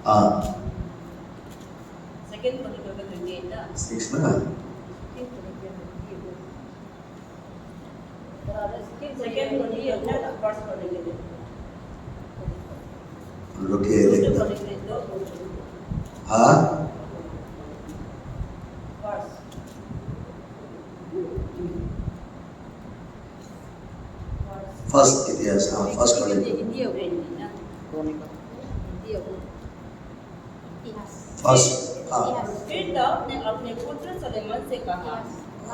हाँ सेकंड कॉर्निकल का 28 ना, 6 ना। सेकंड कॉर्निकल ना, फर्स्ट कॉर्निकल है। रुकिए दूसरे देखते। कॉर्निकल है तो हाँ फर्स्ट इतिहास, हाँ फर्स्ट कॉर्निकल, फर्स्ट, हाँ फिर दाऊद ने अपने पुत्र सुलेमान से कहा,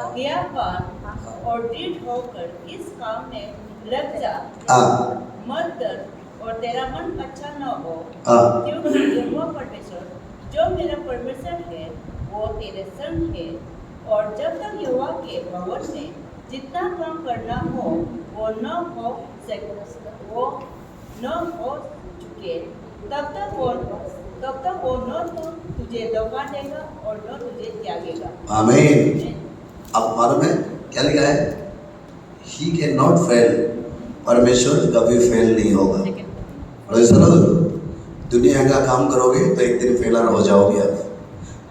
आज्ञाकार और दृढ़ होकर इस काम में लग जा, हाँ मत डर और तेरा मन अच्छा न हो, हाँ क्योंकि यहोवा परमेश्वर जो मेरा परमेश्वर है वो तेरे संग है। और जब तक यहोवा के भवन में जितना काम करना हो वो न हो चुके, तब तक वो न तो तुझे धोखा देगा और न तुझे त्यागेगा। आमीन। अब मालूम है क्या लिखा है? ही कैन नॉट फेल, परमेश्वर कभी फेल नहीं होगा। Praise the Lord. दुनिया का काम करोगे तो एक दिन फेलर हो जाओगे आप।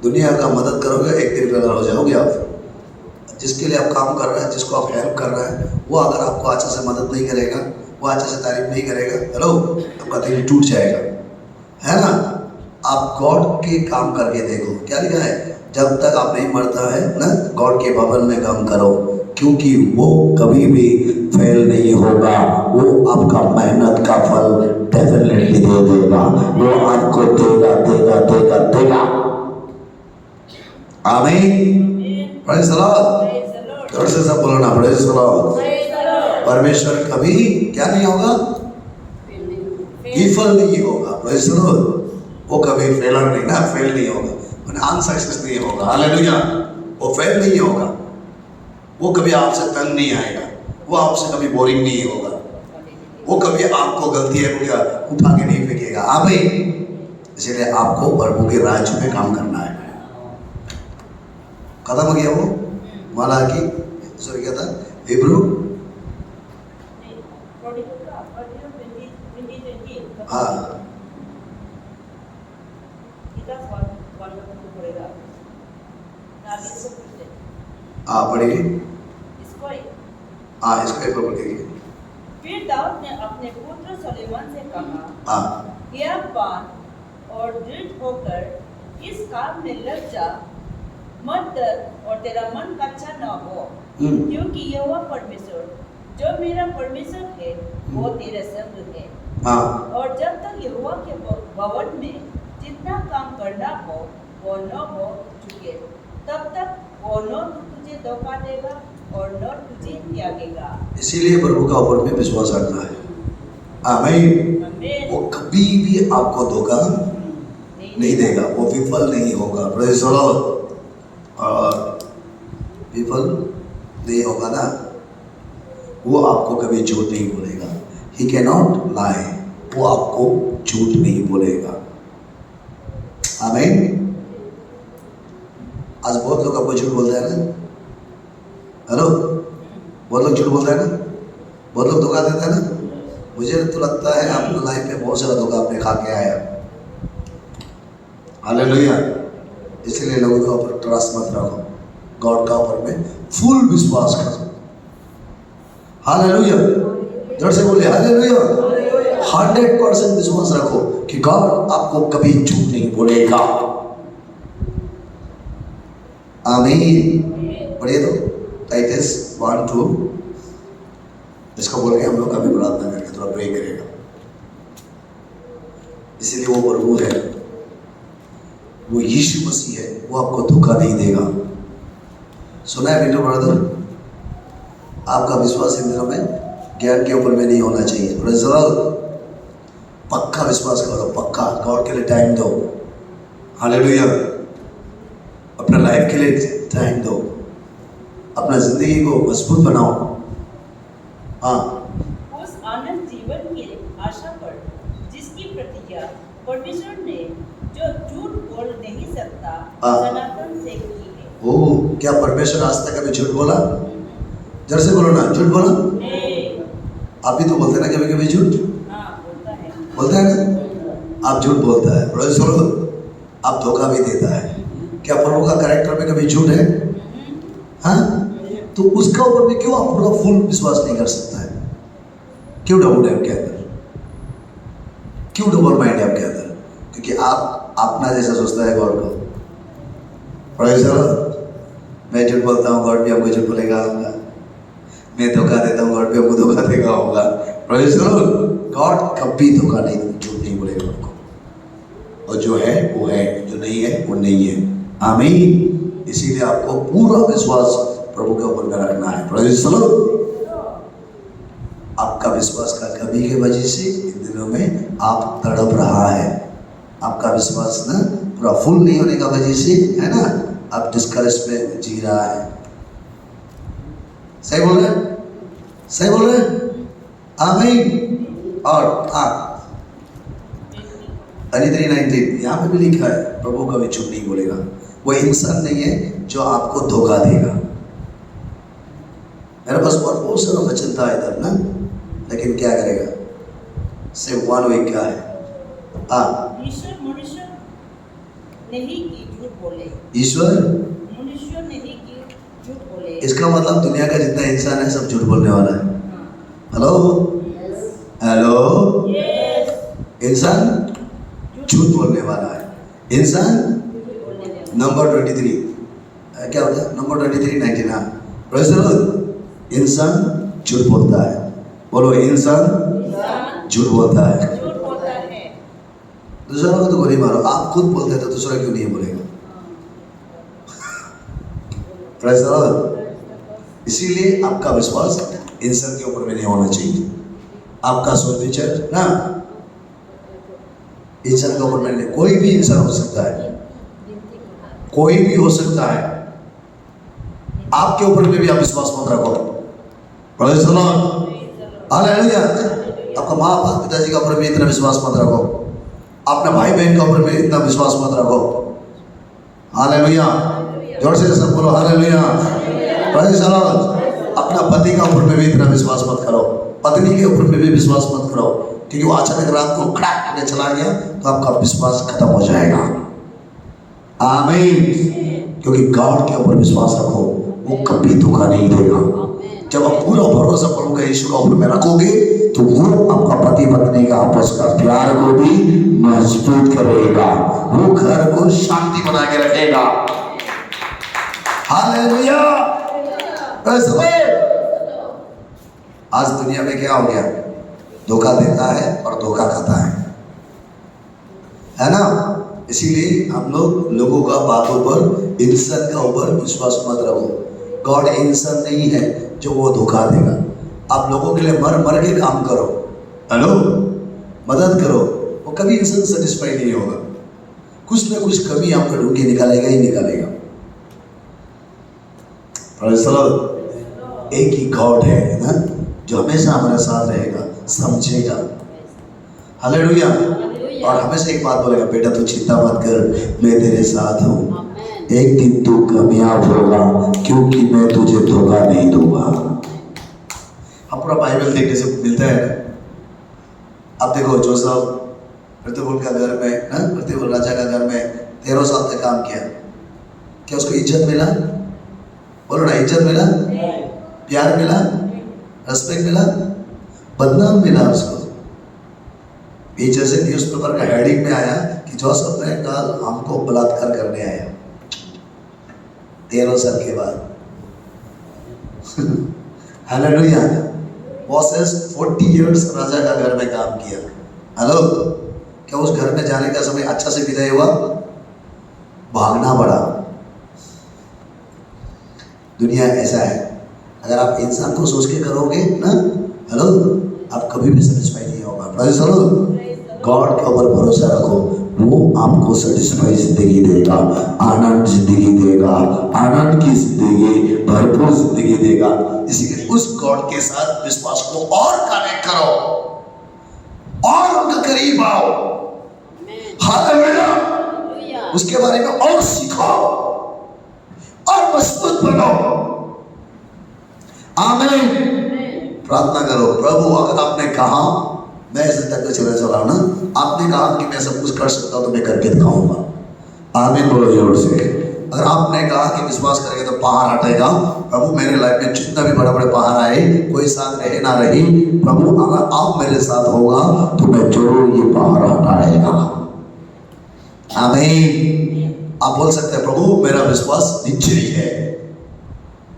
दुनिया का मदद करोगे, एक दिन बेघर हो जाओगे आप। जिसके लिए आप काम कर रहे हैं, जिसको आप हेल्प कर रहे हैं, वो अगर आपको अच्छे से मदद नहीं करेगा, वो अच्छे से तारीफ नहीं करेगा, हेलो, आपका दिल टूट जाएगा, है ना। आप गॉड के काम करके देखो, क्या लिखा है, जब तक आप नहीं मरता है ना, गॉड के भवन में काम करो, क्योंकि वो कभी भी फेल नहीं होगा। वो आपका मेहनत का फल डेफिनेटली दे देगा, वो आपको देगा देगा देगा देगा। आमीन, praise the Lord. Praise the Lord. जोर से सब बोलो ना, praise the Lord. Praise the Lord. परमेश्वर कभी क्या नहीं होगा, विफल नहीं होगा, प्रेज़ द लॉर्ड। वो कभी फेलर नहीं ना, फेल नहीं होगा, अनसक्सेस नहीं होगा, हालेलुया। वो फेल नहीं होगा, वो कभी आपसे तंग नहीं आएगा, वो आपसे कभी बोरिंग नहीं होगा, वो कभी आपको गलती है क्या उठा के नहीं फेंकेगा। आमीन। इसलिए आपको प्रभु के राज्य में काम करना है। खत्म हो गया वो माला की, सॉरी क्या था, हिब्रू, Prodigal का Matthew 20:20 हाँ kita follow करेगा ना भी इसको पूछते हाँ पढ़िए, इसको ही। हाँ इसको एक बार पढ़िए। फिर दाऊद ने अपने पुत्र सुलेमान से कहा, हाँ ज्ञानवान और दृढ़ होकर इस काम में लग जा, मत डर और तेरा मन कच्चा न हो, क्योंकि यहोवा परमेश्वर जो मेरा परमेश्वर है वो तेरे संग है। हाँ और जब तक यहोवा के भवन में जितना काम करना हो वो न हो चुके, तब तक वो न तो तुझे धोखा देगा और न तुझे त्यागेगा। इसीलिए प्रभु का ऊपर में विश्वास रखना है। आमीन। आमीन। वो कभी भी आपको धोखा नहीं देगा, वो विफल नहीं होगा, प्रेज़ द लॉर्ड। और विफल नहीं होगा ना, वो आपको कभी झूठ नहीं बोलेगा, ही कैन नॉट लाई, वो आपको झूठ नहीं बोलेगा। आमीन। आज बहुत लोग आपको झूठ बोलते हैं ना, हेलो, बहुत लोग झूठ बोलते हैं ना, बहुत लोग धोखा देते हैं ना। मुझे तो लगता है अपनी लाइफ में बहुत सारा धोखा आपने खा के आया, हालेलुया। इसलिए लोगों के ऊपर ट्रस्ट मत रखो, गॉड का ऊपर में फुल विश्वास करो, हालेलुया। जोर से बोलिए हालेलुया। 100% विश्वास रखो कि गॉड आपको कभी झूठ नहीं बोलेगा। आमीन। पढ़िए तो टाइटस 1:2, इसको बोल के हम लोग कभी प्रार्थना करके थोड़ा प्रे करेगा। इसीलिए वो प्रभु है, वो यीशु मसीह है, वो आपको धोखा नहीं देगा। सुना है बेटो ब्रदर, आपका विश्वास इन दिनों में ज्ञान के ऊपर में नहीं होना चाहिए, प्रेज़ द लॉर्ड। पक्का विश्वास करो, पक्का गॉड के लिए टाइम दो, हालेलुया। अपना लाइफ के लिए टाइम दो, अपना जिंदगी को मजबूत बनाओ। हाँ, उस आनंद जीवन की आशा पर जिसकी प्रतिज्ञा परमेश्वर ने जो झूठ बोल नहीं सकता सनातन से की है। ओ क्या परमेश्वर आज तक कभी झूठ बोला? जर से बोलो ना, झूठ बोला? आप भी तो बोलते हैं ना कभी कभी झूठ, बोलता है ना, आप झूठ बोलता है, प्रेज़ द लॉर्ड। आप धोखा भी देता है। क्या प्रभु का कैरेक्टर में कभी झूठ है? हाँ, तो उसका ऊपर में क्यों आप पूरा फुल विश्वास नहीं कर सकता है? क्यों डाउट है आपके अंदर? क्यों डबल माइंड है आपके अंदर? क्योंकि आप अपना जैसा सोचता है गॉड को, प्रेज़ द लॉर्ड। मैं झूठ बोलता हूँ, गॉड भी आपको झूठ बोलेगा होगा। मैं धोखा देता हूँ, गॉड भी आपको धोखा देगा होगा, प्रेज़ द लॉर्ड। गॉड कभी धोखा नहीं, झूठ नहीं बोलेगा आपको, और जो है वो है, जो नहीं है वो नहीं है। आमीन। इसीलिए आपको पूरा विश्वास प्रभु के ऊपर में रखना है, प्रेज़ द लॉर्ड। आपका विश्वास का कमी की वजह से इन दिनों में आप तड़प रहा है, आपका विश्वास ना पूरा फुल नहीं होने का वजह से, है ना, आप डिस्करेज में जी रहा है। सही बोल रहे हैं? सही बोल रहे हैं? आमीन। और 23:19 यहाँ पे भी लिखा है, प्रभु कभी झूठ नहीं बोलेगा। वो इंसान नहीं है जो आपको धोखा देगा। मेरे पास बहुत सारा वचन था इधर ना, लेकिन क्या करेगा, सिर्फ 1 वीक का है। ईश्वर मनुष्य नहीं की झूठ बोले, ईश्वर, मनुष्य नहीं की झूठ बोले। इसका मतलब दुनिया का जितना इंसान है सब झूठ बोलने वाला है। हेलो हेलो, यस, इंसान झूठ बोलने वाला है। इंसान झूठ बोलने वाला। नंबर 23 क्या होता है? नंबर 23 19 हाँ, प्रेज़ द लॉर्ड। इंसान झूठ बोलता है। बोलो, इंसान इंसान झूठ बोलता है। झूठ बोलता है। दूसरों को तो गोली मारो, आप खुद बोलते हैं तो दूसरा क्यों नहीं बोलेगा? Praise the Lord. इसीलिए आपका विश्वास इंसान के ऊपर में नहीं होना चाहिए। आपका सोच विचार ना इंसान के ऊपर में नहीं। कोई भी इंसान हो सकता है, कोई भी हो सकता है। आपके ऊपर में भी आप विश्वास मत रखो। Praise the Lord, hallelujah. आपका माँ बाप पिताजी के ऊपर भी इतना विश्वास मत रखो। अपने भाई बहन के ऊपर भी इतना विश्वास मत रखो। हालेलुया, जोर से सब बोलो हालेलुया। Praise the Lord. अपना पति के ऊपर में भी इतना विश्वास मत करो, पत्नी के ऊपर में भी विश्वास मत करो, क्योंकि वो अचानक रात को खड़ा करके चला गया तो आपका विश्वास खत्म हो जाएगा। आमीन। क्योंकि गॉड के ऊपर विश्वास रखो, वो कभी धोखा नहीं देगा। जब आप पूरा भरोसा प्रभु का यीशु के ऊपर में रखोगे तो वो आपका पति पत्नी का आपस का प्यार को भी मजबूत करेगा, वो घर को शांति बना के रखेगा। हालेलुया। आज दुनिया में क्या हो गया? धोखा देता है और धोखा खाता है ना? इसीलिए हम लोगों का बातों पर, इंसान का ऊपर विश्वास मत रखो। गॉड इंसान नहीं है जो वो धोखा देगा। आप लोगों के लिए मर मर के काम करो, हेलो, मदद करो, वो कभी इंसान सेटिस्फाई नहीं होगा। कुछ ना कुछ कमी आपको ढूंढ के निकालेगा ही निकालेगा। एक ही गॉड है ना जो हमेशा हमारे साथ रहेगा, समझेगा। हालेलुया। और हमेशा एक बात बोलेगा, बेटा तू चिंता मत कर, मैं तेरे साथ हूँ। एक दिन तू कामयाब होगा, क्योंकि मैं तुझे धोखा नहीं दूंगा। हम पूरा बाइबल देखने से मिलता है ना। अब देखो, जोसेफ प्रतिबुल का घर में ना, प्रतिबुल राजा का घर में 13 साल तक काम किया। क्या उसको इज्जत मिला? बोलो ना, इज्जत मिला, प्यार मिला, रेस्पेक्ट मिला, बदनाम मिला उसको। पीछे से न्यूज़पेपर का हेडिंग में आया कि जोसेफ ने कल हमको बलात्कार करने आया 13 साल के बाद। हालेलुया। मोसेस 40 इयर्स राजा का घर में काम किया। हेलो, क्या उस घर में जाने का समय अच्छा से विदाई हुआ? भागना पड़ा। दुनिया ऐसा है, अगर आप इंसान को सोच के करोगे ना, हेलो, आप कभी भी सेटिस्फाई नहीं होगा। Praise the Lord. गॉड के ऊपर भरोसा रखो, वो आपको सेटिस्फाई जिंदगी देगा, आनंद जिंदगी देगा, आनंद की जिंदगी, भरपूर जिंदगी देगा। इसीलिए उस गॉड के साथ विश्वास को और कनेक्ट करो और उनके करीब आओ। हालेलुया। उसके बारे में और सीखो और मजबूत बनो। आमीन। प्रार्थना करो, प्रभु अगर आपने कहा मैं ऐसे तक तो चला चला ना, आपने कहा कि मैं सब कुछ कर सकता हूं तो मैं करके दिखाऊंगा। आमीन बोलो जोर से। अगर आपने कहा कि विश्वास करेंगे तो पहाड़ हटेगा, प्रभु मेरे लाइफ में जितना भी बड़े बड़े पहाड़ आए, कोई साथ रहे ना रही, प्रभु अगर आप मेरे साथ होगा तो मैं जरूर ये पहाड़ हटाएगा। आमीन। आप बोल सकते हैं, प्रभु मेरा विश्वास निश्चय है।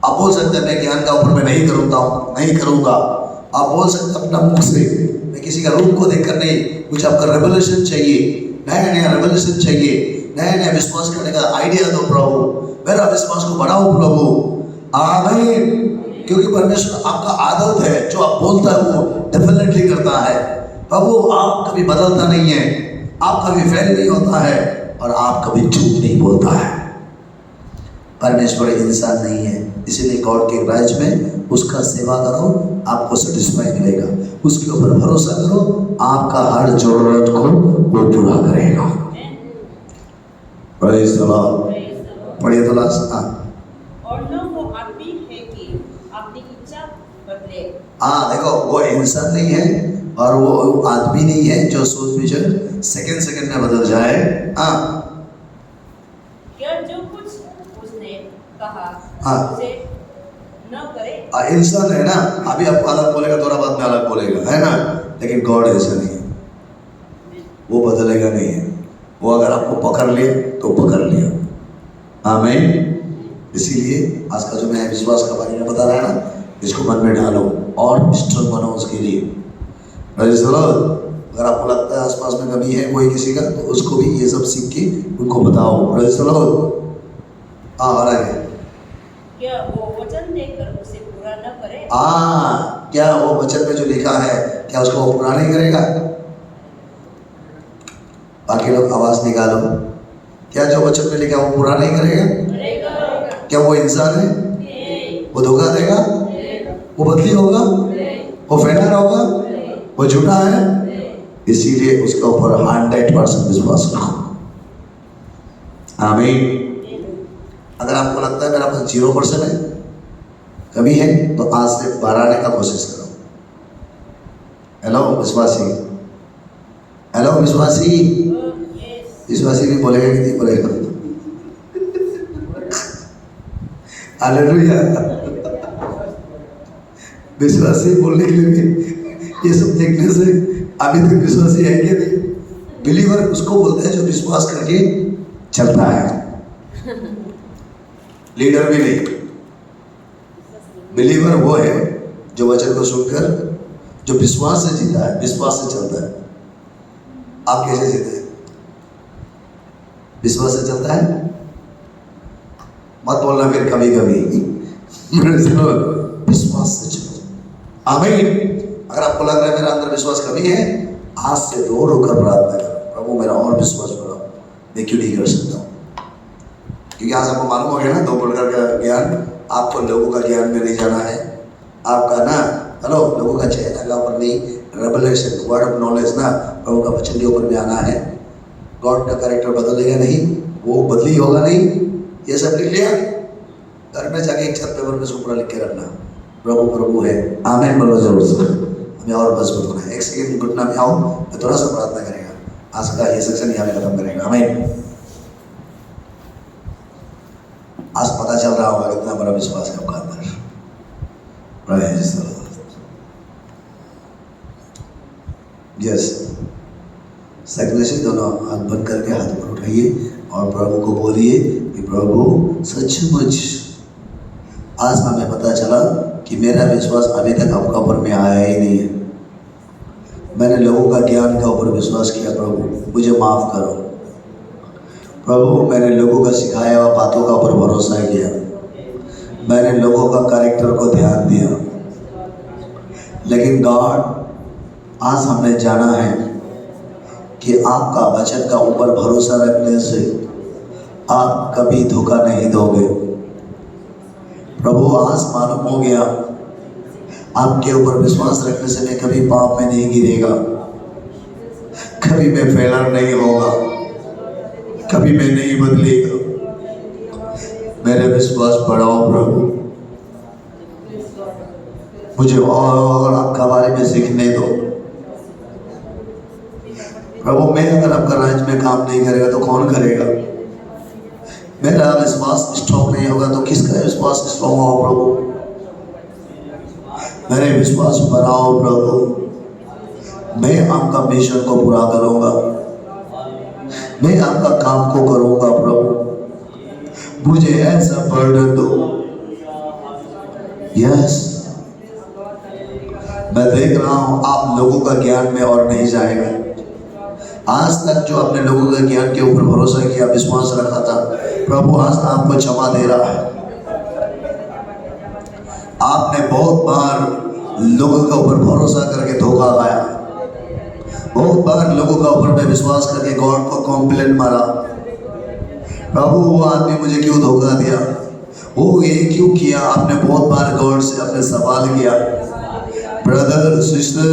आप बोल सकते हैं, मैं ज्ञान का ऊपर में नहीं करूंगा। आप बोल सकते हैं अपना मुख से, मैं किसी का रूप को देखकर नहीं, मुझे आपका रेवलेशन चाहिए, नया नया रेवलेशन चाहिए, नया नया विश्वास करने का आइडिया दो प्रभु, मेरा विश्वास को बढ़ाओ प्रभु। आमीन। क्योंकि परमेश्वर आपका आदत है, जो आप बोलता है वो डेफिनेटली करता है। प्रभु आप कभी बदलता नहीं है, आप कभी फेल नहीं होता है, और आप कभी झूठ नहीं बोलता है। परमेश्वर इंसान नहीं है, इसीलिए गॉड के राज में उसका सेवा करो, आपको सेटिस्फाई मिलेगा। उसके ऊपर भरोसा करो, आपका हर जरूरत को वो पूरा करेगा। Praise the Lord. पढ़िए तो लास्ट। और न वो आदमी है कि अपनी इच्छा बदले। देखो, वो इंसान नहीं है और वो आदमी नहीं है जो सोच विचार सेकंड में बदल जाए। कहा हाँ। उसे न करे। इंसान है ना, अभी आपको अलग बोलेगा, थोड़ा बाद में अलग बोलेगा, है ना, लेकिन गॉड ऐसा नहीं है, वो बदलेगा नहीं है। वो अगर आपको पकड़ लिए तो पकड़ लिया। आमीन। इसीलिए आज का जो मैं विश्वास के बारे में बता रहा है ना, इसको मन में डालो और स्ट्रॉन्ग बनो उसके लिए। Praise the Lord। अगर आपको लगता है आसपास में कमी है कोई किसी का, तो उसको भी ये सब सीख के उनको बताओ। Praise the Lord। हाँ, आ रहा है। क्या वो वचन देकर उसे पूरा न करे। क्या वो वचन में जो लिखा है, क्या उसको वो पूरा नहीं करेगा? बाकी लोग आवाज निकालो, क्या जो वचन में लिखा वो पूरा नहीं करेगा? क्या वो इंसान है? वो धोखा देगा? वो बदली होगा? वो फेडर होगा? वो झूठा है? इसीलिए उसके ऊपर 100% विश्वास रखो। आमीन। अगर आपको लगता है मेरा पास 0% है, कमी है, तो आज से बढ़ाने का कोशिश करो। हेलो विश्वासी, हेलो विश्वासी, विश्वासी भी बोलेगा कि नहीं बोलेगा? हालेलुया। विश्वासी बोलने के लिए भी ये सब देखने से अभी तक विश्वासी है कि नहीं? बिलीवर उसको बोलते हैं जो विश्वास करके चलता है, लीडर भी नहीं। बिलीवर वो है जो वचन को सुनकर, जो विश्वास से जीता है, विश्वास से चलता है। आप कैसे जीते हैं? विश्वास से चलता है। मत बोलना फिर कभी कभी, विश्वास से चलो। आमीन। अगर आपको लग रहा है मेरा अंदर विश्वास कमी है, आज से रो रो कर प्रार्थना करो, प्रभु मेरा और विश्वास बढ़ाओ। मैं क्यों नहीं कर सकता हूँ? क्योंकि आज आपको मालूम हो गया ना, 2 प्रकार का ज्ञान। आपको लोगों का ज्ञान में नहीं जाना है, आपका ना, हेलो, लोगों का चेहरा का ऊपर नहीं, रेवलेशन वर्ड ऑफ नॉलेज ना, प्रभु का वचन के ऊपर में आना है। गॉड का कैरेक्टर बदलेगा नहीं, वो बदली होगा नहीं। ये सब लिख लिया, घर में जाके एक छत पेपर में इसको पूरा लिख के रखना, प्रभु प्रभु है। आमीन बोलो जरूर से, हमें और मजबूत होना है। एक सेकेंड घुटना में आओ, मैं थोड़ा सा प्रार्थना करेगा। आज का ये सेक्शन यहाँ में खत्म करेगा। आमीन। आज पता चल रहा होगा कितना बड़ा विश्वास है आपका अंदर। Praise the Lord. यस, सकने से दोनों हाथ बंद करके हाथ पर उठाइए और प्रभु को बोलिए कि प्रभु सचमुच आज हमें पता चला कि मेरा विश्वास अभी तक आपका ऊपर में आया ही नहीं है। मैंने लोगों का ज्ञान के ऊपर विश्वास किया, प्रभु मुझे माफ करो। प्रभु मैंने लोगों का सिखाया हुआ बातों का ऊपर भरोसा किया, मैंने लोगों का कैरेक्टर को ध्यान दिया। लेकिन गॉड आज हमने जाना है कि आपका वचन का ऊपर भरोसा रखने से आप कभी धोखा नहीं दोगे। प्रभु आज मालूम हो गया, आपके ऊपर विश्वास रखने से मैं कभी पाप में नहीं गिरेगा, कभी मैं फेलर नहीं होगा, कभी मैं नहीं बदलेगा। मेरे विश्वास बढ़ाओ प्रभु, मुझे और आपका बारे में सीखने दो। प्रभु मैं अगर आपका राज्य में काम नहीं करेगा तो कौन करेगा? मेरा विश्वास स्ट्रॉन्ग नहीं होगा तो किसका विश्वास स्ट्रॉन्ग होगा? प्रभु मेरे विश्वास बढ़ाओ प्रभु, मैं आपका मिशन को पूरा करूंगा, मैं आपका काम को करूंगा। प्रभु मुझे ऐसा बर्डन दो। यस, मैं देख रहा हूं आप लोगों का ज्ञान में और नहीं जाएगा। आज तक जो अपने लोगों के ज्ञान के ऊपर भरोसा किया, विश्वास रखा था, प्रभु आज आपको क्षमा दे रहा है। आपने बहुत बार लोगों के ऊपर भरोसा करके धोखा खाया, बहुत बार लोगों के ऊपर में विश्वास करके गॉड को कॉम्प्लेन मारा। प्रभु वो आदमी मुझे क्यों धोखा दिया, वो ये क्यों किया? आपने बहुत बार गॉड से अपने सवाल किया। ब्रदर सिस्टर,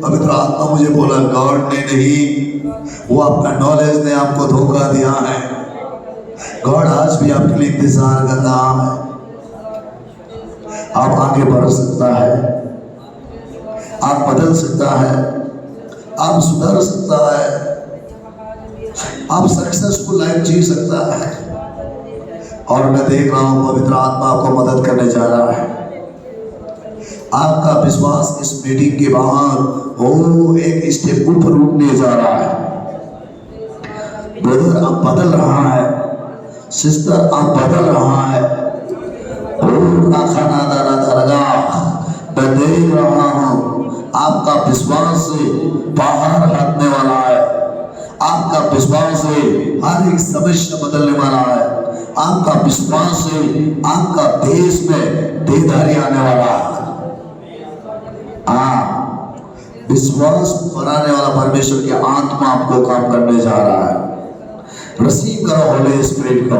पवित्र आत्मा मुझे बोला गॉड ने नहीं, वो आपका नॉलेज ने आपको धोखा दिया है। गॉड आज भी आपके लिए इंतजार कर रहा है। आप आगे बढ़ सकता है, आप बदल सकता है, आप सुधर सकता है, आप सक्सेसफुल लाइफ जी सकता है। और मैं देख रहा हूं पवित्र आत्मा आपको मदद करने जा रहा है। आपका विश्वास इस मीटिंग के बाद एक स्टेप ऊपर उठने जा रहा है। ब्रदर आप बदल रहा है, सिस्टर आप बदल रहा है। मैं देख रहा हूं आपका विश्वास से बाहर हटने वाला है। आपका विश्वास से हर एक समस्या बदलने वाला है। आपका विश्वास से आपका देश में बेदारी आने वाला है। विश्वास बनाने वाला परमेश्वर की आत्मा आपको काम करने जा रहा है। रिसीव करो होली स्पिरिट को,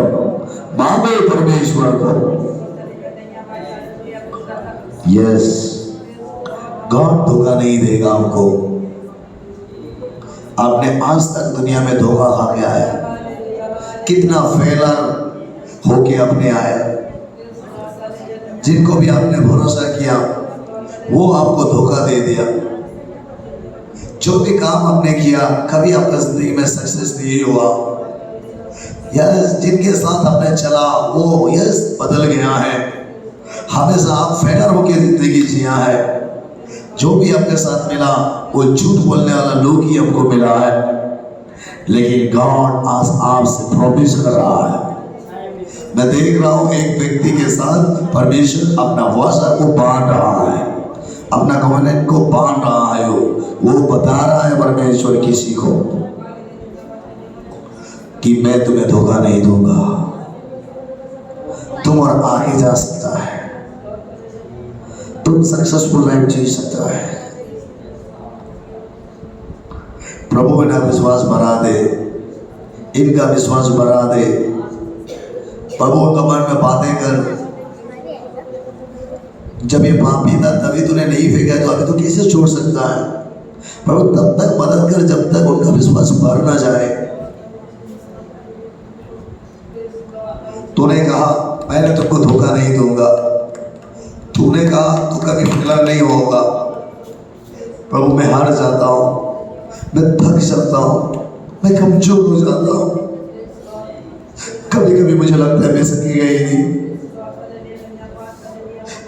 मांगो परमेश्वर को। यस, गॉड धोखा नहीं देगा आपको। आपने आज तक दुनिया में धोखा खा के आया, कितना फेलर होके अपने आया। जिनको भी आपने भरोसा किया वो आपको धोखा दे दिया। जो भी काम आपने किया कभी आपका जिंदगी में सक्सेस नहीं हुआ। यस, जिनके साथ आपने चला वो यस बदल गया है। हमेशा आप फेलर होके जिंदगी जिया है। जो भी आपके साथ मिला वो झूठ बोलने वाला लोग ही हमको मिला है। लेकिन गॉड आज आपसे प्रॉमिस कर रहा है। मैं देख रहा हूं एक व्यक्ति के साथ परमेश्वर अपना वाचा को बांध रहा है, अपना कॉन्वेंट को बांध रहा है। वो बता रहा है परमेश्वर किसी को कि मैं तुम्हें धोखा नहीं दूंगा, तुम और आगे जा सकता है, तुम सक्सेसफुल लाइफ जी सकता है। प्रभु इनका विश्वास बढ़ा दे, इनका विश्वास बढ़ा दे। प्रभु उनका मन में बातें कर। जब ये पापी था तभी तूने नहीं फेंका तो अभी तो कैसे छोड़ सकता है। प्रभु तब तक मदद कर जब तक उनका विश्वास बढ़ ना जाए। तूने कहा मैंने तुमको धोखा नहीं दूंगा, तूने कहा तू कभी फेलर नहीं होगा। प्रभु मैं हार जाता हूँ, मैं थक जाता हूँ, मैं कमजोर हो जाता हूँ। कभी कभी मुझे लगता है मैं सकी गई नहीं,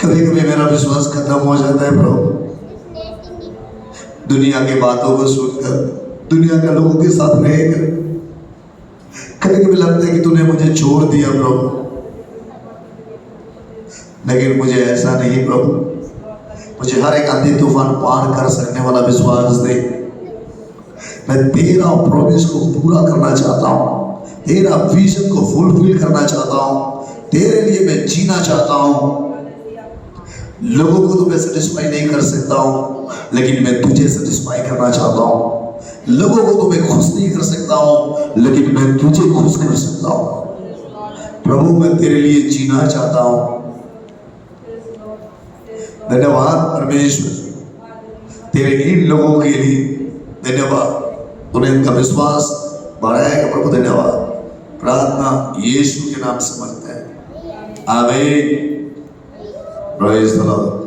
कभी कभी मेरा विश्वास खत्म हो जाता है। प्रभु दुनिया की बातों को सुनकर, दुनिया के लोगों के साथ रहकर कभी कभी लगता है कि तूने मुझे छोड़ दिया प्रभु। लेकिन मुझे ऐसा नहीं प्रभु, मुझे हर एक आंधी तूफान पार कर सकने वाला विश्वास दे। मैं तेरा प्रॉमिस को पूरा करना चाहता हूँ, तेरा विजन को फुलफिल करना चाहता हूँ, तेरे लिए मैं जीना चाहता हूँ। लोगों को तो मैं सेटिस्फाई नहीं कर सकता हूँ, लेकिन मैं तुझे सेटिस्फाई करना चाहता हूँ। लोगों को तो मैं खुश नहीं कर सकता हूँ, लेकिन मैं तुझे खुश कर सकता हूँ। प्रभु मैं तेरे लिए जीना चाहता हूँ। धन्यवाद परमेश्वर तेरे इन लोगों के लिए, धन्यवाद तूने इनका विश्वास बढ़ाएगा। प्रभु धन्यवाद। प्रार्थना यीशु के नाम से मांगते हैं, आमीन। Praise the Lord.